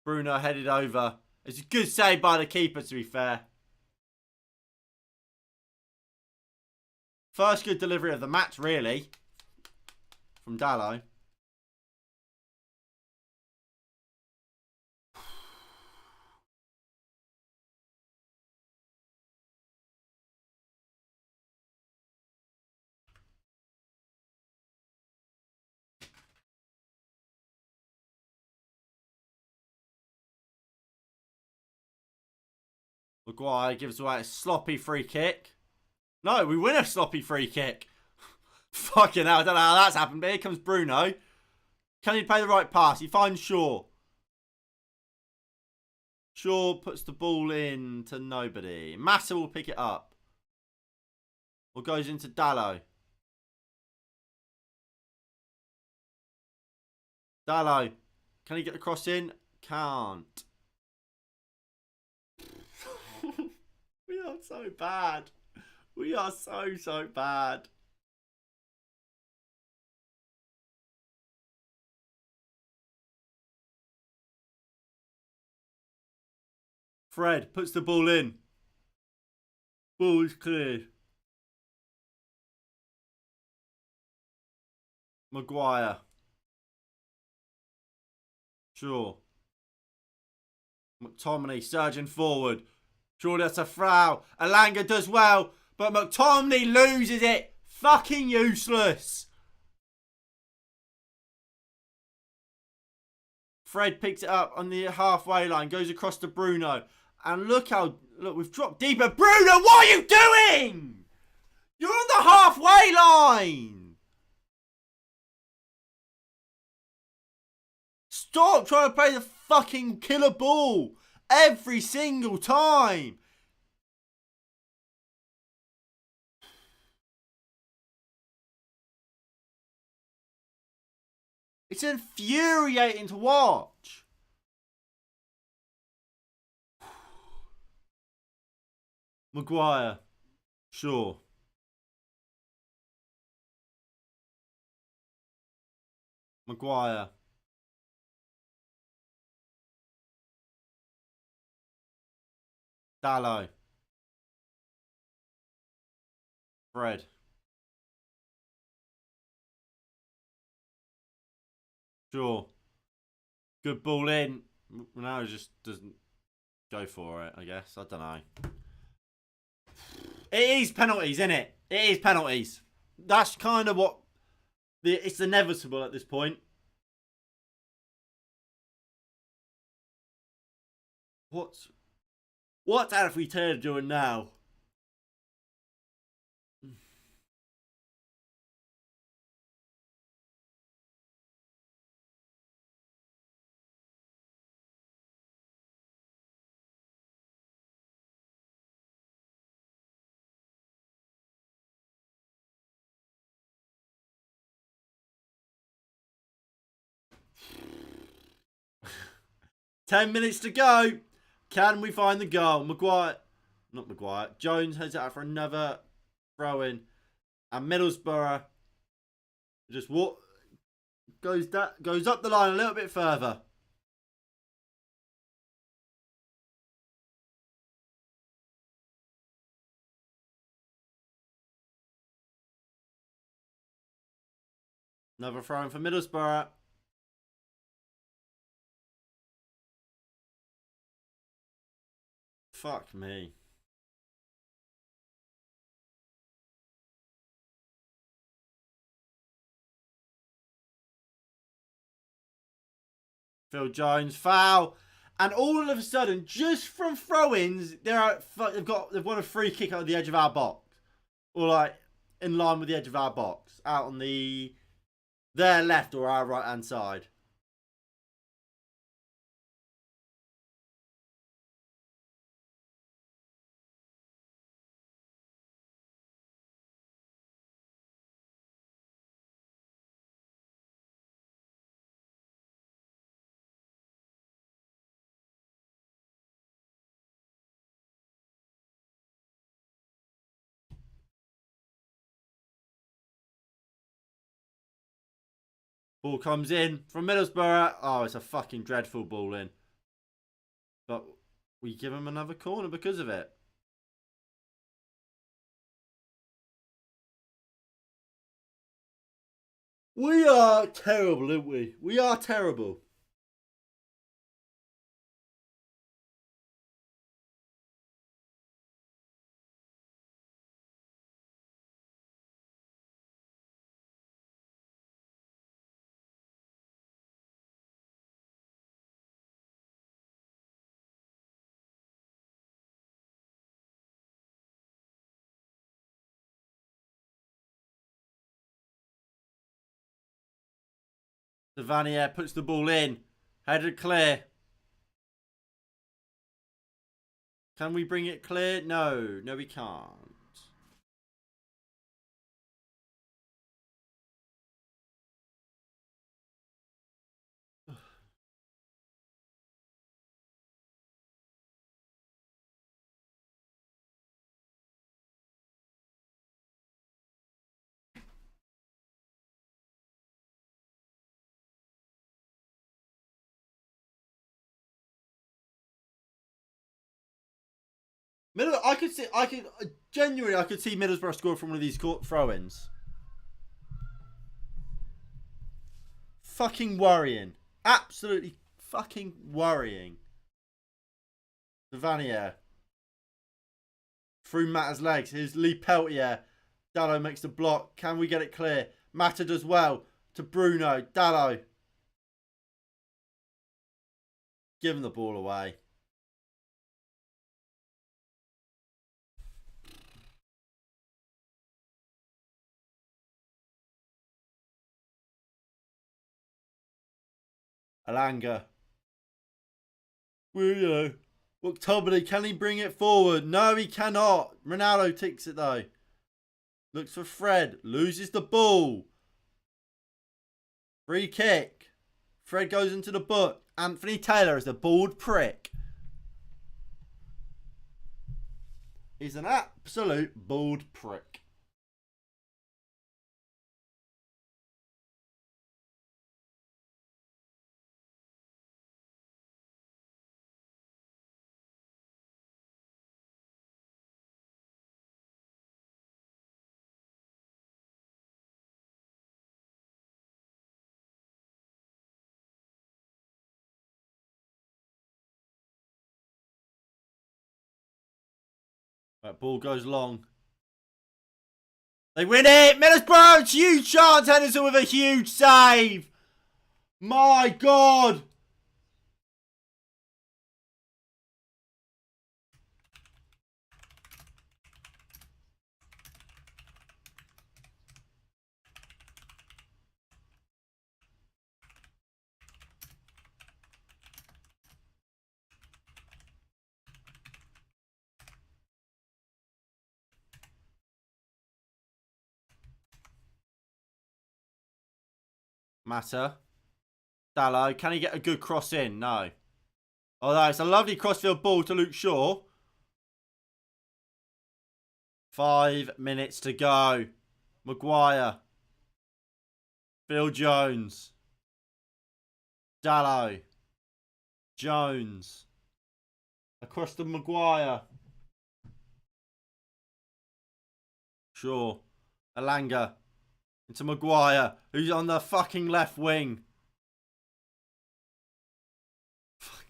Bruno headed over. It's a good save by the keeper, to be fair. First good delivery of the match, really. From Dallo. Maguire gives away a sloppy free kick. No, we win a sloppy free kick. Fucking hell, I don't know how that's happened, but here comes Bruno. Can he play the right pass? He finds Shaw. Shaw puts the ball in to nobody. Massa will pick it up. Or goes into Dallo. Dallo. Can he get the cross in? Can't. We are so bad. We are so bad. Fred puts the ball in. Ball is cleared. Maguire. Sure. McTominay surging forward. Surely that's a foul. Alanga does well, but McTominay loses it. Fucking useless. Fred picks it up on the halfway line, goes across to Bruno. And look, we've dropped deeper. Bruno, what are you doing? You're on the halfway line. Stop trying to play the fucking killer ball every single time. It's infuriating to watch. Maguire. Sure. Maguire. Dallo. Fred. Sure. Good ball in. Ronaldo just doesn't go for it, I guess. I don't know. It is penalties, isn't it? It is penalties. That's kind of what... It's inevitable at this point. What's Alfie Taylor doing now? Ten minutes to go. Can we find the goal? Not Maguire. Jones heads out for another throw in. And Middlesbrough just goes up the line a little bit further. Another throw in for Middlesbrough. Fuck me. Phil Jones foul, and all of a sudden, just from throw-ins, they've won a free kick out of the edge of our box, or like in line with the edge of our box, out on their left or our right hand side. Ball comes in from Middlesbrough. Oh, it's a fucking dreadful ball in. But we give them another corner because of it. We are terrible, aren't we? We are terrible. Savanier puts the ball in. Headed clear. Can we bring it clear? No. No, we can't. I could see Middlesbrough score from one of these throw-ins. Fucking worrying. Absolutely fucking worrying. Savanier. Through Mata's legs. Here's Lee Peltier. Dallo makes the block. Can we get it clear? Mata does well. To Bruno. Dallo. Give him the ball away. Alanga. McTominay, can he bring it forward? No, he cannot. Ronaldo takes it though. Looks for Fred. Loses the ball. Free kick. Fred goes into the book. Anthony Taylor is the bald prick. is an absolute bald prick. Right, ball goes long. They win it! Middlesbrough! Huge chance! Henderson with a huge save! My God! Mata. Dallo. Can he get a good cross in? No. Although it's a lovely crossfield ball to Luke Shaw. 5 minutes to go. Maguire. Phil Jones. Dallo. Jones. Across to Maguire. Shaw. Alanga. Into Maguire, who's on the fucking left wing. Fuck.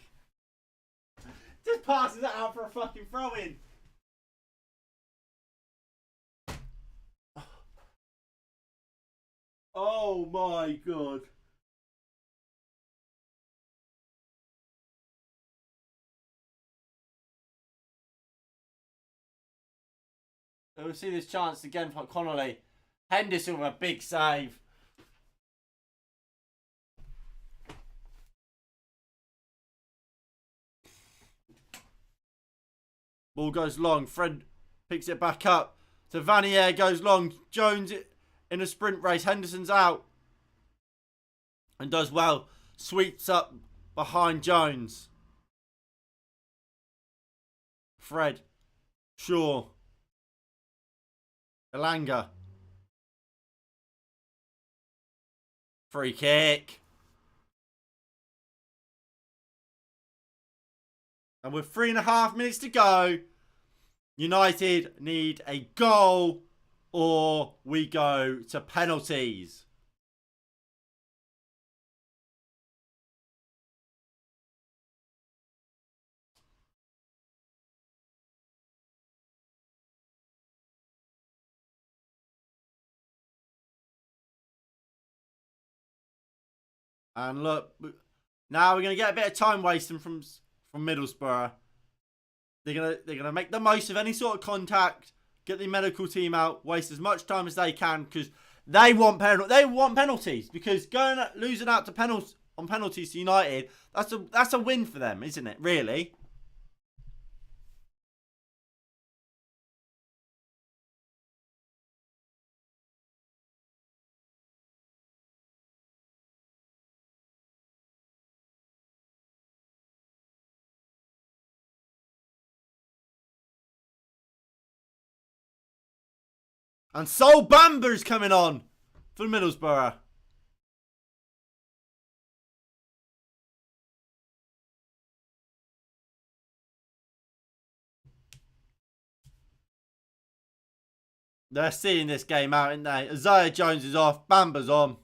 Just passes it out for a fucking throw-in. Oh my God. We'll see this chance again from Connolly. Henderson with a big save. Ball goes long. Fred picks it back up. To Vanier goes long. Jones in a sprint race. Henderson's out. And does well. Sweeps up behind Jones. Fred. Shaw. Alanga. Free kick. And with 3.5 minutes to go, United need a goal or we go to penalties. And look, now we're gonna get a bit of time wasting from Middlesbrough. They're gonna make the most of any sort of contact, get the medical team out, waste as much time as they can because they want penalties. Because losing out to penalties to United, that's a win for them, isn't it? Really. And Sol Bamber's coming on for Middlesbrough. They're seeing this game out, aren't they? Isaiah Jones is off. Bamber's on.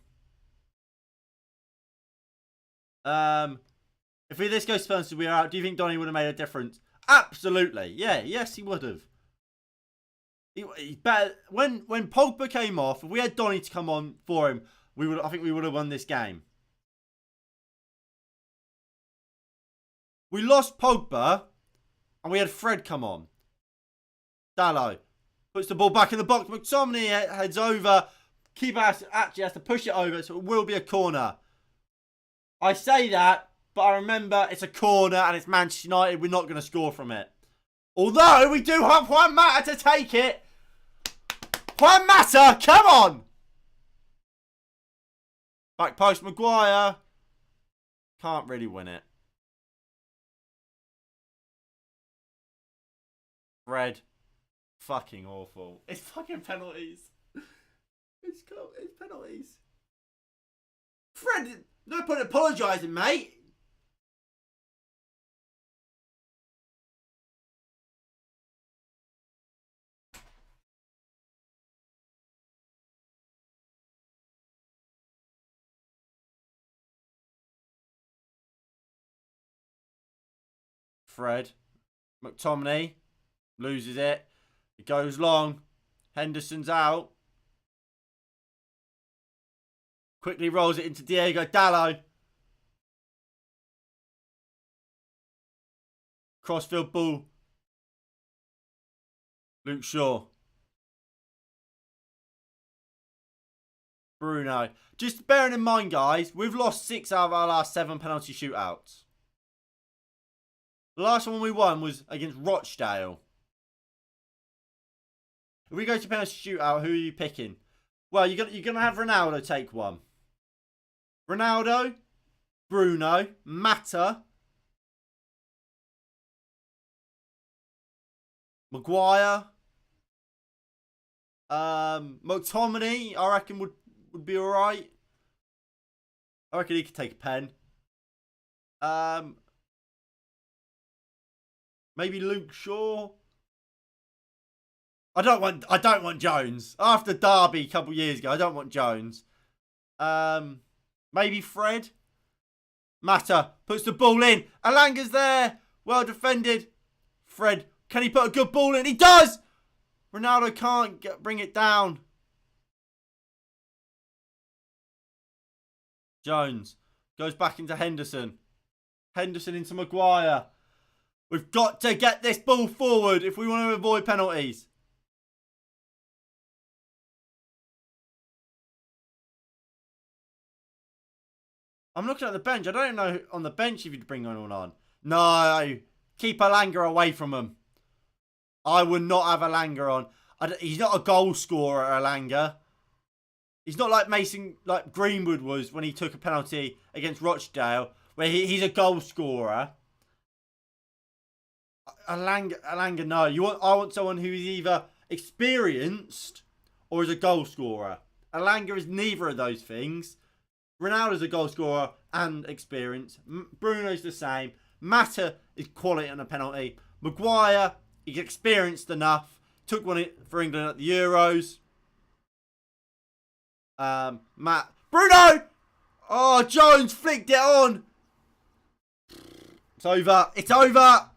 If this goes Spencer, we're out. Do you think Donny would have made a difference? Absolutely. Yeah. Yes, he would have. He better when Pogba came off. If we had Donny to come on for him, I think we would have won this game. We lost Pogba, and we had Fred come on. Dallo puts the ball back in the box. McTominay heads over. Keeper actually has to push it over, so it will be a corner. I say that, but I remember it's a corner and it's Manchester United. We're not going to score from it. Although we do have Juan Mata to take it. Juan Mata, come on! Back post, Maguire. Can't really win it. Fred. fucking awful. It's fucking penalties. It's penalties. Fred, no point apologising, mate. Fred. McTominay loses it. It goes long. Henderson's out. Quickly rolls it into Diego Dalot. Crossfield ball. Luke Shaw. Bruno. Just bearing in mind, guys, we've lost 6 out of our last 7 penalty shootouts. The last one we won was against Rochdale. If we go to penalty shootout, who are you picking? Well, you're gonna have Ronaldo take one. Ronaldo, Bruno, Mata, Maguire, McTominay, I reckon would be alright. I reckon he could take a pen. Maybe Luke Shaw. I don't want Jones. After Derby a couple of years ago, I don't want Jones. Maybe Fred. Mata puts the ball in. Alanga's there. Well defended. Fred, can he put a good ball in? He does! Ronaldo can't bring it down. Jones goes back into Henderson. Henderson into Maguire. We've got to get this ball forward if we want to avoid penalties. I'm looking at the bench. I don't know on the bench if you'd bring anyone on. No. Keep Alanga away from him. I would not have Alanga on. He's not a goal scorer, Alanga. He's not like like Greenwood was when he took a penalty against Rochdale, where he's a goal scorer. Alanga, no. I want someone who is either experienced or is a goal scorer. Alanga is neither of those things. Ronaldo's a goal scorer and experience. Bruno's the same. Mata is quality on a penalty. Maguire, he's experienced enough. Took one for England at the Euros. Bruno! Oh, Jones flicked it on. It's over. It's over.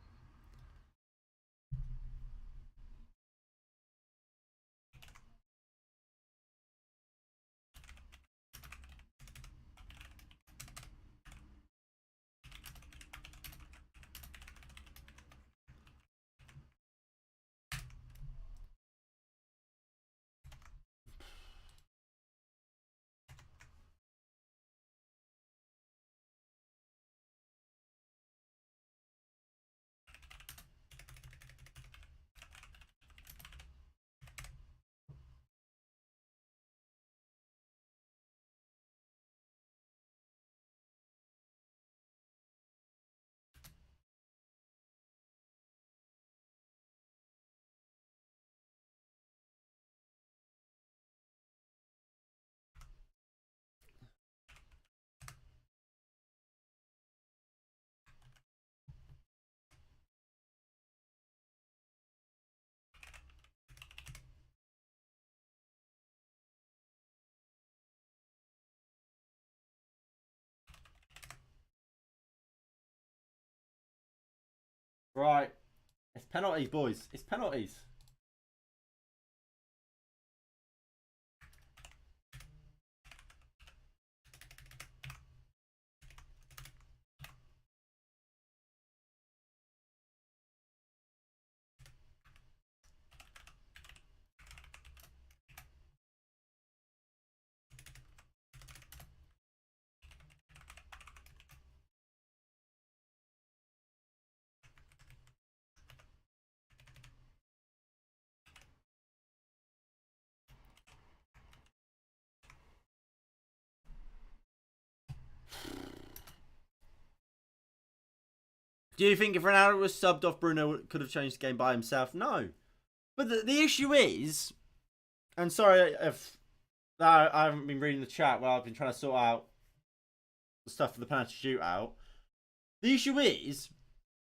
Right. It's penalties, boys. It's penalties. Do you think if Ronaldo was subbed off, Bruno could have changed the game by himself? No. But the issue is, and sorry if I haven't been reading the chat while I've been trying to sort out the stuff for the penalty shootout. The issue is,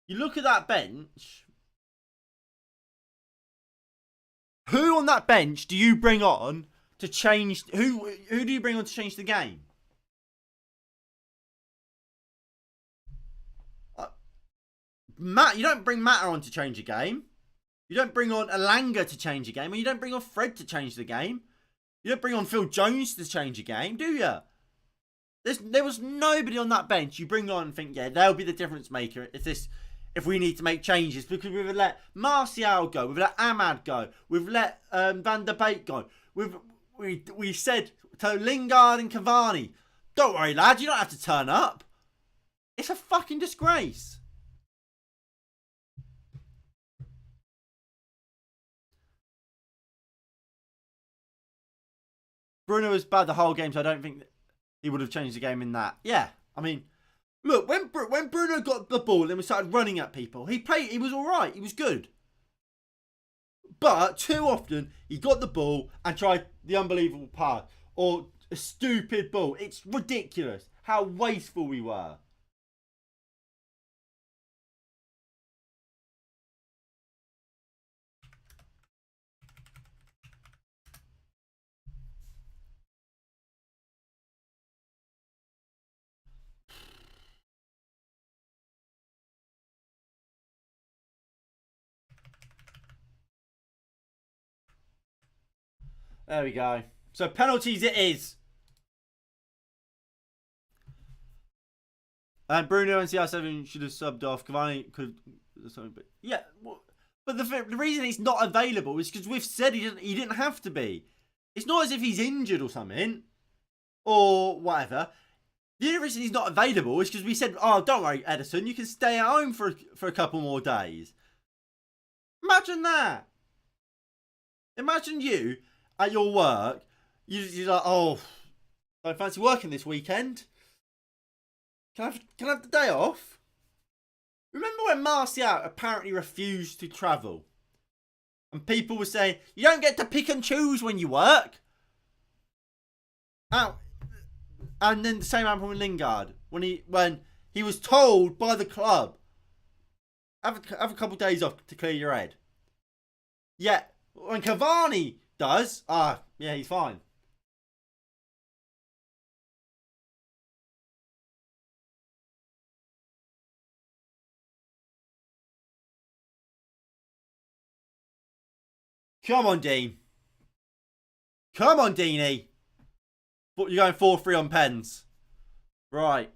you look at that bench. Who on that bench do you bring on to change? Who do you bring on to change the game? Matt, you don't bring Matter on to change a game. You don't bring on Alanga to change a game, and you don't bring on Fred to change the game. You don't bring on Phil Jones to change a game, do you? There was nobody on that bench you bring on and think, yeah, they'll be the difference maker if we need to make changes, because we've let Martial go, we've let Ahmad go, we've let Van der Beek go, we said to Lingard and Cavani, don't worry, lad, you don't have to turn up. It's a fucking disgrace. Bruno was bad the whole game, so I don't think he would have changed the game in that. Yeah, I mean, look, when Bruno got the ball and we started running at people, he was all right. He was good. But too often, he got the ball and tried the unbelievable pass or a stupid ball. It's ridiculous how wasteful we were. There we go. So penalties it is. And Bruno and CR7 should have subbed off. Cavani could have something, but yeah. But the reason he's not available is because we've said he didn't have to be. It's not as if he's injured or something or whatever. The only reason he's not available is because we said, oh, don't worry, Edison, you can stay at home for a couple more days. Imagine that. Imagine you at your work, you're like, oh, I fancy working this weekend. Can I have the day off? Remember when Martial apparently refused to travel? And people were saying, you don't get to pick and choose when you work. Oh, and then the same happened with Lingard. When he was told by the club, have a couple of days off to clear your head. Yeah, when Cavani does, yeah, he's fine. Come on, Dean. Come on, Deanie. But you're going 4-3 on pens. Right.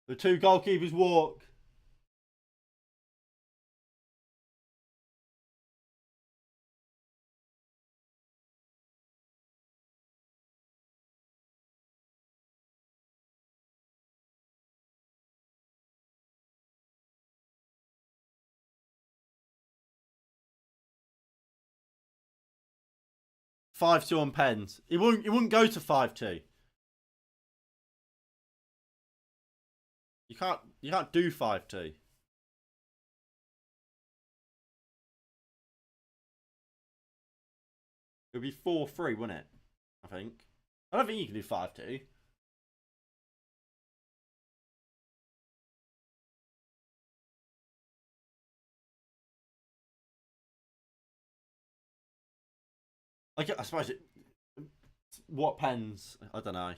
The two goalkeepers walk. Five-two on pens. It wouldn't go to 5-2. You can't do 5-2. It would be 4-3, wouldn't it? I think. I don't think you can do 5-2. I suppose it. What pens? I don't know.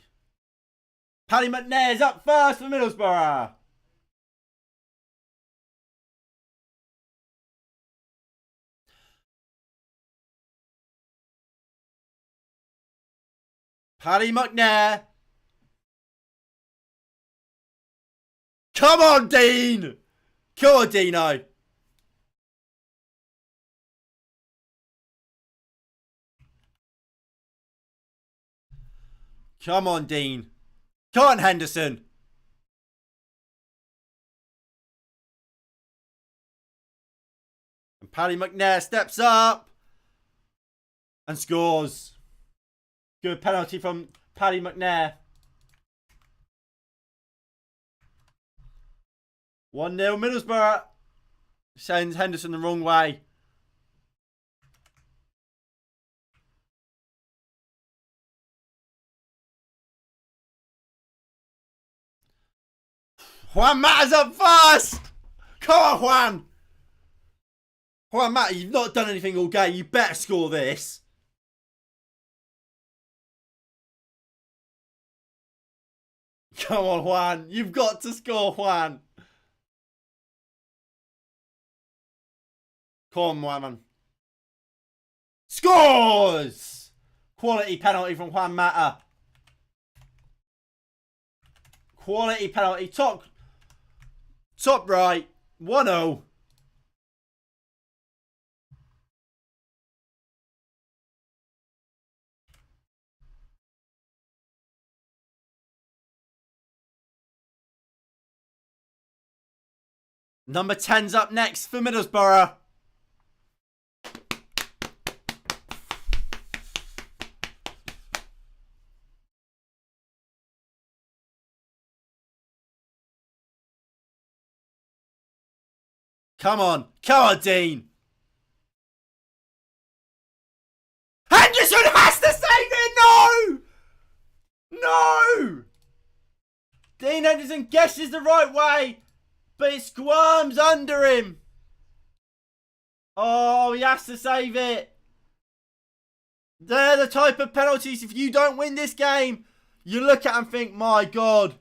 Paddy McNair's up first for Middlesbrough. Paddy McNair. Come on, Dean. Come on, Dino. Come on, Dean. Come on, Henderson. And Paddy McNair steps up. And scores. Good penalty from Paddy McNair. 1-0 Middlesbrough. Sends Henderson the wrong way. Juan Mata's up first. Come on, Juan. Juan Mata, you've not done anything all game. You better score this. Come on, Juan. You've got to score, Juan. Come on, man. Scores! Quality penalty from Juan Mata. Quality penalty. Top right. 1-0. Number 10's up next for Middlesbrough. Come on. Come on, Dean. Henderson has to save it! No! No! Dean Henderson guesses the right way, but it squirms under him. Oh, he has to save it. They're the type of penalties, if you don't win this game, you look at and think, my God.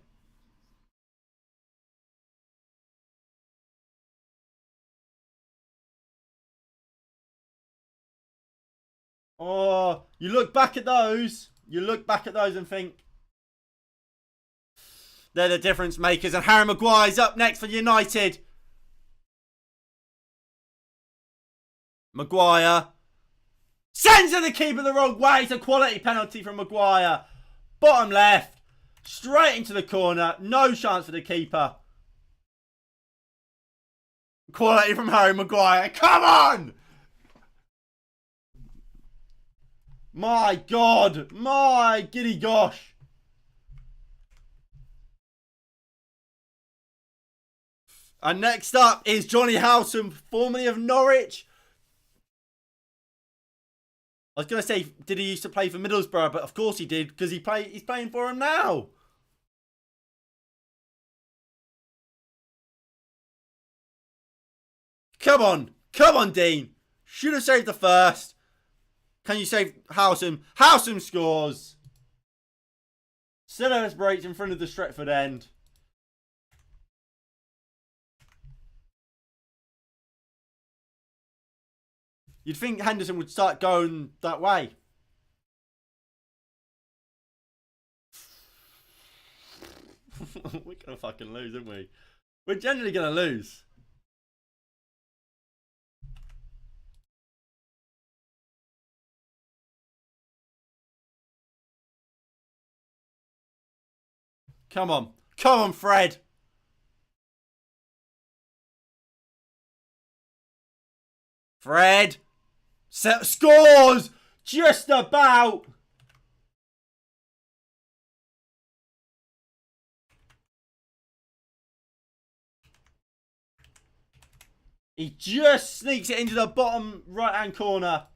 Oh, you look back at those. You look back at those and think, they're the difference makers. And Harry Maguire's up next for United. Maguire sends the keeper the wrong way. It's a quality penalty from Maguire. Bottom left. Straight into the corner. No chance for the keeper. Quality from Harry Maguire. Come on! My God. My giddy gosh. And next up is Johnny Howson, formerly of Norwich. I was going to say, did he used to play for Middlesbrough? But of course he did, because he's playing for him now. Come on. Come on, Dean. Should have saved the first. Can you save Howson? Howson scores. Silas breaks in front of the Stretford end. You'd think Henderson would start going that way. We're going to fucking lose, aren't we? We're generally going to lose. Come on. Come on, Fred. Fred. Scores! Just about. He just sneaks it into the bottom right-hand corner.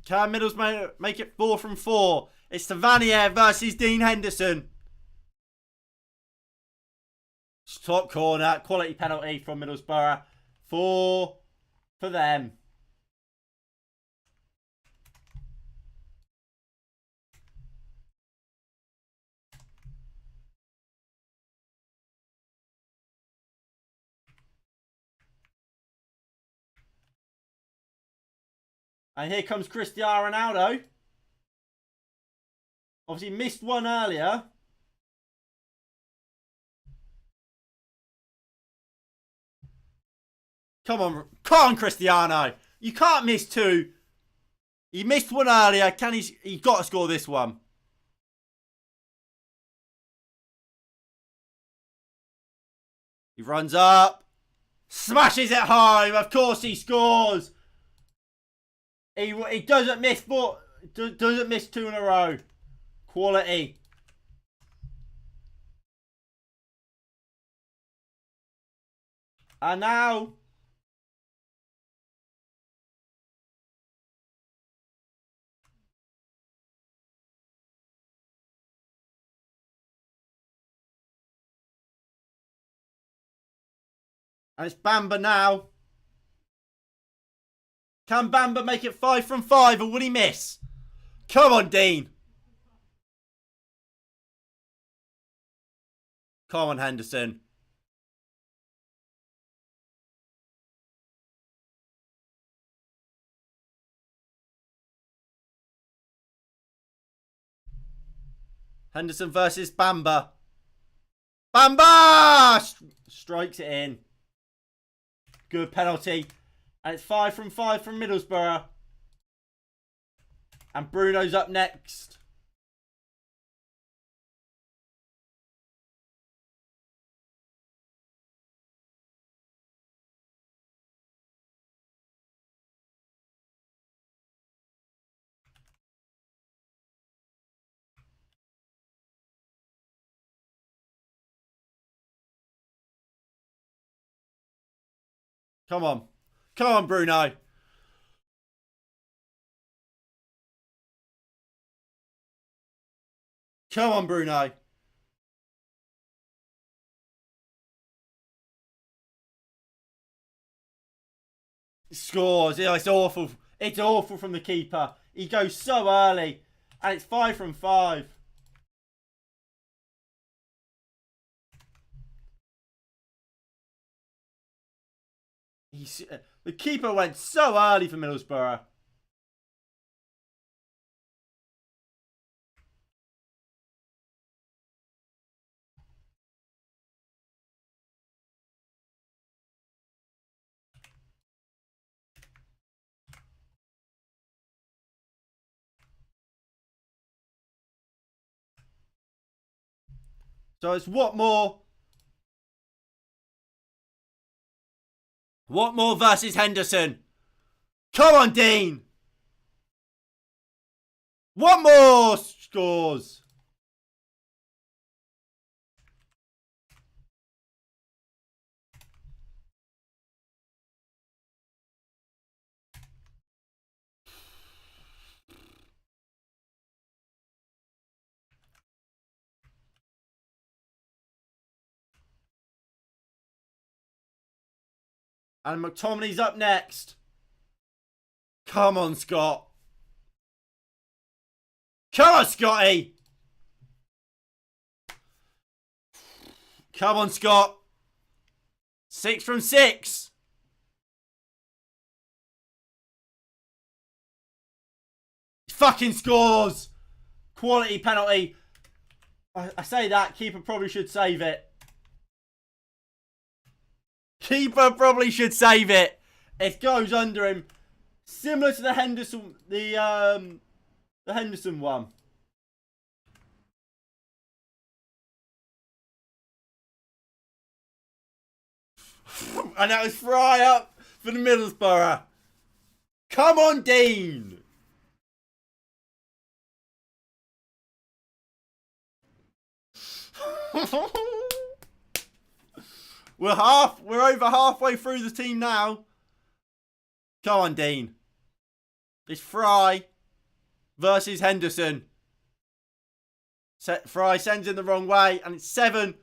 Can Middlesbrough make it 4 from 4? It's Tavernier versus Dean Henderson. Top corner. Quality penalty from Middlesbrough. 4 for them. And here comes Cristiano Ronaldo. Obviously missed one earlier. Come on, Cristiano. You can't miss two. He missed one earlier. He's got to score this one. He runs up. Smashes it home. Of course he scores. He doesn't miss doesn't miss two in a row. Quality. And now and it's Bamba now. Can Bamba make it 5 from 5 or will he miss? Come on, Dean. Come on, Henderson. Henderson versus Bamba. Bamba! Strikes it in. Good penalty. And it's 5 from 5 from Middlesbrough. And Bruno's up next. Come on. Come on, Bruno. Come on, Bruno. Scores. Yeah, it's awful. It's awful from the keeper. He goes so early. And it's 5 from 5. The keeper went so early for Middlesbrough. So it's Watmore. Watmore versus Henderson. Come on, Dean. Watmore scores. And McTominay's up next. Come on, Scott. Come on, Scotty. Come on, Scott. 6 from 6. He fucking scores. Quality penalty. I say that. Keeper probably should save it. Keeper probably should save it. It goes under him. Similar to the Henderson, the Henderson one. And that was Fry up for the Middlesbrough. Come on, Dean. We're over halfway through the team now. Come on, Dean. It's Fry versus Henderson. Fry sends in the wrong way, and it's 7.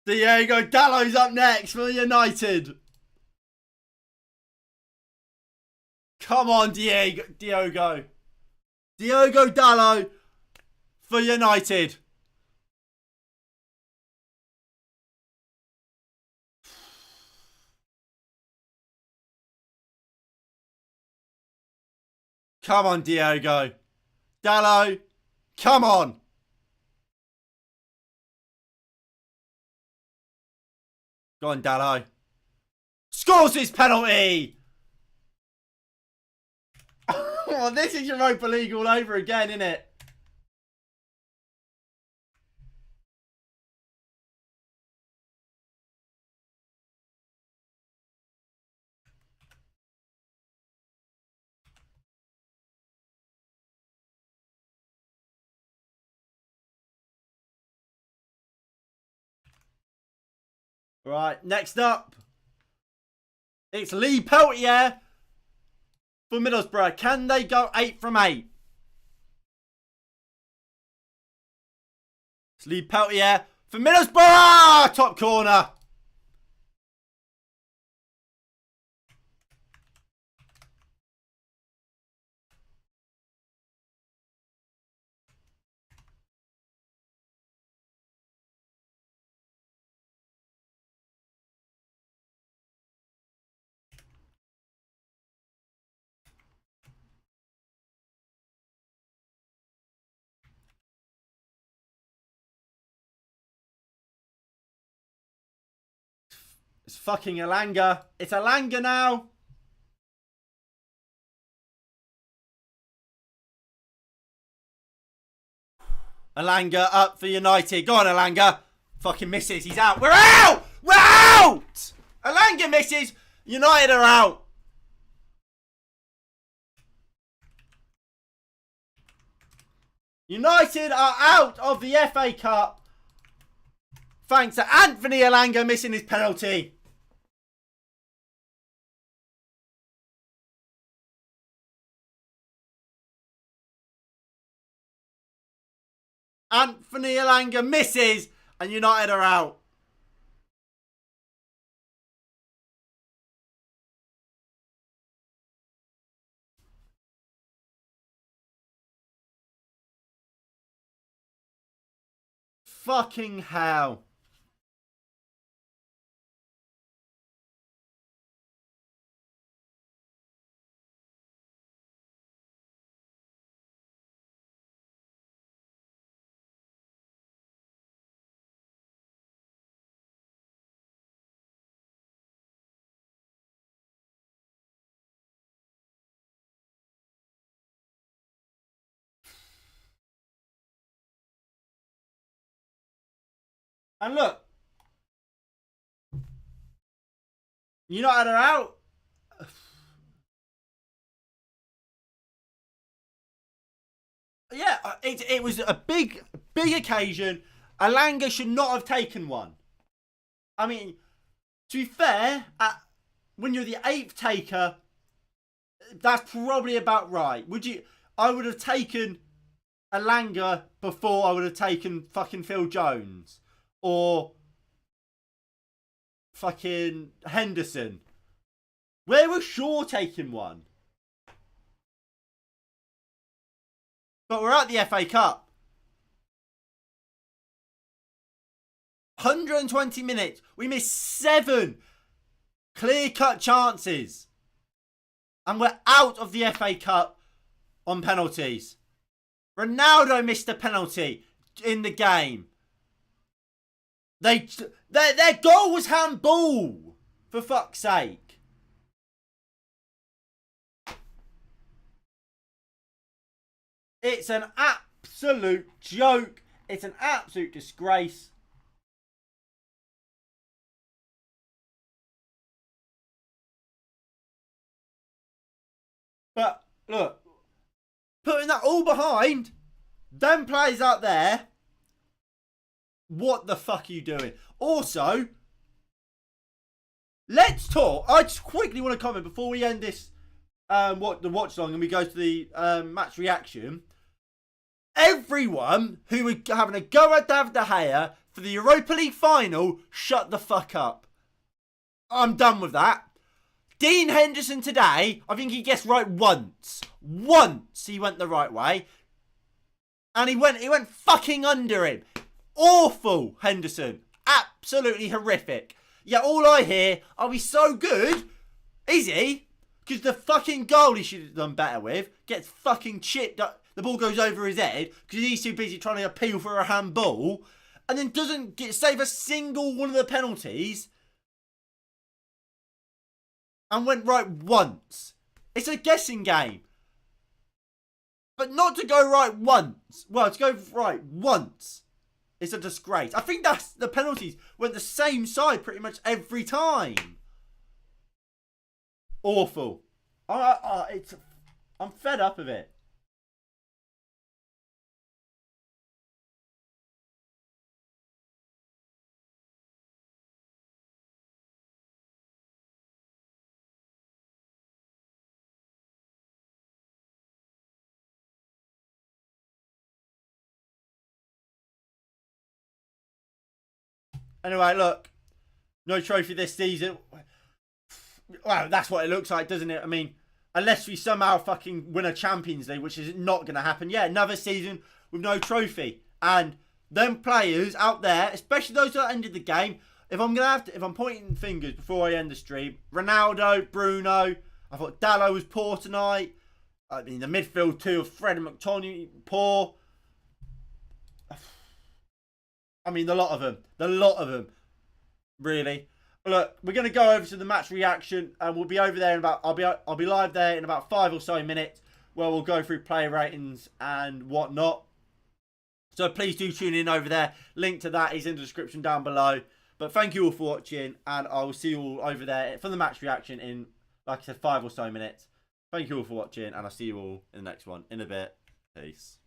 Diego Dallo's up next for United. Come on, Diogo. Diogo Dalot for United. Come on, Diogo. Dalot, come on. Go on, Dalot. Scores his penalty. Oh, this is Europa League all over again, isn't it? Right, next up. It's Lee Peltier for Middlesbrough. Can they go 8 from 8? It's Lee Peltier for Middlesbrough. Top corner. It's fucking Elanga. It's Elanga now. Elanga up for United. Go on, Elanga. Fucking misses. He's out. We're out! We're out! Elanga misses. United are out. United are out of the FA Cup. Thanks to Anthony Elanga missing his penalty. Anthony Elanga misses and United are out. Fucking hell. And look, United are out. Yeah, it was a big occasion. Elanga should not have taken one. I mean, to be fair, when you're the 8th taker, that's probably about right. I would have taken Elanga before I would have taken fucking Phil Jones. Or fucking Henderson. Where was Shaw taking one? But we're at the FA Cup. 120 minutes. We missed 7 clear-cut chances. And we're out of the FA Cup on penalties. Ronaldo missed a penalty in the game. Their goal was handball, for fuck's sake. It's an absolute joke. It's an absolute disgrace. But look, putting that all behind, them players out there, what the fuck are you doing? Also, let's talk. I just quickly want to comment before we end this the watch long and we go to the match reaction. Everyone who were having a go at David De Gea for the Europa League final, shut the fuck up. I'm done with that. Dean Henderson today, I think he guessed right once. Once he went the right way. And he went fucking under him. Awful, Henderson. Absolutely horrific. Yeah, all I hear, oh, he's so good. Is he? Because the fucking goal he should have done better with gets fucking chipped up. The ball goes over his head because he's too busy trying to appeal for a handball. And then doesn't save a single one of the penalties. And went right once. It's a guessing game. But not to go right once. Well, to go right once is a disgrace. I think that's the penalties went the same side pretty much every time. Awful. I'm fed up of it. Anyway, look. No trophy this season. Well, that's what it looks like, doesn't it? I mean, unless we somehow fucking win a Champions League, which is not going to happen. Yeah, another season with no trophy. And them players out there, especially those that ended the game, if I'm pointing fingers before I end the stream, Ronaldo, Bruno, I thought Dallo was poor tonight. I mean, the midfield too of Fred and McTominay, poor. I mean, the lot of them. Really. Look, we're going to go over to the match reaction, and we'll be over there in about. I'll be live there in about 5 or so minutes, where we'll go through player ratings and whatnot. So please do tune in over there. Link to that is in the description down below. But thank you all for watching, and I will see you all over there for the match reaction in, like I said, 5 or so minutes. Thank you all for watching, and I'll see you all in the next one in a bit. Peace.